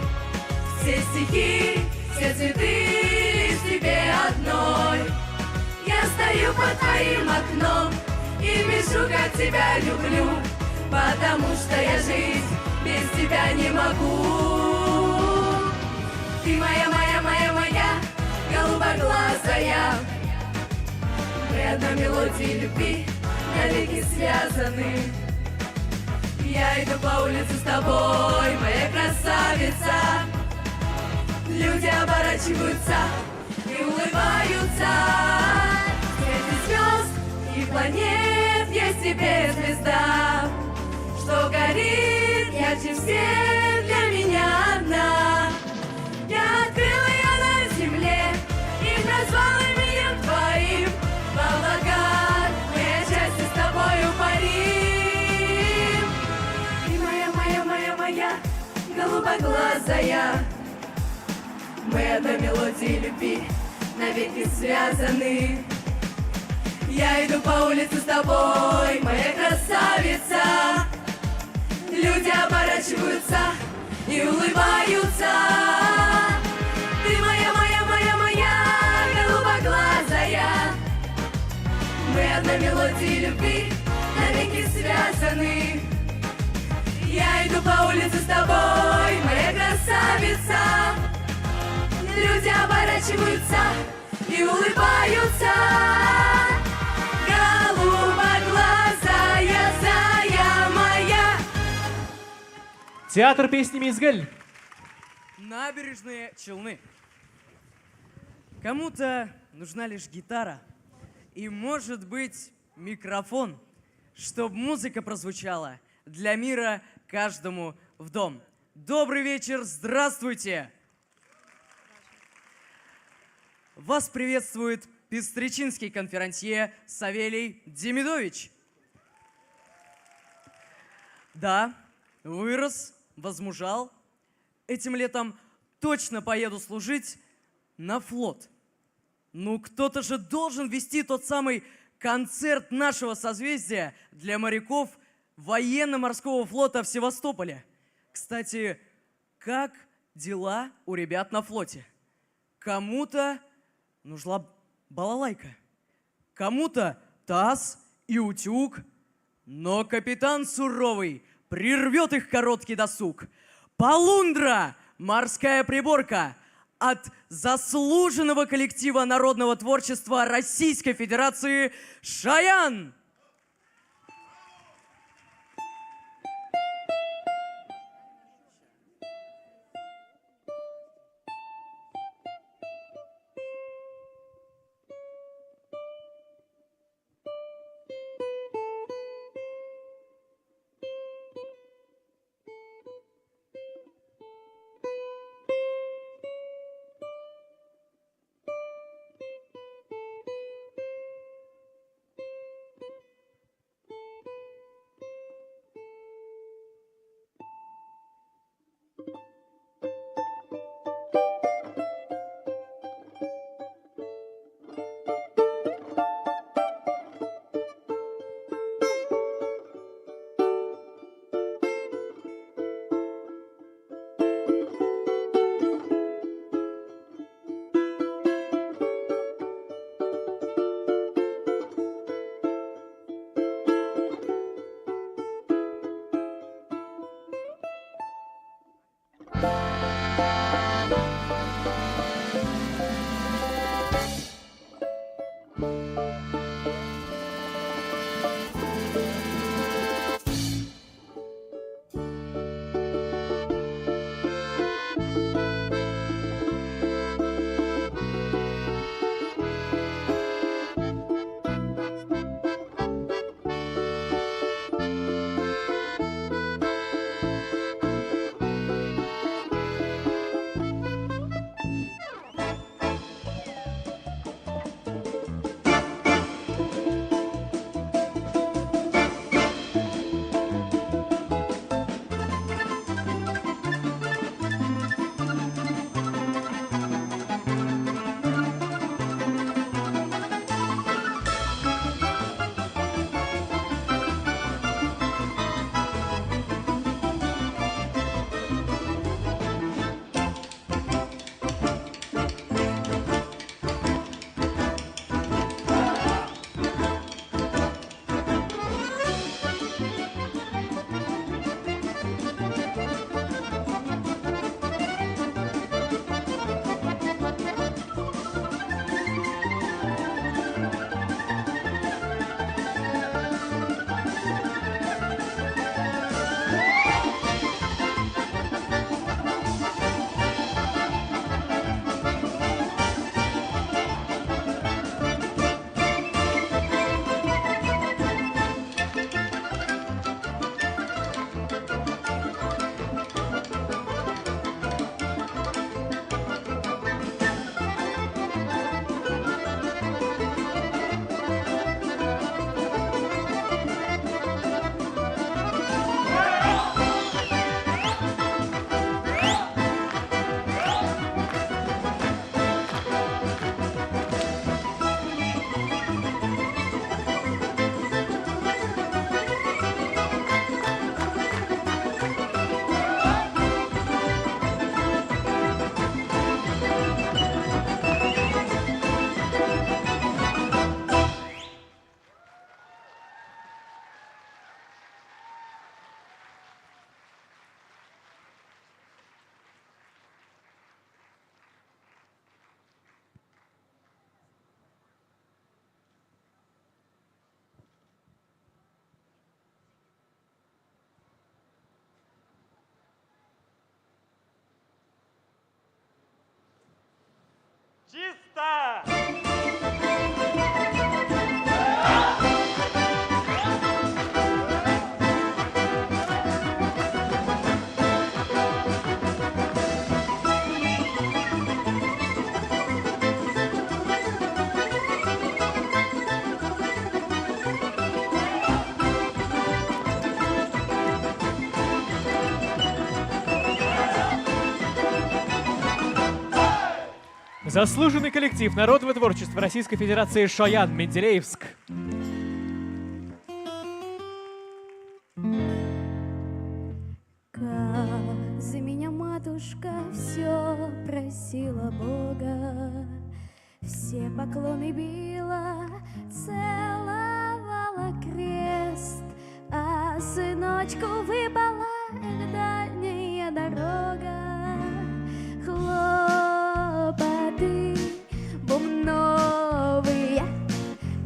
Все стихи, все цветы лишь тебе одной. Я стою под твоим окном и пишу, как тебя люблю, потому что я жить без тебя не могу. Ты моя, моя, моя, моя, голубоглазая. Мы одной мелодии любви навеки связаны. Я иду по улице с тобой, моя красавица. Люди оборачиваются и улыбаются. Среди звезд и планет есть тебе звезда, что горит ярче всех для меня одна. Я открыла ее на земле и назвала именем твоим. В облаках мы счастье с тобою парим. Ты моя, моя, моя, моя, голубоглазая. Мы одной мелодии любви навеки связаны. Я иду по улице с тобой, моя красавица. Люди оборачиваются и улыбаются. Ты моя, моя, моя, моя, голубоглазая. Мы одной мелодии любви навеки связаны. Я иду по улице с тобой, моя красавица. Люди оборачиваются и улыбаются. Голубоглазая, зая моя. Театр песни «Мизгель». Набережные Челны. Кому-то нужна лишь гитара и, может быть, микрофон, чтобы музыка прозвучала для мира каждому в дом. Добрый вечер, здравствуйте! Вас приветствует пестричинский конферансье Савелий Демидович. Да, вырос, возмужал. Этим летом точно поеду служить на флот. Ну, кто-то же должен вести тот самый концерт нашего созвездия для моряков военно-морского флота в Севастополе. Кстати, как дела у ребят на флоте? Кому-то нужна балалайка, кому-то таз и утюг, но капитан суровый прервет их короткий досуг. Полундра, морская приборка от заслуженного коллектива народного творчества Российской Федерации «Шаян». Чисто! Заслуженный коллектив народного творчества Российской Федерации «Шаян», Менделеевск. Как за меня матушка все просила Бога, все поклоны била, целовала крест, а сыночку выпала дальняя дорога. Хлопоты бубновые,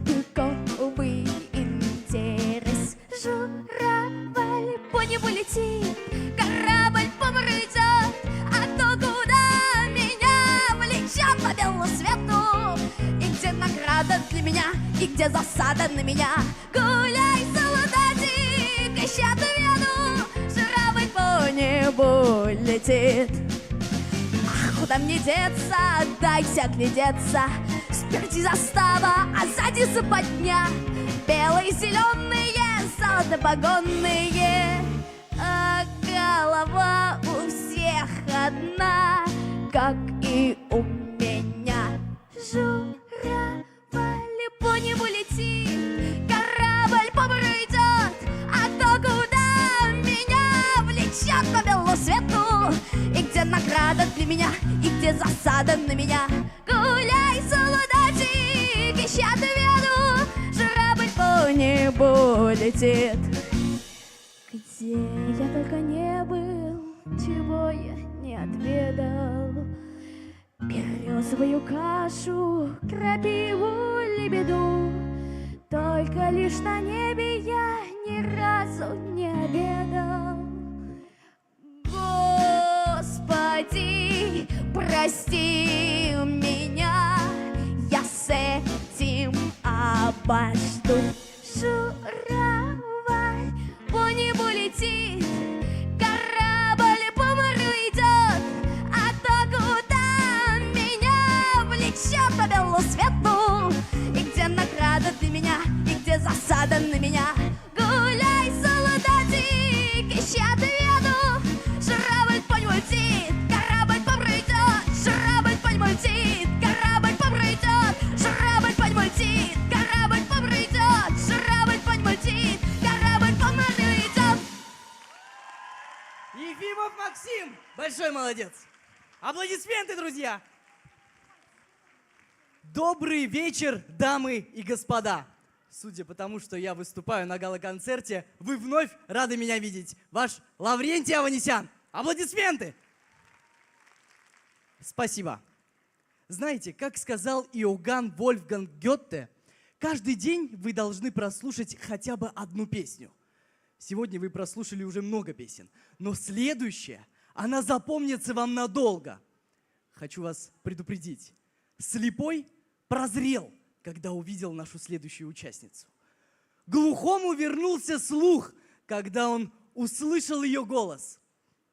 пиковый интерес. Журавль по небу летит, корабль по морю идет, а то куда меня влечет по белому свету. И где награда для меня, и где засада на меня. Гуляй, солдатик, ищи ответу, журавль по небу летит. Куда мне деться, дайся глядеться. Спереди застава, а сзади западня. Белые, зеленые, золотопогонные, а голова у всех одна, как и у меня. Журавль по небу летит, корабль по морю идет, а то куда меня влечет по белому свету. И где награда для меня, и где засада на меня. Гуляй, солдатик, ищи ответу, журавль по небу летит. Где я только не был, чего я не отведал. Березовую кашу, крапиву, лебеду, только лишь на небе я ни разу не обедал. Господи, прости меня, я с этим обожду. Журавль по небу летит, корабль по морю идет, а то куда меня влечет по белу свету, и где награда для меня, и где засада на меня. Гуляй, солдатик, ищи ответу. Журавль по небу летит, корабль по морю идет, журавль по небу летит, корабль по морю идет, журавль по небу летит, корабль по морю идет, журавль по небу летит, корабль по морю идет. Ефимов Максим, большой молодец. Аплодисменты, друзья. Добрый вечер, дамы и господа. Судя по тому, что я выступаю на гала-концерте, вы вновь рады меня видеть. Ваш Лаврентий Аванесян. Аплодисменты! Спасибо. Знаете, как сказал Иоганн Вольфганг Гёте, каждый день вы должны прослушать хотя бы одну песню. Сегодня вы прослушали уже много песен, но следующая, она запомнится вам надолго. Хочу вас предупредить. Слепой прозрел, когда увидел нашу следующую участницу. Глухому вернулся слух, когда он услышал ее голос.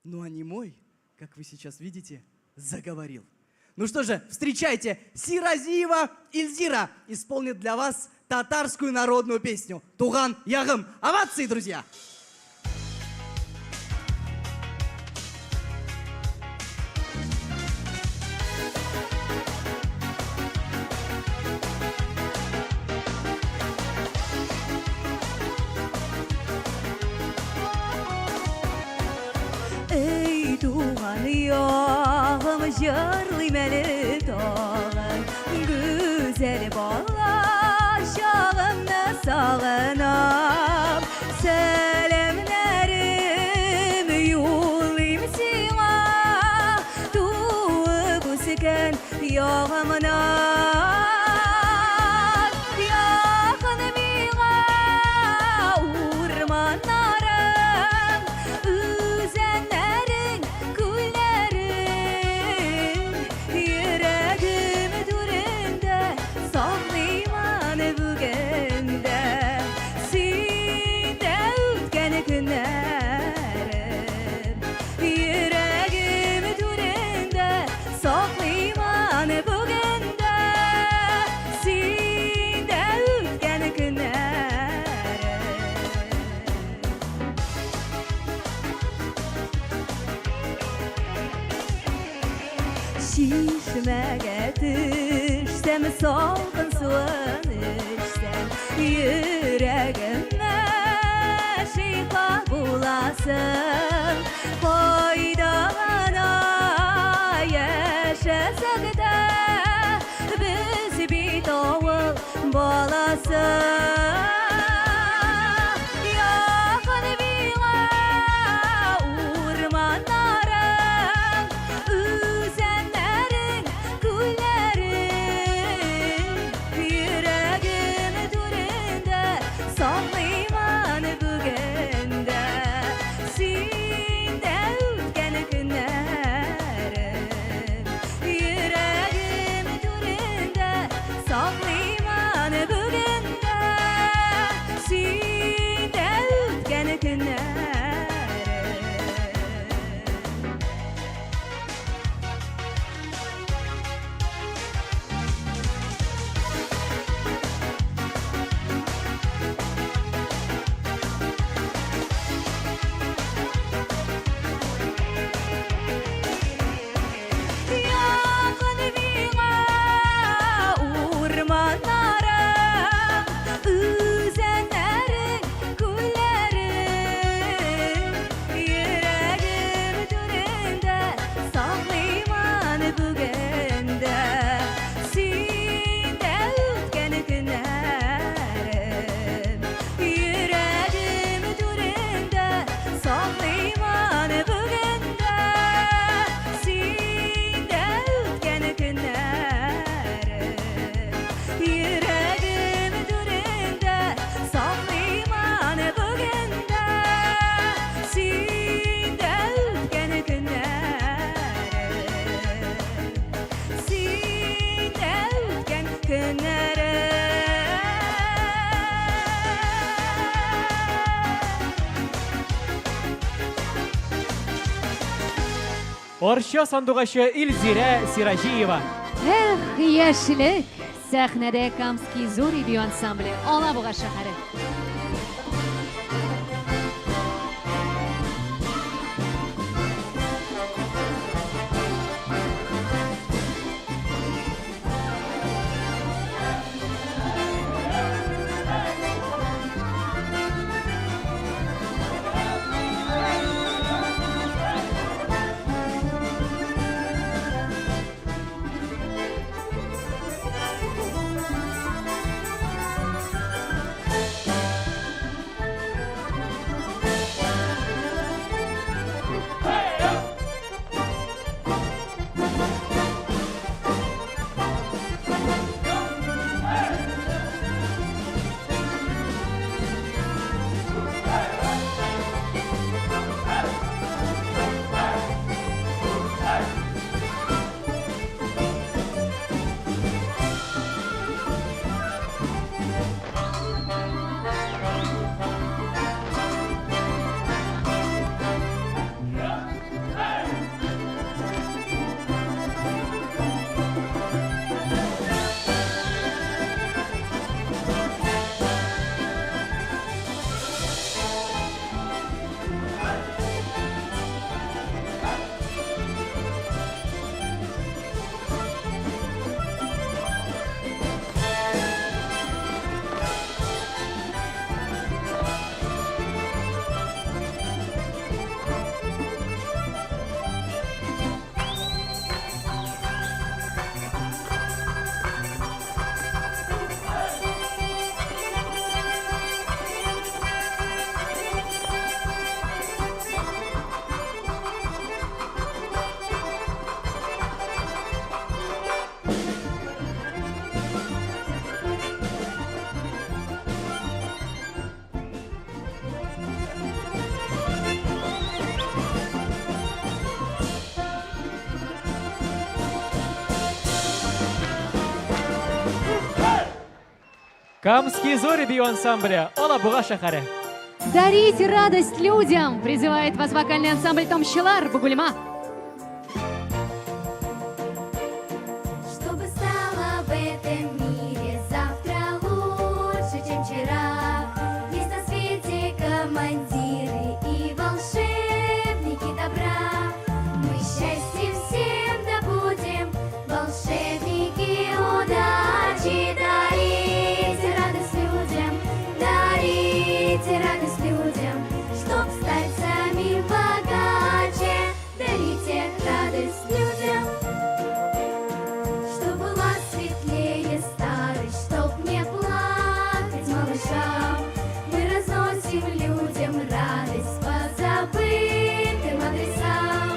Ну а немой, как вы сейчас видите, заговорил. Ну что же, встречайте, Сиразиева Ильзира исполнит для вас татарскую народную песню «Туган Ягым». Овации, друзья! Ey tuğan yağım jarlıyım eli tağın, güzel bağlaşağımda sağınam. Selamlarım yollayım sana, tuğu bu sıkın yağımına. Şişmeye düşsem salgın suan içsem yüreğime şifa bulasın faydana yaşasak da biz bir oğul bulasın. Орча сандугашы Ильзира Сиражиева. Эх, яшьлек! Сәхнәдә Камский Зори бию ансамбле Алабуга шәһәре. Камские Зори бию ансамбля Алабуга шәһәре. Дарите радость людям! Призывает вас вокальный ансамбль Томщылар Бугульма. Чтобы стало в этом мире завтра лучше, чем вчера. Есть на свете командиры и волшебники добра. Мы счастье всем добудем, волшебники удачи. Дарите радость людям, дарите радость людям, чтоб стать самим богаче. Дарите радость людям, чтоб была светлее старость, чтоб не плакать малышам. Мы разносим людям радость по забытым адресам.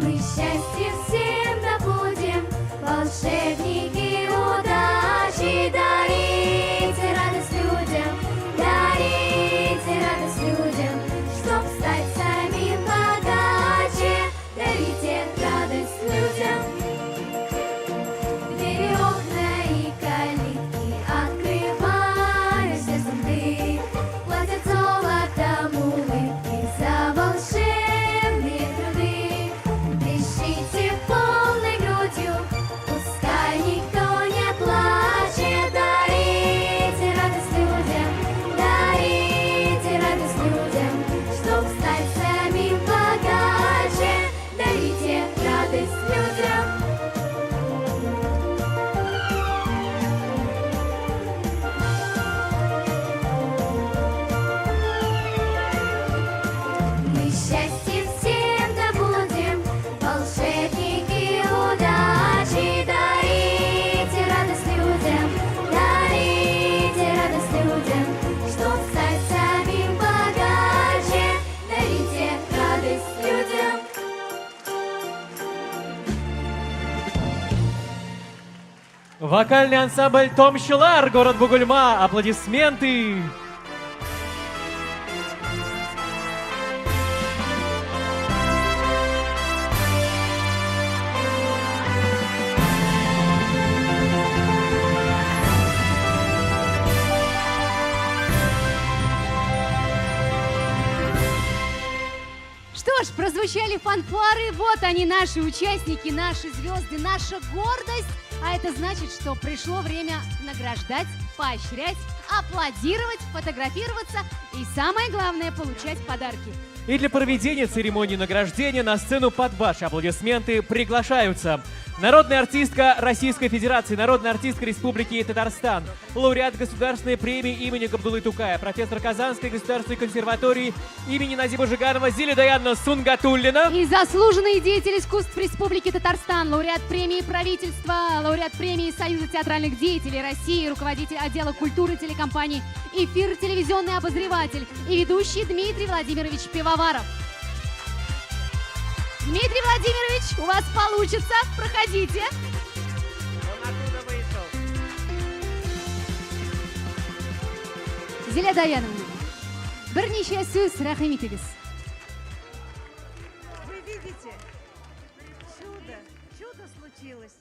Мы счастье всем добудем, волшебники удачи. Дарите радость людям, дарите радость людям, чтоб стать самим богаче. Дарите радость людям. Двери, окна и калитки открываешь сердцем ты. Платят золотом улыбки за волшебные труды. Дышите полной грудью, пускай никто не плачет. Дарите радость людям, дарите радость людям, чтоб стать самим богаче. Дарите радость людям. Мы счастье всем добудем, волшебники удачи. Дарите радость людям, дарите радость людям, чтоб стать самим богаче. Дарите радость людям. Вокальный ансамбль Томщылар, город Бугульма. Аплодисменты. Что ж, прозвучали фанфары, вот они, наши участники, наши звезды, наша гордость. А это значит, что пришло время награждать, поощрять, аплодировать, фотографироваться и, самое главное, получать подарки. И для проведения церемонии награждения на сцену под ваши аплодисменты приглашаются народная артистка Российской Федерации, народная артистка Республики Татарстан, лауреат Государственной премии имени Габдуллы Тукая, профессор Казанской государственной консерватории имени Назима Жиганова Зиля Даянна Сунгатуллина И заслуженный деятель искусств Республики Татарстан, лауреат премии правительства, лауреат премии Союза театральных деятелей России, руководитель отдела культуры телекомпании «Эфир», телевизионный обозреватель и ведущий Дмитрий Владимирович Пивоваров. Дмитрий Владимирович, у вас получится. Проходите. Он оттуда вышел. Зиля Даяновна, бірнеше сөз рахим етіңіз. Вы видите, чудо случилось.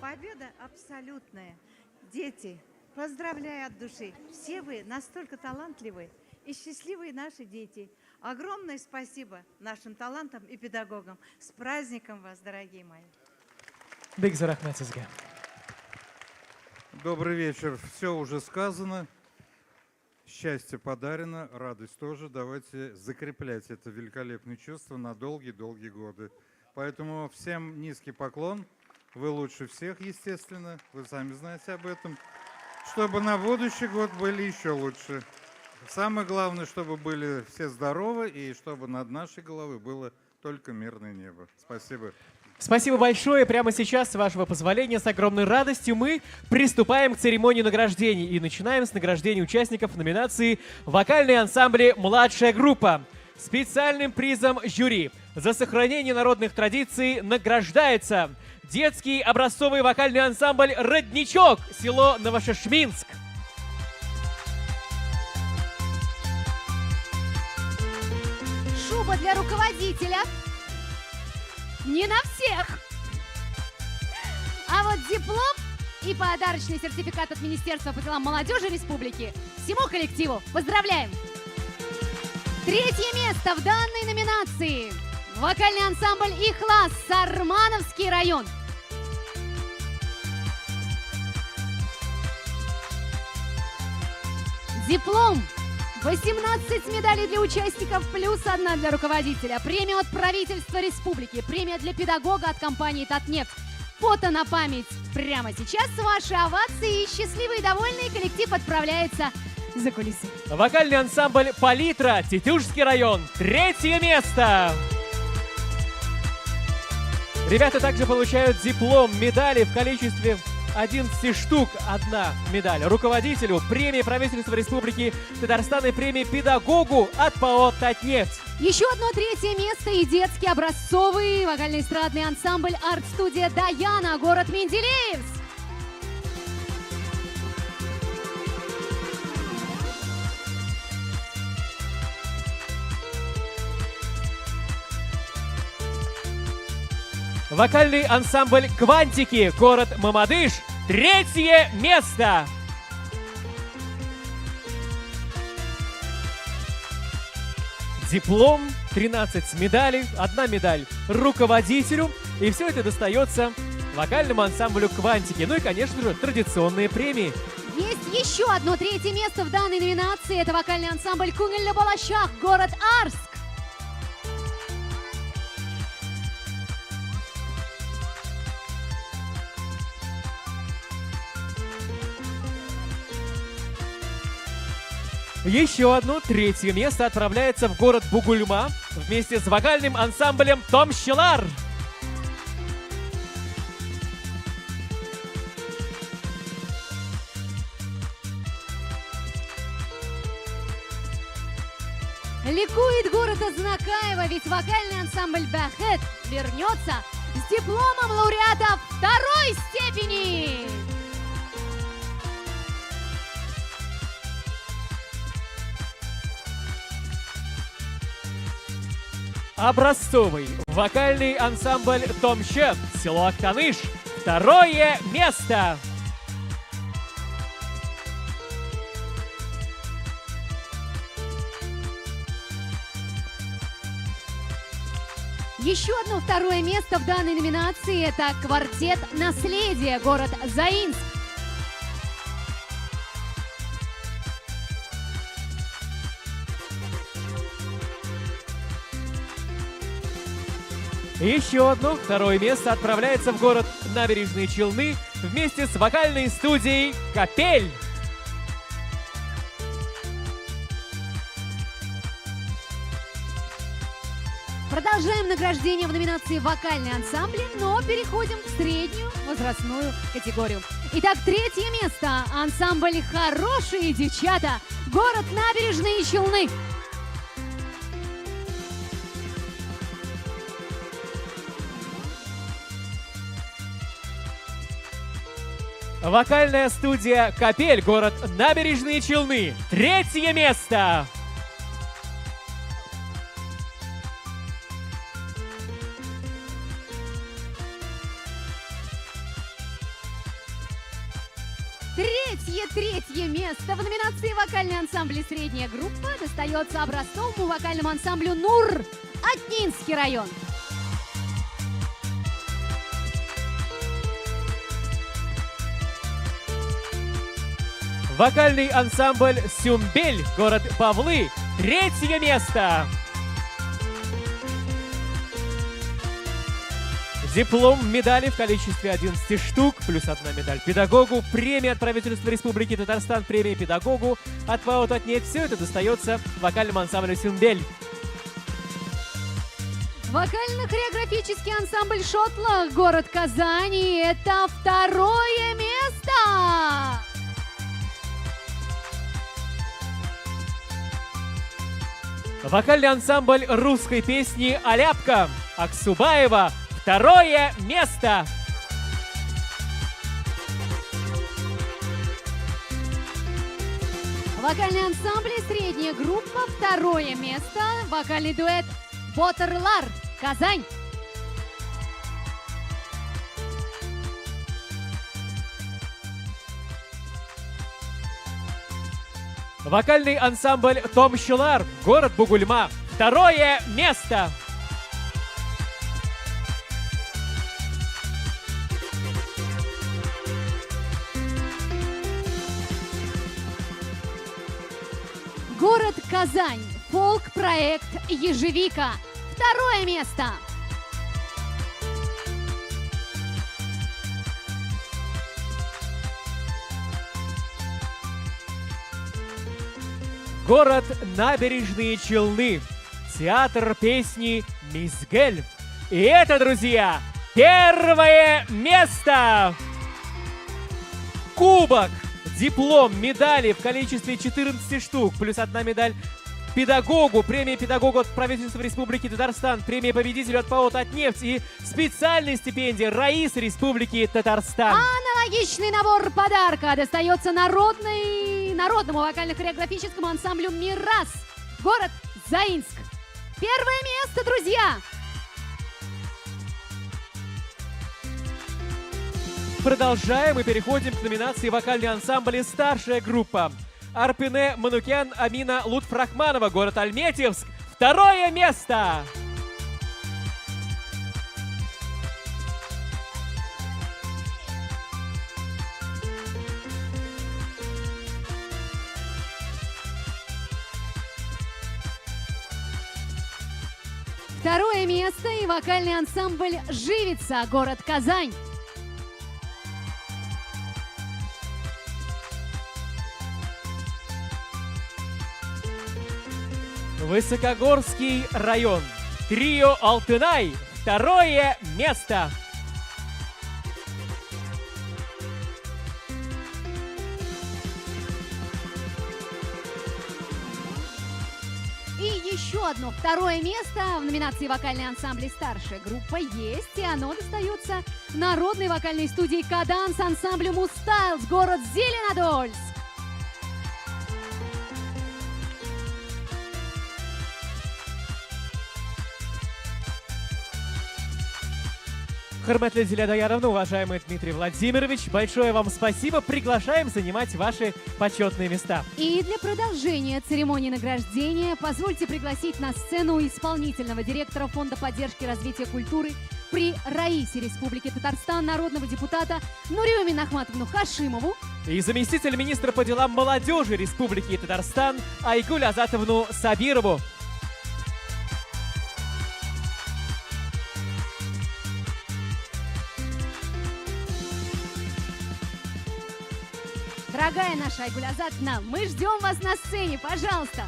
Победа абсолютная. Дети, поздравляю от души. Все вы настолько талантливы и счастливые наши дети. Огромное спасибо нашим талантам и педагогам. С праздником вас, дорогие мои. Бекза рахмет сізге. Добрый вечер. Все уже сказано. Счастье подарено, радость тоже. Давайте закреплять это великолепное чувство на долгие-долгие годы. Поэтому всем низкий поклон. Вы лучше всех, естественно. Вы сами знаете об этом. Чтобы на будущий год были еще лучше. Самое главное, чтобы были все здоровы и чтобы над нашей головой было только мирное небо. Спасибо. Спасибо большое. Прямо сейчас, с вашего позволения, с огромной радостью мы приступаем к церемонии награждений. И начинаем с награждения участников номинации «Вокальные ансамбли «Младшая группа». Специальным призом жюри за сохранение народных традиций награждается детский образцовый вокальный ансамбль «Родничок», село Новошишминск. Шуба для руководителя. Не на всех. А вот диплом и подарочный сертификат от Министерства по делам молодежи республики всему коллективу. Поздравляем! Третье место в данной номинации. Вокальный ансамбль «Ихлас», Сармановский район. Диплом. 18 медалей для участников, плюс 1 для руководителя. Премия от правительства республики. Премия для педагога от компании «Татнефть». Фото на память. Прямо сейчас ваши овации и счастливый и довольный коллектив отправляется за кулисы. Вокальный ансамбль «Палитра», Тетюшский район. Третье место. Ребята также получают диплом, медали в количестве 11 штук, 1 медаль. Руководителю премии правительства Республики Татарстан и премии педагогу от ПАО «Татнефть». Еще одно третье место и детский образцовый вокально-эстрадный ансамбль арт-студия «Даяна», город Менделеевск. Вокальный ансамбль «Квантики», город Мамадыш, третье место. Диплом, 13 медалей, 1 медаль руководителю. И все это достается вокальному ансамблю «Квантики». Ну и, конечно же, традиционные премии. Есть еще одно третье место в данной номинации. Это вокальный ансамбль «Кунгельля Балашах», город Арск. Еще одно третье место отправляется в город Бугульма вместе с вокальным ансамблем «Томщелар». Ликует город Азнакаево, ведь вокальный ансамбль «Бахет» вернется с дипломом лауреата 2-й степени. Образцовый вокальный ансамбль «Томщет», село Актаныш, 2-е место. Еще одно второе место в данной номинации – это квартет «Наследие», город Заинск. Еще одно второе место отправляется в город Набережные Челны вместе с вокальной студией «Капель». Продолжаем награждение в номинации «Вокальные ансамбли», но переходим в среднюю возрастную категорию. Итак, третье место. Ансамбль «Хорошие девчата», город Набережные Челны. Вокальная студия «Капель», город Набережные Челны. Третье место. Третье место в номинации «Вокальный ансамбль средняя группа» достается образцовому вокальному ансамблю «Нур», Атнинский район. Вокальный ансамбль «Сюмбель», город Павлы. Третье место. Диплом медали в количестве 11 штук, плюс одна медаль педагогу, премия от правительства Республики Татарстан, премия педагогу от ПАО «Татнефть». Все это достается вокальному ансамблю «Сюмбель». Вокально-хореографический ансамбль «Шотла», город Казани. Это второе место. Вокальный ансамбль русской песни «Аляпка», Аксубаева. Второе место. Вокальный ансамбль средняя группа. Второе место. Вокальный дуэт «Ботерлар», Казань. Вокальный ансамбль «Томщулар», город Бугульма. Второе место. Город Казань. Фолк-проект «Ежевика». Второе место. Город Набережные Челны. Театр песни «Мизгель». И это, друзья, первое место. Кубок, диплом, медали в количестве 14 штук, плюс одна медаль педагогу, премия педагогу от правительства Республики Татарстан, премия победителю от ПАО «Татнефть» и специальная стипендия Раисы Республики Татарстан. Аналогичный набор подарка достается народному вокально-хореографическому ансамблю «Мирас», город Заинск. Первое место, друзья! Продолжаем и переходим к номинации «Вокальный ансамбль старшая группа». Арпине Манукян Амина Лутфрахманова, город Альметьевск. Второе место. Второе место и вокальный ансамбль «Живица», город Казань. Высокогорский район. Трио «Алтынай». Второе место. И еще одно второе место в номинации «Вокальный ансамбль старшая группа» есть, и оно достается народной вокальной студии «Каданс» ансамблю «Мустайлс», город Зеленодольск. Хурматлы Зиля Даяровна, уважаемый Дмитрий Владимирович, большое вам спасибо. Приглашаем занимать ваши почетные места. И для продолжения церемонии награждения позвольте пригласить на сцену исполнительного директора Фонда поддержки и развития культуры при Раисе Республики Татарстан народного депутата Нурию Минахматовну Хашимову И заместитель министра по делам молодежи Республики Татарстан Айгуль Азатовну Сабирову. Дорогая наша Айгуль Азатовна, мы ждем вас на сцене, пожалуйста.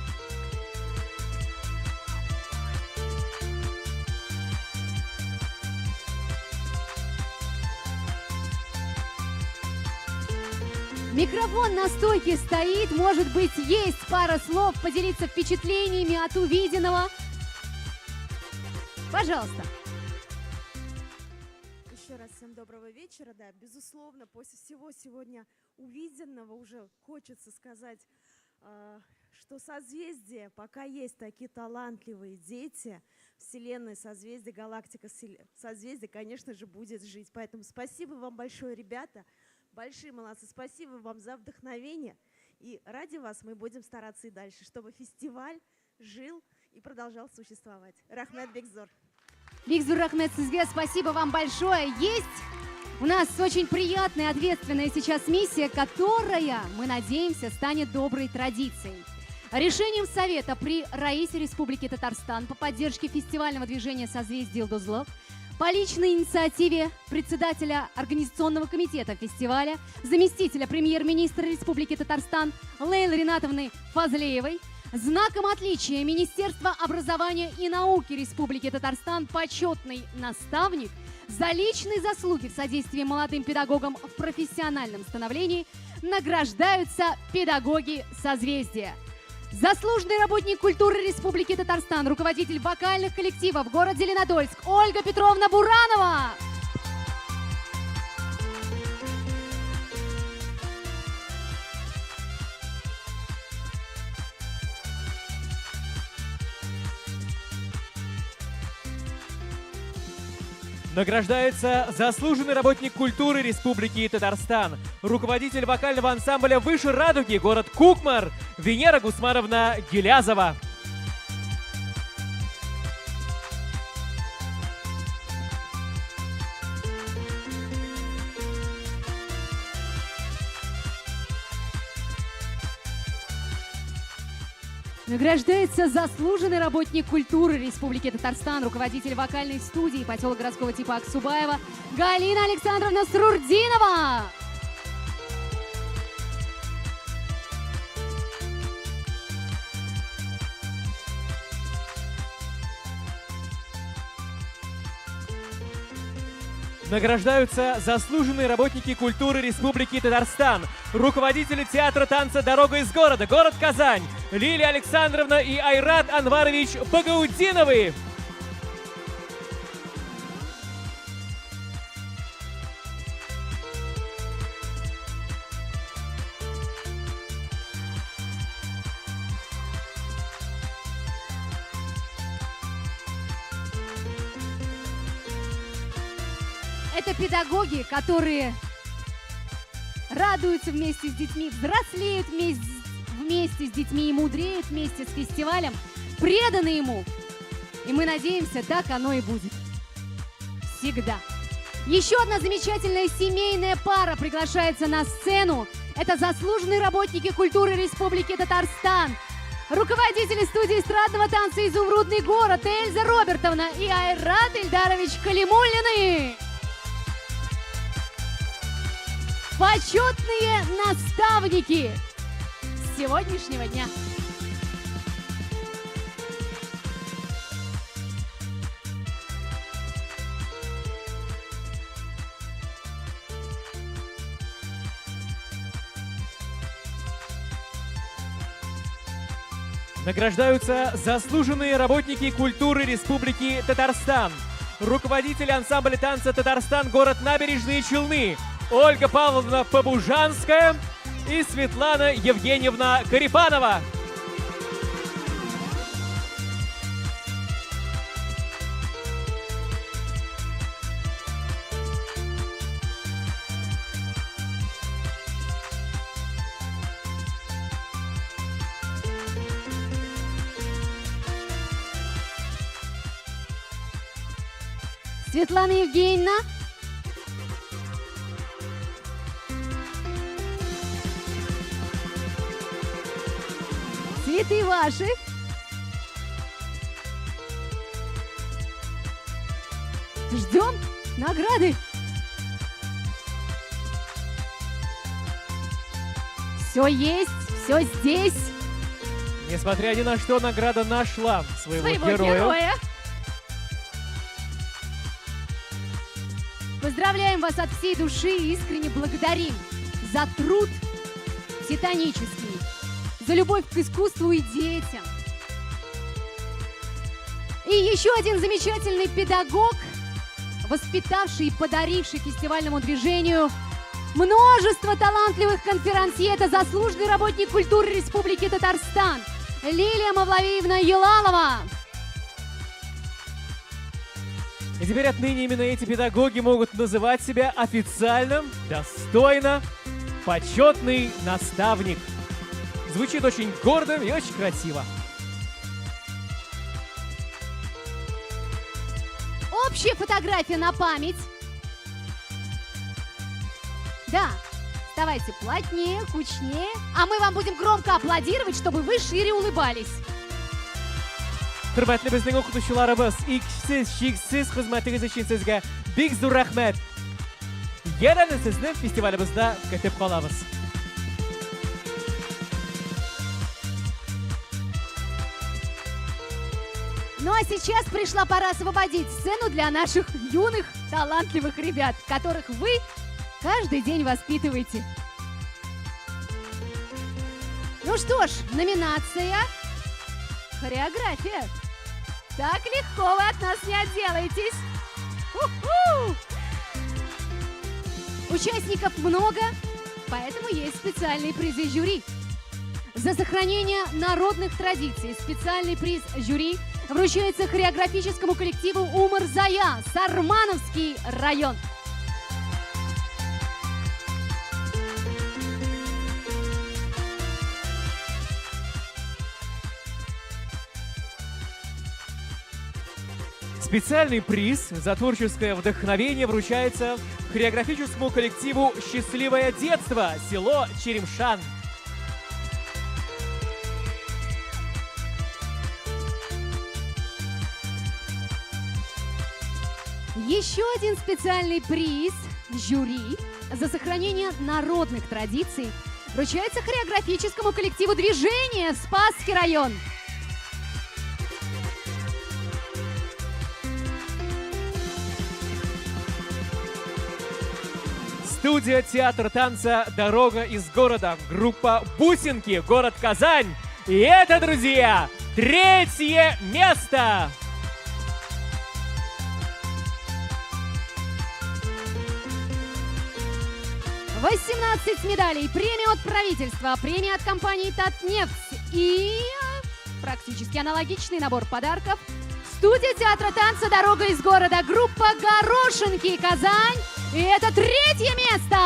Микрофон на стойке стоит, может быть, есть пара слов, поделиться впечатлениями от увиденного. Пожалуйста. Еще раз всем доброго вечера. Да, безусловно, после всего сегодня увиденного уже хочется сказать, что созвездие, пока есть такие талантливые дети, Вселенная, созвездие, галактика созвездие, конечно же, будет жить. Поэтому спасибо вам большое, ребята. Большие молодцы. Спасибо вам за вдохновение. И ради вас мы будем стараться и дальше, чтобы фестиваль жил и продолжал существовать. Рахмет Бекзор. Бекзор Рахмет Сизге, спасибо вам большое. Есть у нас очень приятная, ответственная сейчас миссия, которая, мы надеемся, станет доброй традицией. Решением Совета при Раисе Республики Татарстан по поддержке фестивального движения «Созвездие Йылдызлык» по личной инициативе председателя Организационного комитета фестиваля, заместителя премьер-министра Республики Татарстан Лейлы Ринатовны Фазлеевой, знаком отличия Министерства образования и науки Республики Татарстан почетный наставник за личные заслуги в содействии молодым педагогам в профессиональном становлении награждаются педагоги созвездия. Заслуженный работник культуры Республики Татарстан, руководитель вокальных коллективов город Зеленодольск Ольга Петровна Буранова. Награждается заслуженный работник культуры Республики Татарстан, руководитель вокального ансамбля «Выше радуги» город Кукмар Венера Гусмановна Гилязова. Награждается заслуженный работник культуры Республики Татарстан, руководитель вокальной студии поселок городского типа Аксубаева Галина Александровна Срурдинова. Награждаются заслуженные работники культуры Республики Татарстан, руководители театра танца «Дорога из города», город Казань, Лилия Александровна и Айрат Анварович Багаудиновы. Это педагоги, которые радуются вместе с детьми, взрослеют вместе с детьми и мудреют вместе с фестивалем, преданы ему. И мы надеемся, так оно и будет. Всегда. Еще одна замечательная семейная пара приглашается на сцену. Это заслуженные работники культуры Республики Татарстан, руководители студии эстрадного танца «Изумрудный город» Эльза Робертовна и Айрат Ильдарович Калимуллины. Почетные наставники сегодняшнего дня. Награждаются заслуженные работники культуры Республики Татарстан, руководитель ансамбля танца «Татарстан», город Набережные Челны Ольга Павловна Побужанская и Светлана Евгеньевна Карипанова. Светлана Евгеньевна. Цветы ваши. Ждем награды. Все есть, все здесь. Несмотря ни на что, награда нашла своего героя. Поздравляем вас от всей души и искренне благодарим за труд титанический, за любовь к искусству и детям. И еще один замечательный педагог, воспитавший и подаривший фестивальному движению множество талантливых конферансье. Это заслуженный работник культуры Республики Татарстан Лилия Мавлавиевна Елалова. И теперь отныне именно эти педагоги могут называть себя официально, достойно, почетный наставник. Звучит очень гордо и очень красиво. Общая фотография на память. Да, вставайте плотнее, кучнее, а мы вам будем громко аплодировать, чтобы вы шире улыбались. Hurmatli bizning o'qituvchilarimiz, ikkisiz, cheksiz xizmatingiz uchun sizga big zo'r rahmat. Yana sizni festivalimizda kutib qolamiz. Ну а сейчас пришла пора освободить сцену для наших юных, талантливых ребят, которых вы каждый день воспитываете. Ну что ж, номинация «Хореография». Так легко вы от нас не отделаетесь. У-ху! Участников много, поэтому есть специальные призы жюри. За сохранение народных традиций специальный приз жюри вручается хореографическому коллективу «Умар-Зая», Сармановский район. Специальный приз за творческое вдохновение вручается хореографическому коллективу «Счастливое детство», село Черемшан. Еще один специальный приз жюри за сохранение народных традиций вручается хореографическому коллективу движения «Спасский район». Студия театра танца «Дорога из города», группа «Бусинки», город Казань. И это, друзья, 3-е место! — 18 медалей, премия от правительства, премия от компании «Татнефть» и практически аналогичный набор подарков. Студия театра танца «Дорога из города», группа «Горошинки», Казань. И это 3-е место!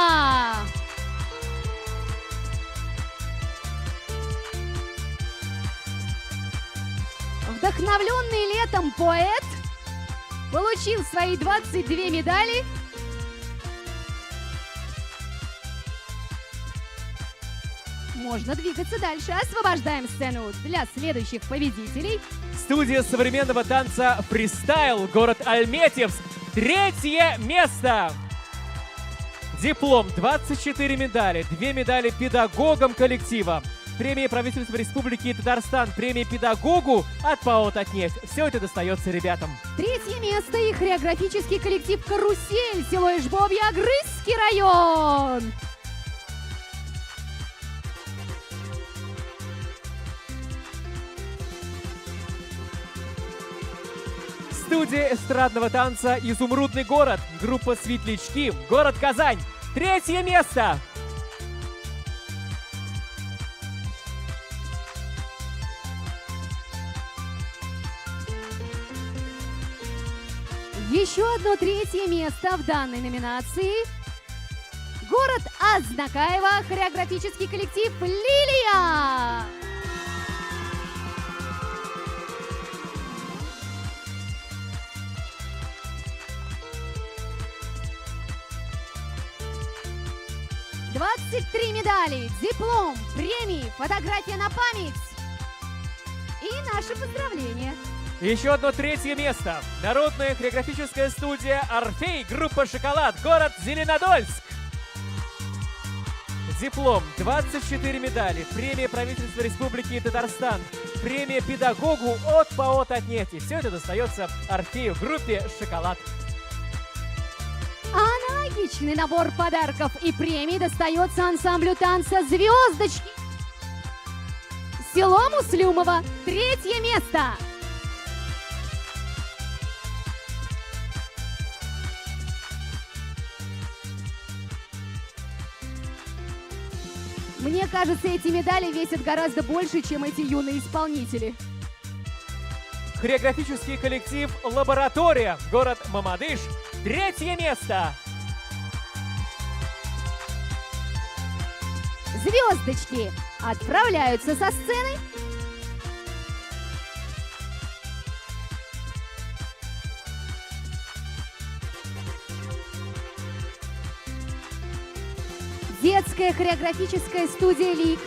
Вдохновленный летом поэт получил свои 22 медали. Можно двигаться дальше. Освобождаем сцену для следующих победителей. Студия современного танца «Фристайл», город Альметьевск. 3-е место! Диплом, 24 медали, 2 медали педагогам коллектива, премия правительства Республики Татарстан, премия педагогу от ПАО «Татнефть». Все это достается ребятам. 3-е место и хореографический коллектив «Карусель», село Ижбовье, Агрызский район. Студия эстрадного танца «Изумрудный город», группа «Светлячки», город Казань. 3-е место! Еще одно 3-е место в данной номинации. Город Азнакаево, хореографический коллектив «Лилия». 23 медали, диплом, премии, фотография на память и наши поздравления. Еще одно третье место. Народная хореографическая студия «Орфей», группа «Шоколад», город Зеленодольск. Диплом, 24 медали, премия правительства Республики Татарстан, премия педагогу от ПАО «Татнефть». И все это достается «Орфею», группе «Шоколад». Аналогичный набор подарков и премий достается ансамблю танца «Звездочки». Село Муслюмово, третье место. Мне кажется, эти медали весят гораздо больше, чем эти юные исполнители. Хореографический коллектив «Лаборатория», город Мамадыш, третье место. Звездочки отправляются со сцены. Детская хореографическая студия «Лик»,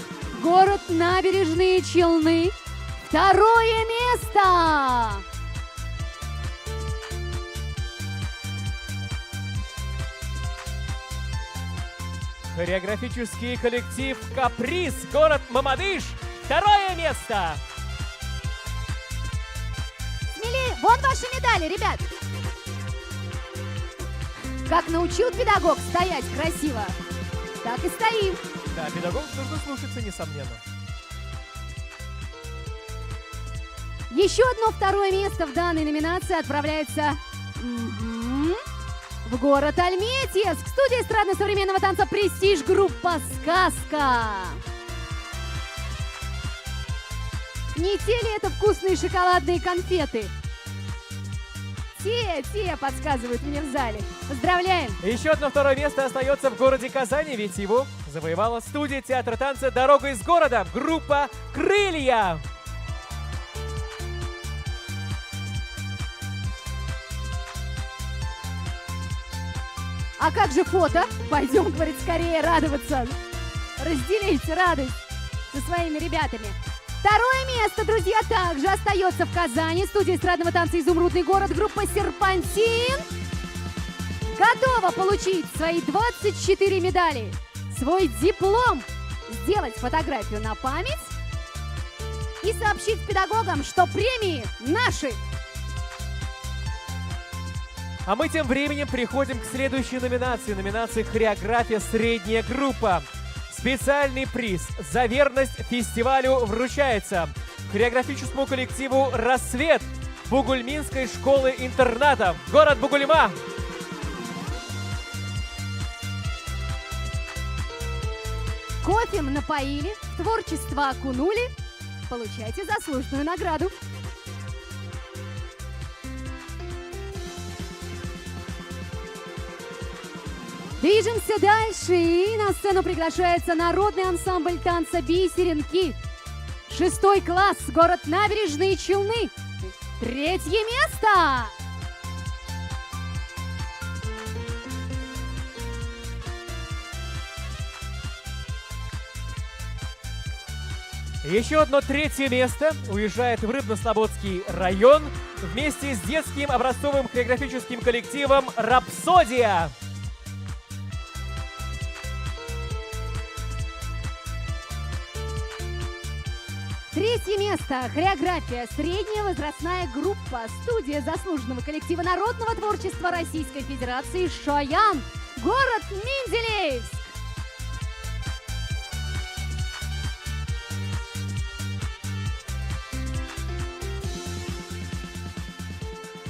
город Набережные Челны, второе место. Хореографический коллектив «Каприз», город Мамадыш, второе место. Смелее, вон ваши медали, ребят. Как научил педагог стоять красиво, так и стоим. Да, педагогов нужно слушаться, несомненно. Еще одно второе место в данной номинации отправляется в город Альметьевск. Студия эстрадно-современного танца «Престиж», группа «Сказка». Не те ли это вкусные шоколадные конфеты? Те подсказывают мне в зале. Поздравляем! Еще одно второе место остается в городе Казани, ведь его завоевала студия театра танца «Дорога из города», группа «Крылья». А как же фото? Пойдем, говорит, скорее радоваться. Разделите радость со своими ребятами. Второе место, друзья, также остается в Казани. Студия эстрадного танца «Изумрудный город», группа «Серпантин». Готова получить свои 24 медали, свой диплом, сделать фотографию на память и сообщить педагогам, что премии наши. А мы тем временем переходим к следующей номинации. Номинации «Хореография средняя группа». Специальный приз за верность фестивалю вручается хореографическому коллективу «Рассвет» Бугульминской школы-интерната, город Бугульма. Кофем напоили, в творчество окунули. Получайте заслуженную награду. Движемся дальше, и на сцену приглашается народный ансамбль танца «Бисеринки». 6 класс, город Набережные Челны. 3 место. Еще одно 3 место уезжает в Рыбно-Слободский район вместе с детским образцовым хореографическим коллективом «Рапсодия». Третье место. Хореография. Средняя возрастная группа. Студия заслуженного коллектива народного творчества Российской Федерации «Шаян». Город Менделеевск.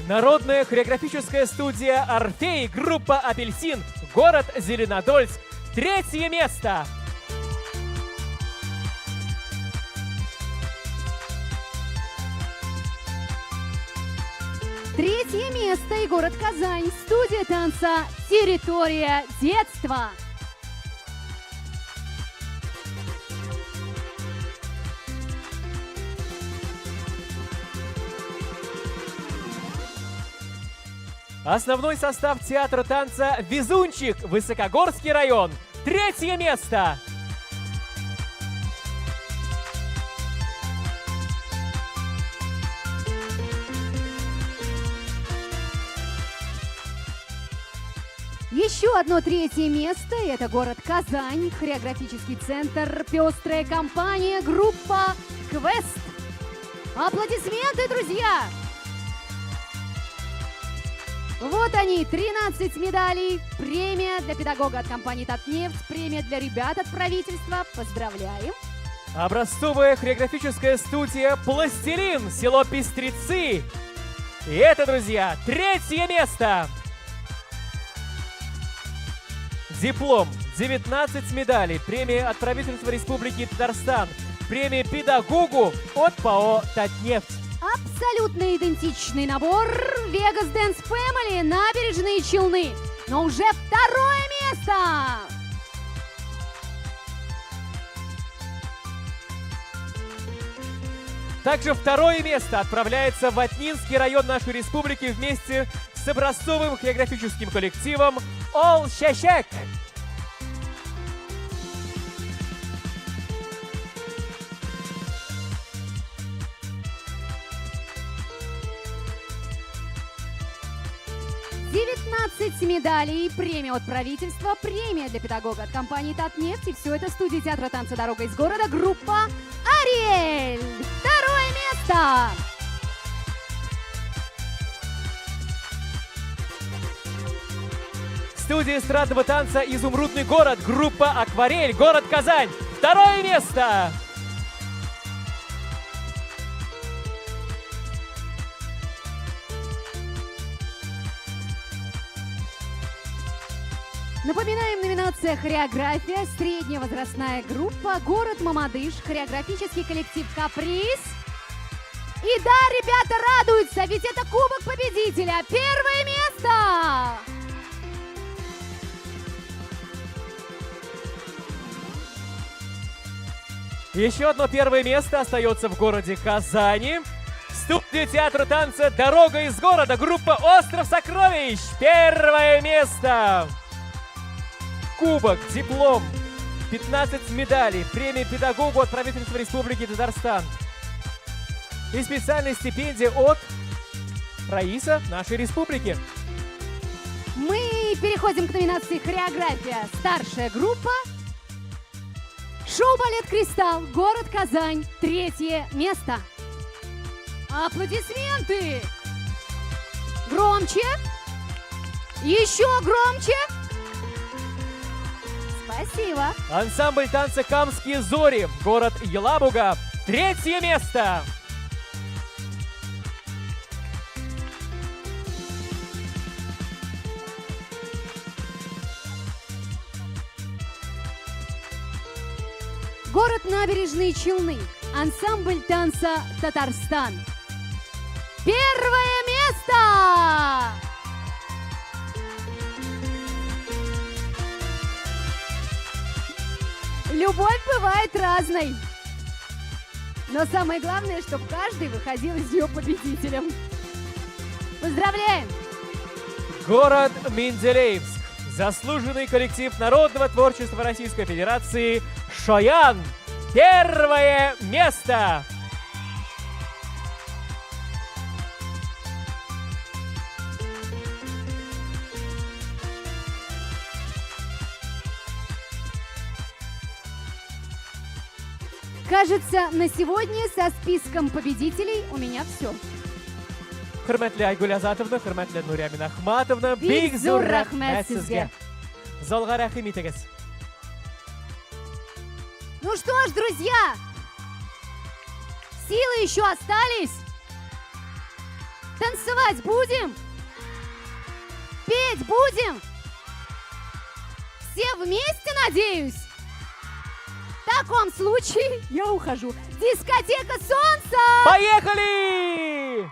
Народная хореографическая студия «Орфей», группа «Апельсин», город Зеленодольск. 3 место. Третье место и город Казань. Студия танца «Территория детства». Основной состав театра танца «Везунчик», Высокогорский район. третье место. Еще одно третье место – это город Казань, хореографический центр, пестрая компания, группа «Квест». Аплодисменты, друзья! Вот они, 13 медалей, премия для педагога от компании «Татнефть», премия для ребят от правительства. Поздравляем! Образцовая хореографическая студия «Пластилин», село Пестрецы. И это, друзья, третье место. Диплом, 19 медалей, премия от правительства Республики Татарстан, премия педагогу от ПАО «Татнефть». Абсолютно идентичный набор Vegas Dance Family, набережные Челны. Но уже второе место! Также второе место отправляется в Атнинский район нашей республики вместе с образцовым хореографическим коллективом «Ол Шешек». Медалей, премия от правительства, премия для педагога от компании «Татнефть». И все это студия театра танца «Дорога из города», группа «Ариэль». Второе место! Студия эстрадного танца «Изумрудный город», группа «Акварель», город Казань. Второе место! Напоминаем, номинация «Хореография», средняя возрастная группа, город Мамадыш, хореографический коллектив «Каприз». И да, ребята радуются, ведь это кубок победителя. Первое место! Еще одно первое место остается в городе Казани. Студия театра танца «Дорога из города», группа «Остров сокровищ». Первое место! Кубок, диплом, 15 медалей, премия педагогу от правительства Республики Татарстан и специальная стипендия от Раиса нашей республики. Мы переходим к номинации «Хореография». Старшая группа. Шоу-балет «Кристалл», город Казань, третье место. Аплодисменты! Громче! Еще громче! Спасибо. Ансамбль танца «Камские зори», город Елабуга, третье место. Город Набережные Челны, ансамбль танца «Татарстан». Первое место! Любовь бывает разной. Но самое главное, чтобы каждый выходил из нее победителем. Поздравляем! Город Менделеевск. Заслуженный коллектив народного творчества Российской Федерации «Шоян». Первое место! Кажется, на сегодня со списком победителей у меня все. Хурматлы Айгуль Азатовна, хурматлы Нурямин Ахматовна, Бик зур рахмет сизге. Залга рахмет итегез. Ну что ж, друзья, силы еще остались. Танцевать будем? Петь будем? Все вместе, надеюсь? В таком случае я ухожу. Дискотека солнца! Поехали!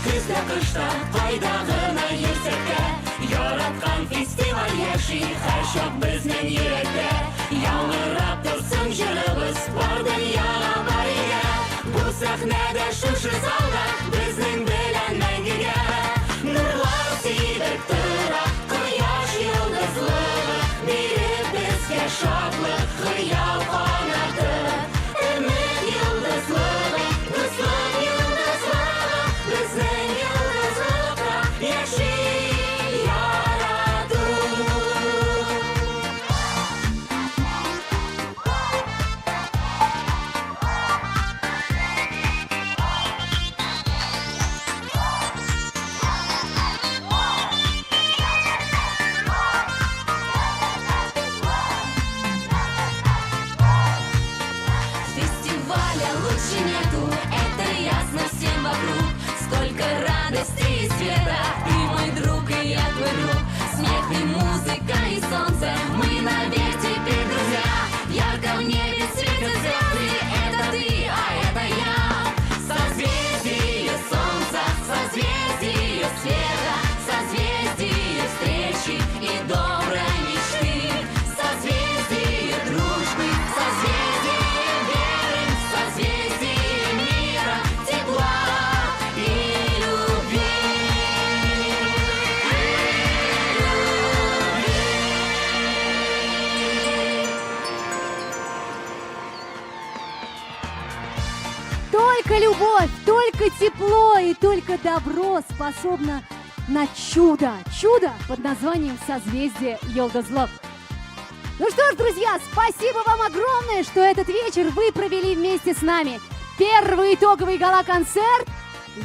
Көздә кышта кайда гына йөрсәк тә, яраткан фестиваль яши һәрчак безнең йөрәктә. Яңгырап торсын җырыбыз бар дөньяга барыга. Бу сәхнәдә шушы залда безнең белән мәңгегә. Нурлар сибеп тора, кояш йолдызлыгы, биреп безгә шатлык, хыял канаты. Өмет йолдызлыгы, дуслык йолдызлыгы, безнең йолдызлыкта яши ярату. Фестиваля лучше нету, это ясно всем вокруг. Столько радости и света, ты мой друг и я твой друг. Смех и музыка и солнце, мы навек теперь друзья. Ярко в небе светят звезды, это ты, а это я. Созвездие солнца, созвездие света, созвездие встречи и доброй мечты. Созвездие дружбы, созвездие веры, созвездие мира, тепла и любви. Только любовь, только тепло и только добро способно на чудо. Чудо под названием «Созвездие Йолдызлык». Ну что ж, друзья, спасибо вам огромное, что этот вечер вы провели вместе с нами. Первый итоговый гала-концерт,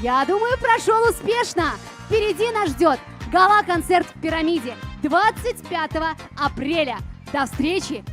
я думаю, прошел успешно. Впереди нас ждет гала-концерт в «Пирамиде» 25 апреля. До встречи